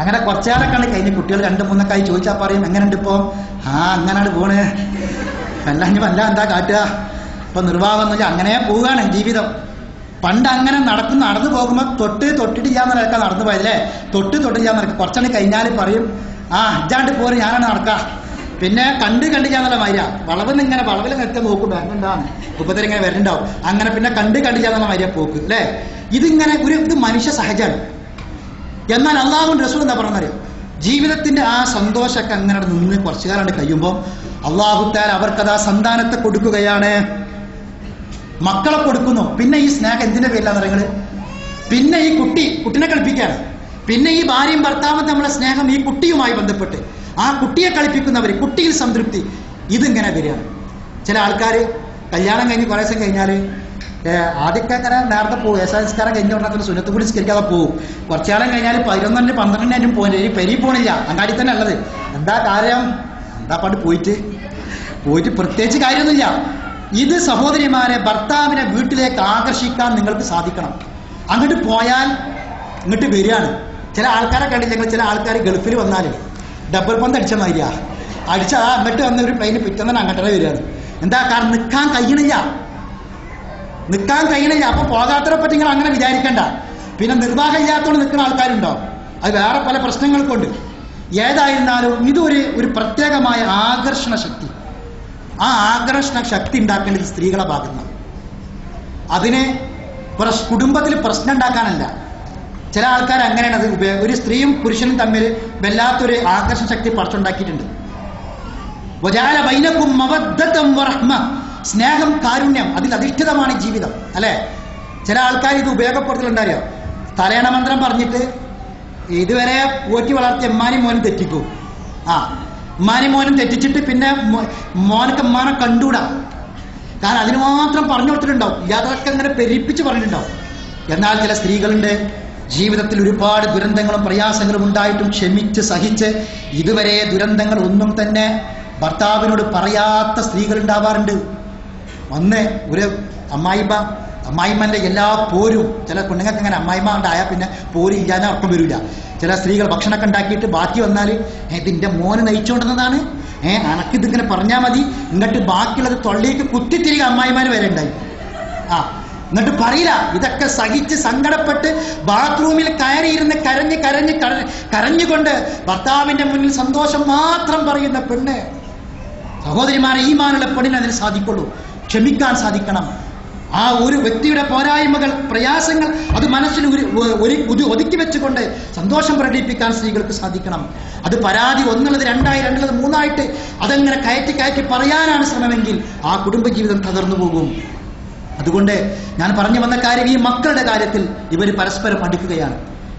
അങ്ങനെ കുറച്ചേരൊക്കെയാണ് കഴിഞ്ഞ് കുട്ടികൾ 2-3 ആയി ചോദിച്ചാൽ പറയും എങ്ങനെയുണ്ട് ഇപ്പോൾ? അങ്ങനാണ് പോണ്, വല്ല എന്താ കാട്ടുക, ഇപ്പൊ നിർവാഹമൊന്നുമില്ല, അങ്ങനെ പോവുകയാണ് ജീവിതം. പണ്ട് അങ്ങനെ നടന്നു പോകുമ്പോൾ തൊട്ടിട്ടില്ലാന്ന് നടക്കാൻ നടന്നു പോയതല്ലേ, തൊട്ടില്ലാന്ന് നടക്കുക. കുറച്ചെണ്ണം കഴിഞ്ഞാൽ പറയും ഇജാണ്ട് പോരും, ഞാനാണ് നടക്കുക. പിന്നെ കണ്ടില്ലാന്നുള്ള മര്യ വളവിൽ നിർത്തി നോക്കുന്നുണ്ടോ, അങ്ങനെന്താണ് ഉപദ്രം ഇങ്ങനെ വരുന്നുണ്ടാവും. അങ്ങനെ പിന്നെ കണ്ടില്ലാന്നുള്ള മര്യ പോക്ക് അല്ലേ. ഇതിങ്ങനെ ഇത് മനുഷ്യ സഹജമാണ്. എന്നാൽ അള്ളാഹുവിന്റെ റസൂൽ എന്താ പറഞ്ഞറിയോ, ജീവിതത്തിന്റെ ആ സന്തോഷമൊക്കെ അങ്ങനെ നിന്ന് കുറച്ചു കാലം കഴിയുമ്പോൾ അള്ളാഹു തആല അവർക്കതാ സന്താനത്തെ കൊടുക്കുകയാണ്, മക്കളെ കൊടുക്കുന്നു. പിന്നെ ഈ സ്നേഹം എന്തിന്റെ പേരിലാന്ന് പറയുന്നത്? പിന്നെ ഈ കുട്ടിനെ കളിപ്പിക്കുകയാണ്. പിന്നെ ഈ ഭാര്യയും ഭർത്താവും നമ്മളെ സ്നേഹം ഈ കുട്ടിയുമായി ബന്ധപ്പെട്ട് ആ കുട്ടിയെ കളിപ്പിക്കുന്നവർ, കുട്ടിയിൽ സംതൃപ്തി, ഇതിങ്ങനെ വരികയാണ്. ചില ആൾക്കാർ കല്യാണം കഴിഞ്ഞ് കുറേ ദിവസം കഴിഞ്ഞാൽ ആദ്യമൊക്കെ അങ്ങനെ നേരത്തെ പോകും, സംസ്കാരം കഴിഞ്ഞ ഉടനെ സുന്നത്ത് കൂടി സ്കരിക്കാതെ പോകും. കുറച്ചാളം കഴിഞ്ഞാൽ 11-12 പെരി പോണില്ല, അങ്ങാടി തന്നെ ഉള്ളത്. എന്താ കാര്യം? എന്താ പണ്ട് പോയിട്ട് പ്രത്യേകിച്ച് കാര്യമൊന്നുമില്ല. ഇത് സഹോദരിമാരെ ഭർത്താവിനെ വീട്ടിലേക്ക് ആകർഷിക്കാൻ നിങ്ങൾക്ക് സാധിക്കണം. അങ്ങോട്ട് പോയാൽ ഇങ്ങോട്ട് വരികയാണ്. ചില ആൾക്കാരെ കണ്ടില്ലെങ്കിൽ ചില ആൾക്കാർ ഗൾഫിൽ വന്നാൽ ഡബിൾ പന്ത് അടിച്ച മാതിരിയാ, അങ്ങോട്ട് വന്ന ഒരു പ്ലെയിന് പിറ്റന്നെ അങ്ങോട്ടേ വരികയാണ്. എന്താ കാരണം? നിൽക്കാൻ കഴിയണില്ല. അപ്പൊ പോകാത്തവരെ പറ്റി നിങ്ങൾ അങ്ങനെ വിചാരിക്കണ്ട. പിന്നെ നിർവാഹം ഇല്ലാത്തതുകൊണ്ട് നിൽക്കുന്ന ആൾക്കാരുണ്ടോ, അത് വേറെ പല പ്രശ്നങ്ങൾക്കുണ്ട്. ഏതായിരുന്നാലും ഇതൊരു പ്രത്യേകമായ ആകർഷണ ശക്തി. ആ ആകർഷണ ശക്തി ഉണ്ടാക്കേണ്ടത് സ്ത്രീകളെ ഭാഗത്താണ്. അതിന് കുടുംബത്തിൽ പ്രശ്നം ഉണ്ടാക്കാനല്ല. ചില ആൾക്കാർ അങ്ങനെയാണ് അത് ഒരു സ്ത്രീയും പുരുഷനും തമ്മിൽ വല്ലാത്തൊരു ആകർഷണ ശക്തി പറിച്ചുണ്ടാക്കിയിട്ടുണ്ട്. വജഅല ബൈനകും മവദ്ദതൻ വറഹ്മ, സ്നേഹം, കാരുണ്യം, അതിൽ അധിഷ്ഠിതമാണ് ജീവിതം അല്ലെ. ചില ആൾക്കാർ ഇത് ഉപയോഗപ്പെടുത്തലുണ്ടറിയോ, തലേണ മന്ത്രം പറഞ്ഞിട്ട് ഇതുവരെ പോറ്റി വളർത്തിയ എമ്മാനും മോനും തെറ്റിക്കും. ഉമ്മാനും മോനും തെറ്റിച്ചിട്ട് പിന്നെ മോനൊക്കെ ഉമ്മാനെ കണ്ടൂടാ. കാരണം അതിന് മാത്രം പറഞ്ഞു കൊടുത്തിട്ടുണ്ടാവും, യാതൊക്കെ അങ്ങനെ പെരിപ്പിച്ച് പറഞ്ഞിട്ടുണ്ടാവും. എന്നാൽ ചില സ്ത്രീകളുണ്ട് ജീവിതത്തിൽ ഒരുപാട് ദുരന്തങ്ങളും പ്രയാസങ്ങളും ഉണ്ടായിട്ടും ക്ഷമിച്ച് സഹിച്ച് ഇതുവരെ ദുരന്തങ്ങൾ ഒന്നും തന്നെ ഭർത്താവിനോട് പറയാത്ത സ്ത്രീകൾ ഉണ്ടാവാറുണ്ട്. ഒരു അമ്മായിമ്മന്റെ എല്ലാ പോരും, ചില പെണ്ണുങ്ങൾക്ക് അങ്ങനെ അമ്മായിമ്മ ഉണ്ടായാൽ പിന്നെ പോരും ഇല്ലാതെ ഉറക്കം വരില്ല. ചില സ്ത്രീകൾ ഭക്ഷണമൊക്കെ ഉണ്ടാക്കിയിട്ട് ബാക്കി വന്നാൽ ഇതിന്റെ മോന് നയിച്ചുകൊണ്ടുവന്നതാണ്, അനക്കിതിങ്ങനെ പറഞ്ഞാൽ മതി, എന്നിട്ട് ബാക്കിയുള്ളത് തൊള്ളിലേക്ക് കുത്തിത്തിരികെ അമ്മായിമാര് വരെ ഉണ്ടായി. എന്നിട്ട് പറയില്ല. ഇതൊക്കെ സഹിച്ച് സങ്കടപ്പെട്ട് ബാത്റൂമിൽ കയറിയിരുന്ന് കരഞ്ഞുകൊണ്ട് ഭർത്താവിന്റെ മുന്നിൽ സന്തോഷം മാത്രം പറയുന്ന പെണ്ണ്. സഹോദരിമാരെ, ഈമാനുള്ള പെണ്ണിന് അതിന് സാധിക്കുള്ളൂ. ക്ഷമിക്കാൻ സാധിക്കണം. ആ ഒരു വ്യക്തിയുടെ പോരായ്മകൾ, പ്രയാസങ്ങൾ അത് മനസ്സിൽ ഒതുക്കി വെച്ചുകൊണ്ട് സന്തോഷം പ്രകടിപ്പിക്കാൻ സ്ത്രീകൾക്ക് സാധിക്കണം. അത് പരാതി 1 2 2 3 അതങ്ങനെ കയറ്റി പറയാനാണ് ശ്രമമെങ്കിൽ ആ കുടുംബജീവിതം തകർന്നു പോകും. അതുകൊണ്ട് ഞാൻ പറഞ്ഞു വന്ന കാര്യം, ഈ മക്കളുടെ കാര്യത്തിൽ ഇവർ പരസ്പരം അടുക്കുകയാണ്.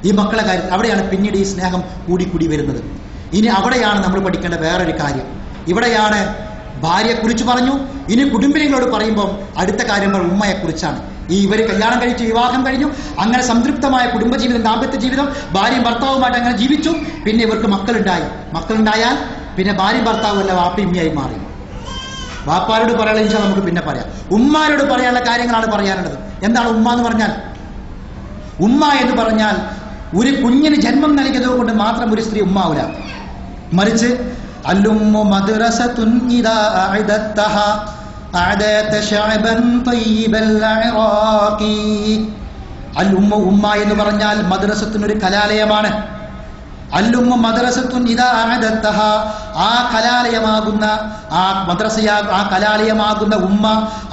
ഈ മക്കളുടെ കാര്യത്തിൽ അവിടെയാണ് പിന്നീട് ഈ സ്നേഹം കൂടി വരുന്നത്. ഇനി അവിടെയാണ് നമ്മൾ പഠിക്കേണ്ട വേറൊരു കാര്യം. ഇവിടെയാണ് ഭാര്യയെക്കുറിച്ച് പറഞ്ഞു. ഇനി കുടുംബിനികളോട് പറയുമ്പോൾ അടുത്ത കാര്യങ്ങൾ ഉമ്മയെക്കുറിച്ചാണ്. ഇവർ കല്യാണം കഴിച്ചു, വിവാഹം കഴിഞ്ഞു, അങ്ങനെ സംതൃപ്തമായ കുടുംബജീവിതം, ദാമ്പത്യ ജീവിതം, ഭാര്യയും ഭർത്താവുമായിട്ട് അങ്ങനെ ജീവിച്ചു. പിന്നെ ഇവർക്ക് മക്കളുണ്ടായാൽ പിന്നെ ഭാര്യയും ഭർത്താവും അല്ല വാപ്പിയമ്മയായി മാറി. വാപ്പാരോട് പറയാനുള്ള നമുക്ക് പിന്നെ പറയാം. ഉമ്മാരോട് പറയാനുള്ള കാര്യങ്ങളാണ് പറയാനുള്ളത്. എന്താണ് ഉമ്മ എന്ന് പറഞ്ഞാൽ? ഉമ്മ എന്ന് പറഞ്ഞാൽ ഒരു കുഞ്ഞിന് ജന്മം നൽകിയത് കൊണ്ട് മാത്രം ഒരു സ്ത്രീ ഉമ്മാവൂല. മറിച്ച് അല്ലുമ്മു മദ്റസതുൻ ഇദാ അഅദതഹാ അഅദത ശഅബൻ തയ്യിബൽ അഇറാഖി. അല്ലുമ്മ, ഉമ്മ എന്ന് പറഞ്ഞാൽ മദ്റസത്തിനൊരു കലാലയമാണ്. അല്ലുമ്മ മദ്രസത്തുൻ ഇദാ അഅദത്തഹ, ആ കലാലയമാകുന്ന ആ കലാലയമാകുന്ന ഉമ്മ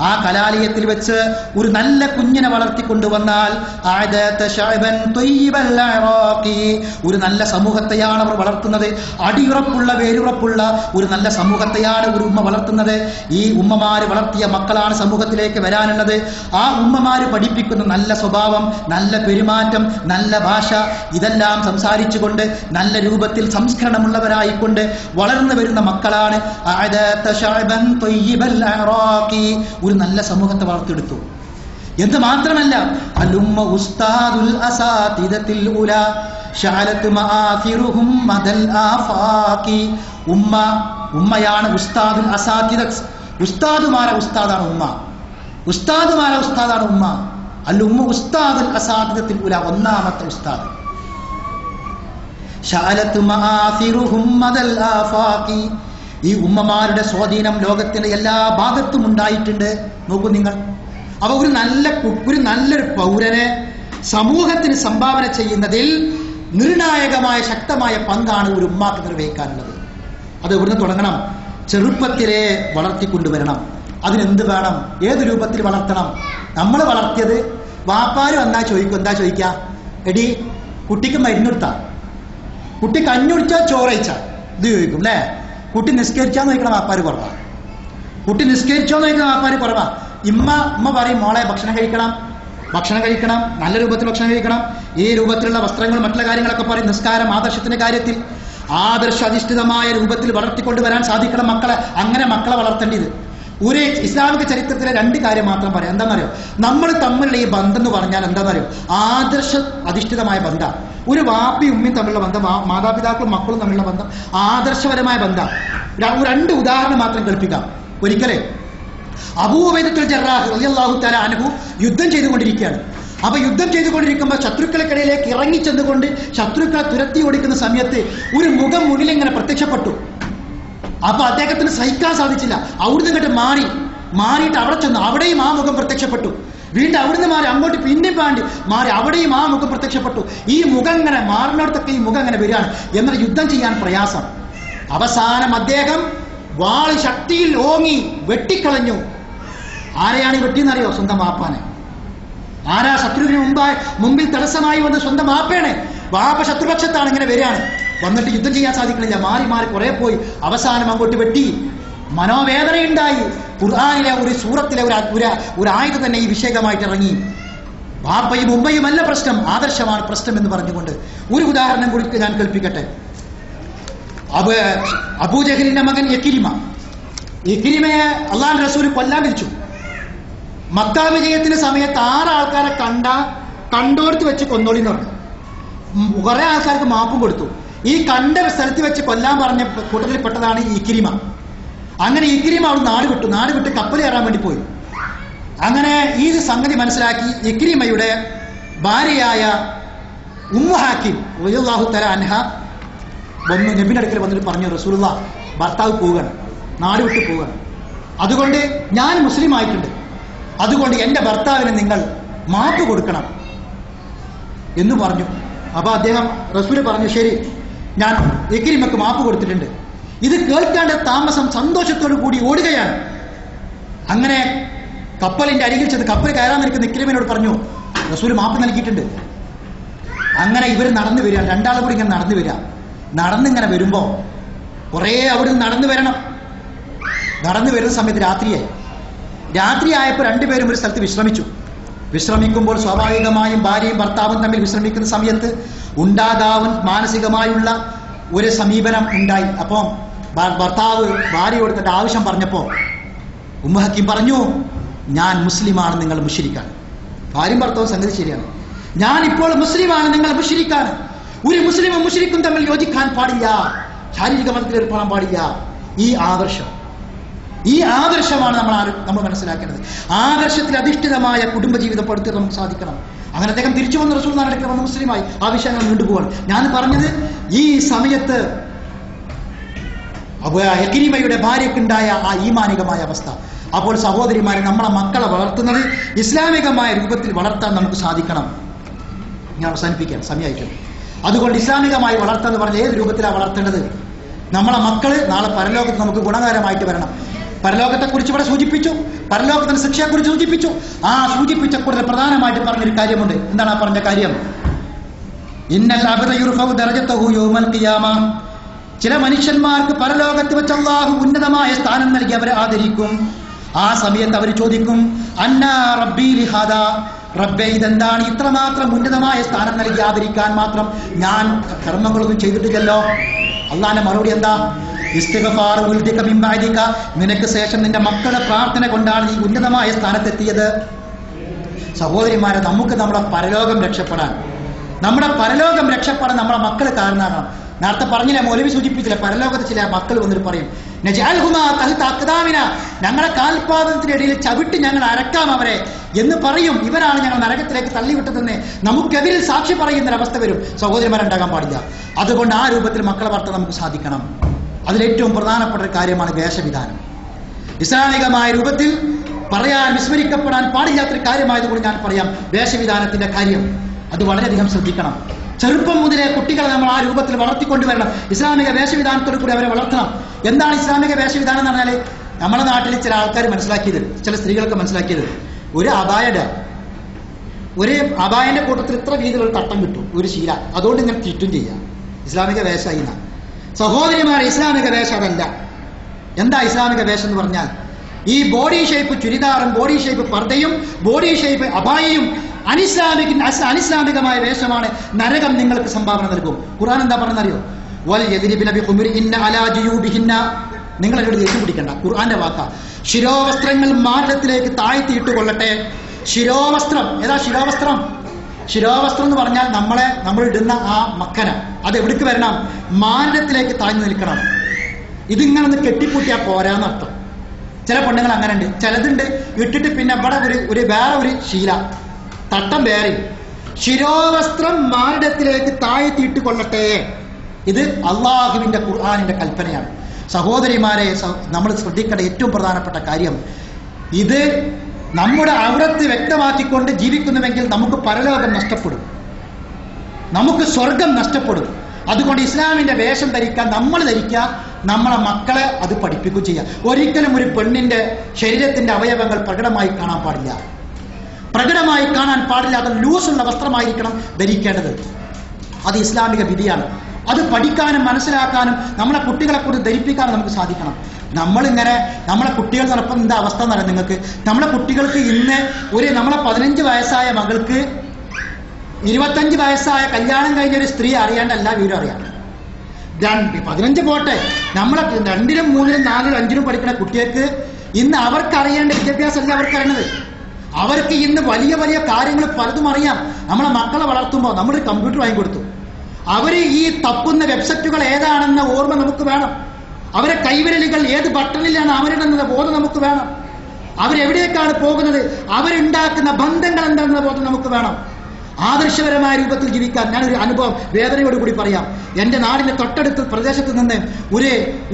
ആ കലാലയത്തിൽ വെച്ച് ഒരു നല്ല കുഞ്ഞിനെ വളർത്തിക്കൊണ്ടുവന്നാൽ അഅദത ശഅബൻ ത്വയ്യിബൽ അറാഖി, ഒരു നല്ല സമൂഹത്തെയാണ് അവർ വളർത്തുന്നത്. അടിയുറപ്പുള്ള വേരുറപ്പുള്ള ഒരു നല്ല സമൂഹത്തെയാണ് ഒരു ഉമ്മ വളർത്തുന്നത്. ഈ ഉമ്മമാര് വളർത്തിയ മക്കളാണ് സമൂഹത്തിലേക്ക് വരാനുള്ളത്. ആ ഉമ്മമാര് പഠിപ്പിക്കുന്ന നല്ല സ്വഭാവം, നല്ല പെരുമാറ്റം, നല്ല ഭാഷ, ഇതെല്ലാം സംസാരിച്ചുകൊണ്ട് നല്ല രൂപത്തിൽ സംസ്കരണമുള്ളവരായിക്കൊണ്ട് വളർന്നു വരുന്ന മക്കളാണ് ഒരു നല്ല സമൂഹത്തെ വളർത്തിയെടുത്തു എന്ന് മാത്രമല്ല, അലുമ്മ ഉസ്താദുൽ അസാതിദത്തിൽ ഉലാ ശഅലത് മആഫിറുഹും മദൽ ആഫാഖി, ഉമ്മയാണ് ഉസ്താദുൽ അസാതിദ, ഉസ്താദുമാരെ ഉസ്താദാണ് ഉമ്മ, ഉസ്താദുമാരെ ഉസ്താദാണ് ഉമ്മ. അല്ലുമ്മ ഉസ്താദുൽ അസാതിദത്തിൽ ഉലാ, ഒന്നാമത്തെ ഉസ്താദ്. ശഅലത് മആഫിറുഹും മദൽ ആഫാഖി, ഈ ഉമ്മമാരുടെ സ്വാധീനം ലോകത്തിന്റെ എല്ലാ ഭാഗത്തും ഉണ്ടായിട്ടുണ്ട്. നോക്കൂ നിങ്ങൾ. അപ്പൊ ഒരു നല്ലൊരു പൗരനെ സമൂഹത്തിന് സംഭാവന ചെയ്യുന്നതിൽ നിർണായകമായ ശക്തമായ പങ്കാണ് ഒരു ഉമ്മാക്ക് നിർവഹിക്കാനുള്ളത്. അത് ഇവിടുന്ന് തുടങ്ങണം. ചെറുപ്പത്തിലെ വളർത്തിക്കൊണ്ടുവരണം. അതിനെന്ത് വേണം? ഏത് രൂപത്തിൽ വളർത്തണം? നമ്മൾ വളർത്തിയത് വാപ്പാര് വന്നാ ചോദിക്കും, എന്താ ചോദിക്കുക? എടി കുട്ടിക്ക് മരുന്നെടുത്താ, കുട്ടി കഞ്ഞുടിച്ചാൽ ചോറയിച്ചാൽ ഇത് ചോദിക്കും അല്ലേ? കുട്ടി നിസ്കരിച്ചാന്ന് ചോദിക്കണം വാപ്പാര് കുറവാ, കുട്ടി നിസ്കരിച്ചോന്ന് ചോദിക്കണം വാപ്പാര് കുറവാ. ഉമ്മ പറയും മോളെ ഭക്ഷണം കഴിക്കണം, നല്ല രൂപത്തിൽ ഭക്ഷണം കഴിക്കണം, ഈ രൂപത്തിലുള്ള വസ്ത്രങ്ങൾ മറ്റുള്ള കാര്യങ്ങളൊക്കെ പറയും. നിസ്കാരം ആദർശത്തിന്റെ കാര്യത്തിൽ ആദർശ അധിഷ്ഠിതമായ രൂപത്തിൽ വളർത്തിക്കൊണ്ടുവരാൻ സാധിക്കണം മക്കളെ. അങ്ങനെ മക്കളെ വളർത്തേണ്ടത്. ഒരു ഇസ്ലാമിക ചരിത്രത്തിലെ 2 കാര്യം മാത്രം പറയാം. എന്താണെന്നറിയോ? നമ്മൾ തമ്മിലുള്ള ഈ ബന്ധം എന്ന് പറഞ്ഞാൽ എന്താണെന്നറിയോ? ആദർശ അധിഷ്ഠിതമായ ബന്ധം. ഒരു വാപ്പയും ഉമ്മയും തമ്മിലുള്ള ബന്ധം, മാതാപിതാക്കളും മക്കളും തമ്മിലുള്ള ബന്ധം ആദർശപരമായ ബന്ധം. 2 ഉദാഹരണം മാത്രം കേൾപ്പിക്കാം. ഒരിക്കലേ അബൂ ഉബൈദത്തുൽ ജറാഹ് റളിയല്ലാഹു തആല അൻഹു യുദ്ധം ചെയ്തുകൊണ്ടിരിക്കുകയാണ്. അപ്പൊ യുദ്ധം ചെയ്തുകൊണ്ടിരിക്കുമ്പോൾ ശത്രുക്കൾക്കിടയിലേക്ക് ഇറങ്ങിച്ചെന്നുകൊണ്ട് ശത്രുക്കളെ തുരത്തി ഓടിക്കുന്ന സമയത്ത് ഒരു മുഖം മുന്നിൽ ഇങ്ങനെ പ്രത്യക്ഷപ്പെട്ടു. അപ്പൊ അദ്ദേഹത്തിന് സഹിക്കാൻ സാധിച്ചില്ല. അവിടുന്ന് ഇങ്ങോട്ട് മാറിയിട്ട് അവിടെ ചെന്നു. അവിടെയും ആ മുഖം പ്രത്യക്ഷപ്പെട്ടു. വീണ്ടും അവിടുന്ന് മാറി അങ്ങോട്ട് പിന്നെ മാറി അവിടെയും ആ മുഖം പ്രത്യക്ഷപ്പെട്ടു. ഈ മുഖം ഇങ്ങനെ മാറിനോടത്തൊക്കെ ഈ മുഖം ഇങ്ങനെ വരികയാണ്. എന്നാൽ യുദ്ധം ചെയ്യാൻ പ്രയാസം. അവസാനം അദ്ദേഹം വാള് ശക്തിയിൽ ഓങ്ങി വെട്ടിക്കളഞ്ഞു. ആരെയാണ് ഈ വെട്ടിയെന്നറിയോ? സ്വന്തം വാപ്പാനെ. ആരാ ശത്രുവിന് മുമ്പിൽ തടസ്സമായി വന്ന്? സ്വന്തം വാപ്പയാണ്. വാപ്പ ശത്രുപക്ഷത്താണ്. ഇങ്ങനെ വരികയാണ്. വന്നിട്ട് യുദ്ധം ചെയ്യാൻ സാധിക്കണില്ല. മാറി കുറെ പോയി. അവസാനം അങ്ങോട്ട് വെട്ടി. മനോവേദനയുണ്ടായി. ഖുർആനിലെ ഒരു സൂറത്തിലെ ഒരു ആയത്ത് തന്നെ ഈ വിഷയമായിട്ട് ഇറങ്ങി. വാപ്പയും ഉമ്മയും അല്ല പ്രശ്നം, ആദർശമാണ് പ്രശ്നം എന്ന് പറഞ്ഞുകൊണ്ട് ഒരു ഉദാഹരണം കൂടി ഞാൻ കേൾപ്പിക്കട്ടെ. അബൂജഹലിന്റെ മകൻ യക്രിമയെ അള്ളാഹുവിന്റെ റസൂൽ കൊല്ലാൻ വിളിച്ചു. മക്ക വിജയത്തിന്റെ സമയത്ത് 6 ആൾക്കാരെ കണ്ടോടത്ത് വെച്ച് കൊന്നോളി എന്ന് പറഞ്ഞു. കുറെ ആൾക്കാർക്ക് മാപ്പും കൊടുത്തു. ഈ കണ്ട സ്ഥലത്ത് വെച്ച് കൊല്ലാൻ പറഞ്ഞ കൂട്ടത്തിൽ പെട്ടതാണ് ഇക്രിമ. അങ്ങനെ ഇക്രിമ അവിടെ നാട് വിട്ട് കപ്പൽ കയറാൻ വേണ്ടി പോയി. അങ്ങനെ ഈ സംഗതി മനസ്സിലാക്കി ഇക്രിമയുടെ ഭാര്യയായ ഉമ്മു ഹാക്കിം റളിയല്ലാഹു തആല അൻഹ വന്നു നബിയുടെ അടുക്കൽ വന്നിട്ട് പറഞ്ഞു, റസൂലുള്ളാഹ് ഭർത്താവ് പോവുകയാണ്, നാട് വിട്ട് പോവുകയാണ്. അതുകൊണ്ട് ഞാൻ മുസ്ലിം ആയിട്ടുണ്ട്. അതുകൊണ്ട് എൻ്റെ ഭർത്താവിന് നിങ്ങൾ മാപ്പ് കൊടുക്കണം എന്ന് പറഞ്ഞു. അപ്പൊ അദ്ദേഹം റസൂല് പറഞ്ഞു, ശരി, ഞാൻ ഇക്രിമക്ക് മാപ്പ് കൊടുത്തിട്ടുണ്ട്. ഇത് കേൾക്കാണ്ട് താമസം സന്തോഷത്തോടു കൂടി ഓടുകയാണ്. അങ്ങനെ കപ്പലിന്റെ അരികിൽ ചെന്ന് കപ്പൽ കയറാൻ നിൽക്കുന്ന ഇക്രിമിനോട് പറഞ്ഞു, റസൂല് മാപ്പ് നൽകിയിട്ടുണ്ട്. അങ്ങനെ ഇവർ നടന്നു വരിക, 2 ആളും കൂടി ഇങ്ങനെ നടന്നു വരിക. നടന്നിങ്ങനെ വരുമ്പോ കുറേ അവിടെ നടന്നു വരണം. നടന്നു വരുന്ന സമയത്ത് രാത്രിയായപ്പോൾ 2 പേരും ഒരു സ്ഥലത്ത് വിശ്രമിക്കുമ്പോൾ സ്വാഭാവികമായും ഭാര്യയും ഭർത്താവും തമ്മിൽ വിശ്രമിക്കുന്ന സമയത്ത് ഉണ്ടാകാവുന്ന മാനസികമായുള്ള ഒരു സമീപനം ഉണ്ടായി. അപ്പം ഭർത്താവ് ഭാര്യയോട് തന്റെ ആവശ്യം പറഞ്ഞപ്പോ ഉമ്മു ഹക്കീം പറഞ്ഞു, ഞാൻ മുസ്ലിമാണ്, നിങ്ങൾ മുശ്രിക്കാണ്. ഭാര്യയും ഭർത്താവും സംഗതി ശരിയാണ്. ഞാനിപ്പോൾ മുസ്ലിമാണ്, നിങ്ങൾ മുശ്രിക്കാണ്. ഒരു മുസ്ലിമും മുശ്രിക്കും തമ്മിൽ യോജിക്കാൻ പാടില്ല, ശാരീരിക ബന്ധത്തിൽ ഏർപ്പെടാൻ പാടില്ല. ഈ ആദർശമാണ് നമ്മൾ മനസ്സിലാക്കേണ്ടത്. ആദർശത്തിൽ അധിഷ്ഠിതമായ കുടുംബജീവിതം പടുത്തി നമുക്ക് സാധിക്കണം. അങ്ങനെ അദ്ദേഹം തിരിച്ചു വന്ന് റസൂലുള്ളാഹിയുടെ അടുക്കൽ വന്ന് മുസ്ലിമായി. ആ വിഷയങ്ങൾ നീണ്ടുപോവാണ്. ഞാൻ പറഞ്ഞത് ഈ സമയത്ത് ഇക്രിമയുടെ ഭാര്യക്കുണ്ടായ ആ ഈമാനികമായ അവസ്ഥ. അപ്പോൾ സഹോദരിമാരെ, നമ്മളെ മക്കളെ വളർത്തുന്നത് ഇസ്ലാമികമായ രൂപത്തിൽ വളർത്താൻ നമുക്ക് സാധിക്കണം. ഞാൻ അവസാനിപ്പിക്കാം, സമയമായിട്ടുണ്ട്. അതുകൊണ്ട് ഇസ്ലാമികമായി വളർത്തുക എന്ന് പറഞ്ഞാൽ ഏത് രൂപത്തിലാണ് വളർത്തേണ്ടത്? നമ്മളെ മക്കള് നാളെ പരലോകത്ത് നമുക്ക് ഗുണകരമായിട്ട് വരണം. പരലോകത്തെക്കുറിച്ച് ഇവിടെ സൂചിപ്പിച്ചു, പരലോകത്തിന്റെ ശിക്ഷയെക്കുറിച്ച് സൂചിപ്പിച്ചു. ആ സൂചിപ്പിച്ച കൂടുതൽ പ്രധാനമായിട്ട് പറഞ്ഞൊരു കാര്യമുണ്ട്. എന്താണ് ആ പറഞ്ഞ കാര്യം? ഇന്നൽ അബ്ദ യുർഫഉ ദറജതഹു യൗമൽ ഖിയാമ. ചില മനുഷ്യന്മാർക്ക് പരലോകത്ത് വെച്ച് അല്ലാഹു ഉന്നതമായ സ്ഥാനം നൽകി അവരെ ആദരിക്കും. ആ സമയത്ത് അവർ ചോദിക്കും, അന്നാ റബ്ബി ലിഹാദാ, റബ്ബേ ഇതെന്താണ് ഇത്രമാത്രം ഉന്നതമായ സ്ഥാനം നൽകി ആദരിക്കാൻ മാത്രം ഞാൻ കർമ്മങ്ങളൊന്നും ചെയ്തിട്ടില്ലല്ലോ. അള്ളാന്റെ മറുപടി എന്താ? ഇസ്തിഗ്ഫാർ ഉൽദിക മിൻ ബഅദിക, നിനക്ക് ശേഷം നിന്റെ മക്കളുടെ പ്രാർത്ഥന കൊണ്ടാണ് നീ ഉന്നതമായ സ്ഥാനത്തെത്തിയത്. സഹോദരിമാരെ, നമുക്ക് നമ്മുടെ പരലോകം രക്ഷപ്പെടാൻ നമ്മുടെ മക്കള് കാരണമാകണം. നേരത്തെ പറഞ്ഞില്ല, മൗലവി സൂചിപ്പിച്ചില്ല, പരലോകത്ത് ചില മക്കൾ വന്നിട്ട് പറയും, ഞങ്ങളെ കാൽപാദത്തിനിടയിൽ ചവിട്ടി ഞങ്ങൾ അരക്കാം അവരെ എന്ന് പറയും. ഇവരാണ് ഞങ്ങൾ നരകത്തിലേക്ക് തള്ളിവിട്ടതെന്ന് നമുക്കെതിരിൽ സാക്ഷി പറയുന്നൊരവസ്ഥ വരും. സഹോദരിമാരുണ്ടാകാൻ പാടില്ല. അതുകൊണ്ട് ആ രൂപത്തിൽ മക്കളെ വളർത്താൻ നമുക്ക് സാധിക്കണം. അതിലേറ്റവും പ്രധാനപ്പെട്ട ഒരു കാര്യമാണ് വേഷവിധാനം. ഇസ്ലാമികമായ രൂപത്തിൽ പറയാൻ വിസ്മരിക്കപ്പെടാൻ പാടില്ലാത്തൊരു കാര്യമായതുകൊണ്ട് ഞാൻ പറയാം വേഷവിധാനത്തിന്റെ കാര്യം. അത് വളരെയധികം ശ്രദ്ധിക്കണം. ചെറുപ്പം മുതലേ കുട്ടികളെ നമ്മൾ ആ രൂപത്തിൽ വളർത്തിക്കൊണ്ടുവരണം. ഇസ്ലാമിക വേഷവിധാനത്തോടു കൂടി അവരെ വളർത്തണം. എന്താണ് ഇസ്ലാമിക വേഷവിധാനം എന്ന് പറഞ്ഞാൽ, നമ്മുടെ നാട്ടിൽ ചില ആൾക്കാർ മനസ്സിലാക്കിയത്, ചില സ്ത്രീകളൊക്കെ മനസ്സിലാക്കിയത്, ഒരു അബായന്റെ കൂട്ടത്തിൽ ഇത്ര വീതിയിലുള്ള തട്ടം കിട്ടും, ഒരു ശീല, അതുകൊണ്ട് ഇങ്ങനെ ചുറ്റും ചെയ്യാം. ഇസ്ലാമിക വേഷമായി. സഹോദരിമാരെ, ഇസ്ലാമിക വേഷം അതല്ല. എന്താ ഇസ്ലാമിക വേഷം എന്ന് പറഞ്ഞാൽ, ഈ ബോഡി ഷേപ്പ് ചുരിദാറും ബോഡി ഷേപ്പ് പർദ്ദയും ബോഡി ഷേപ്പ് അബായയും അനിസ്ലാമികമായ വേഷമാണ്. നരകം നിങ്ങൾക്ക് സംഭാവന നൽകും. ഖുർആൻ എന്താ പറഞ്ഞറിയോ? വൽ യദ്രിബന ബിഖുമുരിഹിന്ന അലാ ജുയൂബിഹിന്ന. നിങ്ങൾ എന്നോട് ദേഷ്യം പിടിക്കണ്ട, ഖുർആന്റെ വാക്കാ. ശിരോവസ്ത്രങ്ങൾ മാർദ്ദത്തിലേക്ക് താഴ്ത്തിയിട്ട് കൊള്ളട്ടെ. ശിരോവസ്ത്രം ഏതാ? ശിരോവസ്ത്രം എന്ന് പറഞ്ഞാൽ നമ്മൾ ഇടുന്ന ആ മക്കന, അത് എവിടേക്ക് വരണം? മാർദ്ദത്തിലേക്ക് താഴ്ന്നു നിൽക്കണം. ഇതിങ്ങനെ ഒന്ന് കെട്ടിപ്പൂട്ടിയാൽ പോരാന്നർത്ഥം. ചില പെണ്ണുങ്ങൾ അങ്ങനെ ഉണ്ട്. ചിലതുണ്ട് ഇട്ടിട്ട് പിന്നെ ഇവിടെ വേറെ ഒരു ശീല, തട്ടം വേറെ. ശിരോവസ്ത്രം മാർദ്ദത്തിലേക്ക് താഴ്ത്തിയിട്ട് കൊള്ളട്ടെ. ഇത് അള്ളാഹുവിന്റെ ഖുർആനിന്റെ കൽപ്പനയാണ്. സഹോദരിമാരെ, നമ്മൾ ശ്രദ്ധിക്കേണ്ട ഏറ്റവും പ്രധാനപ്പെട്ട കാര്യം, ഇത് നമ്മുടെ ഔറത്ത് വ്യക്തമാക്കിക്കൊണ്ട് ജീവിക്കുന്നുവെങ്കിൽ നമുക്ക് പരലോകം നഷ്ടപ്പെടും, നമുക്ക് സ്വർഗം നഷ്ടപ്പെടും. അതുകൊണ്ട് ഇസ്ലാമിന്റെ വേഷം ധരിക്കാൻ നമ്മൾ ധരിക്കുക, നമ്മളെ മക്കളെ അത് പഠിപ്പിക്കുകയും ചെയ്യുക. ഒരിക്കലും ഒരു പെണ്ണിന്റെ ശരീരത്തിന്റെ അവയവങ്ങൾ പ്രകടമായി കാണാൻ പാടില്ല. അത് ലൂസുള്ള വസ്ത്രമായിരിക്കണം ധരിക്കേണ്ടത്. അത് ഇസ്ലാമിക വിധിയാണ്. അത് പഠിക്കാനും മനസ്സിലാക്കാനും നമ്മളെ കുട്ടികളെ കൊണ്ട് ധരിപ്പിക്കാനും നമുക്ക് സാധിക്കണം. നമ്മളിങ്ങനെ നമ്മളെ കുട്ടികൾ നടപ്പം എന്താ അവസ്ഥ എന്ന് പറയാം നിങ്ങൾക്ക്. നമ്മളെ കുട്ടികൾക്ക് ഇന്ന് നമ്മളെ 15 വയസ്സായ മകൾക്ക് 25 വയസ്സായ കല്യാണം കഴിഞ്ഞ ഒരു സ്ത്രീ അറിയാണ്ട് എല്ലാ വീരും അറിയാം. 15 പോട്ടെ, നമ്മളെ 2ലും 3ലും 4ലും 5ലും പഠിക്കുന്ന കുട്ടികൾക്ക് ഇന്ന് അവർക്കറിയേണ്ട വിദ്യാഭ്യാസമല്ല അവർക്കറിയണത്. അവർക്ക് ഇന്ന് വലിയ വലിയ കാര്യങ്ങൾ പലതും അറിയാം. നമ്മളെ മക്കളെ വളർത്തുമ്പോൾ നമ്മൾ കമ്പ്യൂട്ടർ വാങ്ങിക്കൊടുത്തു. അവര് ഈ തപ്പുന്ന വെബ്സൈറ്റുകൾ ഏതാണെന്ന ഓർമ്മ നമുക്ക് വേണം. അവരെ കൈവിരലുകൾ ഏത് ബട്ടണിലാണ് അവരിടുന്നത് ബോധം നമുക്ക് വേണം. അവരെവിടേക്കാണ് പോകുന്നത്, അവരുണ്ടാക്കുന്ന ബന്ധങ്ങൾ എന്താണെന്ന ബോധം നമുക്ക് വേണം. ആദർശപരമായ രൂപത്തിൽ ജീവിക്കാൻ ഞാനൊരു അനുഭവം വേദനയോടുകൂടി പറയാം. എൻ്റെ നാടിന്റെ തൊട്ടടുത്ത പ്രദേശത്ത് നിന്ന്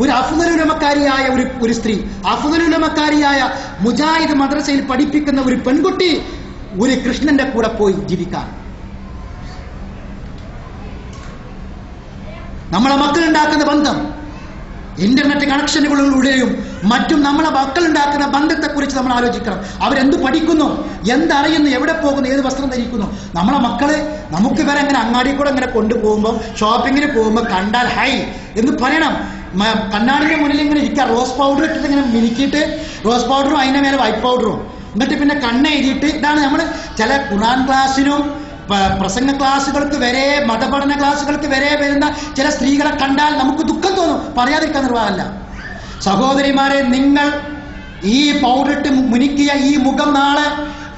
ഒരു അഫ്ദലുലമക്കാരിയായ ഒരു സ്ത്രീ, അഫ്ദലുലമക്കാരിയായ മുജാഹിദ് മദ്രസയിൽ പഠിപ്പിക്കുന്ന ഒരു പെൺകുട്ടി ഒരു കൃഷ്ണന്റെ കൂടെ പോയി ജീവിക്കാൻ. നമ്മളെ മക്കളുണ്ടാക്കുന്ന ബന്ധം, ഇന്റർനെറ്റ് കണക്ഷനുകളിലൂടെയും മറ്റും നമ്മളെ മക്കളുണ്ടാക്കുന്ന ബന്ധത്തെക്കുറിച്ച് നമ്മൾ ആലോചിക്കണം. അവരെന്ത് പഠിക്കുന്നു, എന്തറിയുന്നു, എവിടെ പോകുന്നു, ഏത് വസ്ത്രം ധരിക്കുന്നു. നമ്മളെ മക്കള് നമുക്ക് വരെ അങ്ങനെ അങ്ങാടി കൂടെ ഇങ്ങനെ കൊണ്ടുപോകുമ്പോൾ, ഷോപ്പിങ്ങിന് പോകുമ്പോൾ കണ്ടാൽ ഹൈ എന്ന് പറയണം. കണ്ണാടിന്റെ മുന്നിൽ ഇങ്ങനെ ഇരിക്കുക, റോസ് പൗഡർ ഇട്ടിട്ട് ഇങ്ങനെ മിനുക്കിയിട്ട്, റോസ് പൗഡറും അതിന്റെ മേലെ വൈറ്റ് പൗഡറും, എന്നിട്ട് പിന്നെ കണ്ണെഴുതിയിട്ട്. ഇതാണ് നമ്മൾ ചില ഖുർആൻ ക്ലാസ്സിനും പ്രസംഗ ക്ലാസ്സുകൾക്ക് വരെ, മതപഠന ക്ലാസ്സുകൾക്ക് വരെ വരുന്ന ചില സ്ത്രീകളെ കണ്ടാൽ നമുക്ക് ദുഃഖം തോന്നും. പറയാതിരിക്കാൻ നിർവാഹമല്ല. സഹോദരിമാരെ, നിങ്ങൾ ഈ പൗഡറിട്ട് മുനിക്കിയ ഈ മുഖം നാളെ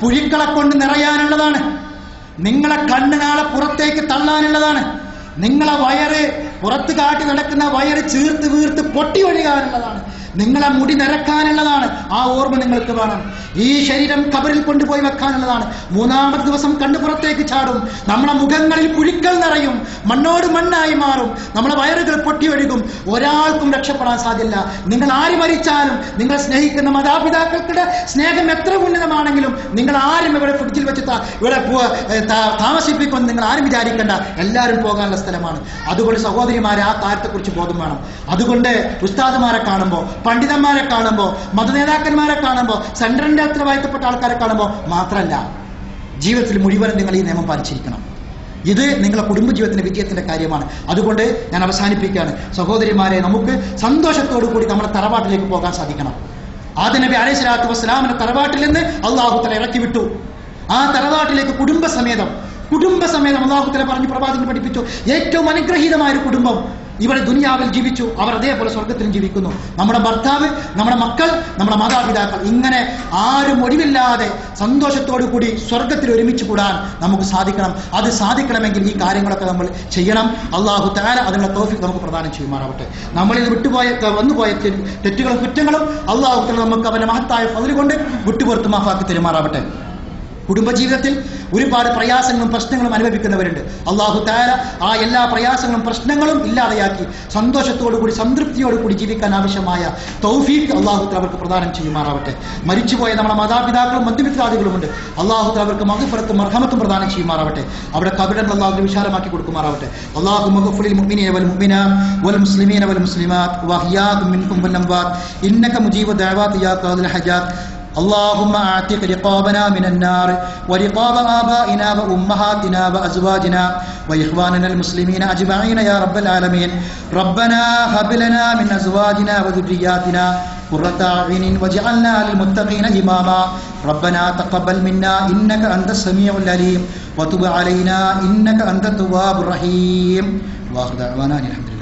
പുഴുക്കളെ കൊണ്ട് നിറയാനുള്ളതാണ്. നിങ്ങളെ കണ്ണ് നാളെ പുറത്തേക്ക് തള്ളാനുള്ളതാണ്. നിങ്ങളെ വയറ് പുറത്ത് കാട്ടി നടക്കുന്ന വയറ് ചീർത്ത് വീർത്ത് പൊട്ടി ഒഴുകാനുള്ളതാണ്. നിങ്ങളെ മുടി നിരക്കാനുള്ളതാണ്. ആ ഓർമ്മ നിങ്ങൾക്ക് വേണം. ഈ ശരീരം ഖബറിൽ കൊണ്ടുപോയി വെക്കാനുള്ളതാണ്. മൂന്നാമത്തെ ദിവസം കണ്ണു പുറത്തേക്ക് ചാടും. നമ്മളെ മുഖങ്ങളിൽ കുഴികൾ നിറയും, മണ്ണോട് മണ്ണായി മാറും, നമ്മളെ വയറുകൾ പൊട്ടിയൊഴുകും. ഒരാൾക്കും രക്ഷപ്പെടാൻ സാധ്യല്ല. നിങ്ങൾ ആര് മരിച്ചാലും, നിങ്ങൾ സ്നേഹിക്കുന്ന മാതാപിതാക്കൾക്കുടെ സ്നേഹം എത്ര ഉന്നതമാണെങ്കിലും നിങ്ങൾ ആരും ഇവിടെ ഫ്രിഡ്ജിൽ വെച്ച് ഇവിടെ താമസിപ്പിക്കുമെന്ന് നിങ്ങൾ ആരും വിചാരിക്കേണ്ട. എല്ലാവരും പോകാനുള്ള സ്ഥലമാണ്. അതുകൊണ്ട് സഹോദരിമാരെ, ആ കാര്യത്തെക്കുറിച്ച് ബോധം വേണം. അതുകൊണ്ട് ഉസ്താദുമാരെ കാണുമ്പോൾ, പണ്ഡിതന്മാരെ കാണുമ്പോൾ, മതനേതാക്കന്മാരെ കാണുമ്പോൾ, സെൻട്രലിന്റെ ഉത്തരവാദിത്തപ്പെട്ട ആൾക്കാരെ കാണുമ്പോൾ മാത്രമല്ല, ജീവിതത്തിൽ മുഴുവനും നിങ്ങൾ ഈ നിയമം പാലിച്ചിരിക്കണം. ഇത് നിങ്ങളുടെ കുടുംബജീവിതത്തിന്റെ വിജയത്തിന്റെ കാര്യമാണ്. അതുകൊണ്ട് ഞാൻ അവസാനിപ്പിക്കുകയാണ്. സഹോദരിമാരെ, നമുക്ക് സന്തോഷത്തോടു കൂടി നമ്മുടെ തറവാട്ടിലേക്ക് പോകാൻ സാധിക്കണം. ആദം നബി അലൈഹി സ്വലാത്തു വസ്സലാമിന്റെ തറവാട്ടിൽ നിന്ന് അള്ളാഹു തആല ഇറക്കി വിട്ടു. ആ തറവാട്ടിലേക്ക് കുടുംബസമേതം അള്ളാഹു തആല പറഞ്ഞു, പ്രവാചകൻ പഠിപ്പിച്ചു, ഏറ്റവും അനുഗ്രഹീതമായ ഒരു കുടുംബം ഇവിടെ ദുനിയാവിൽ ജീവിച്ചു, അവർ അതേപോലെ സ്വർഗത്തിലും ജീവിക്കുന്നു. നമ്മുടെ ഭർത്താവ്, നമ്മുടെ മക്കൾ, നമ്മുടെ മാതാപിതാക്കൾ, ഇങ്ങനെ ആരും ഒഴിവില്ലാതെ സന്തോഷത്തോടു കൂടി സ്വർഗത്തിൽ ഒരുമിച്ച് കൂടാൻ നമുക്ക് സാധിക്കണം. അത് സാധിക്കണമെങ്കിൽ ഈ കാര്യങ്ങളൊക്കെ നമ്മൾ ചെയ്യണം. അള്ളാഹു തആല അതിനുള്ള തൗഫീഖ് നമുക്ക് പ്രദാനം ചെയ്യുമാറാവട്ടെ. നമ്മളിൽ വന്നുപോയ തെറ്റുകളും കുറ്റങ്ങളും അള്ളാഹു തആല നമുക്ക് അവന്റെ മഹത്തായ ഫദ്ൽ കൊണ്ട് വിട്ടുപുറത്ത് മാഫാക്കി തരുമാറാവട്ടെ. കുടുംബജീവിതത്തിൽ ഒരുപാട് പ്രയാസങ്ങളും പ്രശ്നങ്ങളും അനുഭവിക്കുന്നവരുണ്ട്. അള്ളാഹു തആല ആ എല്ലാ പ്രയാസങ്ങളും പ്രശ്നങ്ങളും ഇല്ലാതെയാക്കി സന്തോഷത്തോടുകൂടി സംതൃപ്തിയോടുകൂടി ജീവിക്കാൻ ആവശ്യമായ തൗഫീഖ് അള്ളാഹു തആല അവർക്ക് പ്രദാനം ചെയ്യുമാറാവട്ടെ. മരിച്ചുപോയ നമ്മുടെ മാതാപിതാക്കളും ബന്ധുമിത്രാദികളുമുണ്ട്. അള്ളാഹു തആല അവർക്ക് മഗ്ഫിറത്തും മർഹമത്തും പ്രദാനം ചെയ്യുമാറാവട്ടെ. അവിടെ ഖബറുകൾ അള്ളാഹു വിശാലമാക്കി കൊടുക്കുമാറാവട്ടെ. അല്ലാഹു മഗ്ഫിറിൽ മുഅ്മിനീന വൽ മുഅ്മിനാത്ത് വൽ മുസ്ലിമീന വൽ മുസ്ലിമാത്ത് വഅഹ്യാകും മിൻകും വൽ അംവാത്ത് ഇന്നക മുജീബു ദഅവാതി യാ ഖാദിൽ ഹജാത്ത്. اللهم اعتق رقابنا من النار ورقاب آبائنا وأمهاتنا وأزواجنا وإخواننا المسلمين أجمعين يا رب العالمين. ربنا هب لنا من أزواجنا وذرياتنا قرة أعين واجعلنا للمتقين إماما. ربنا تقبل منا إنك أنت السميع العليم وتب علينا إنك أنت التواب الرحيم. وآخر دعوانا الحمد لله.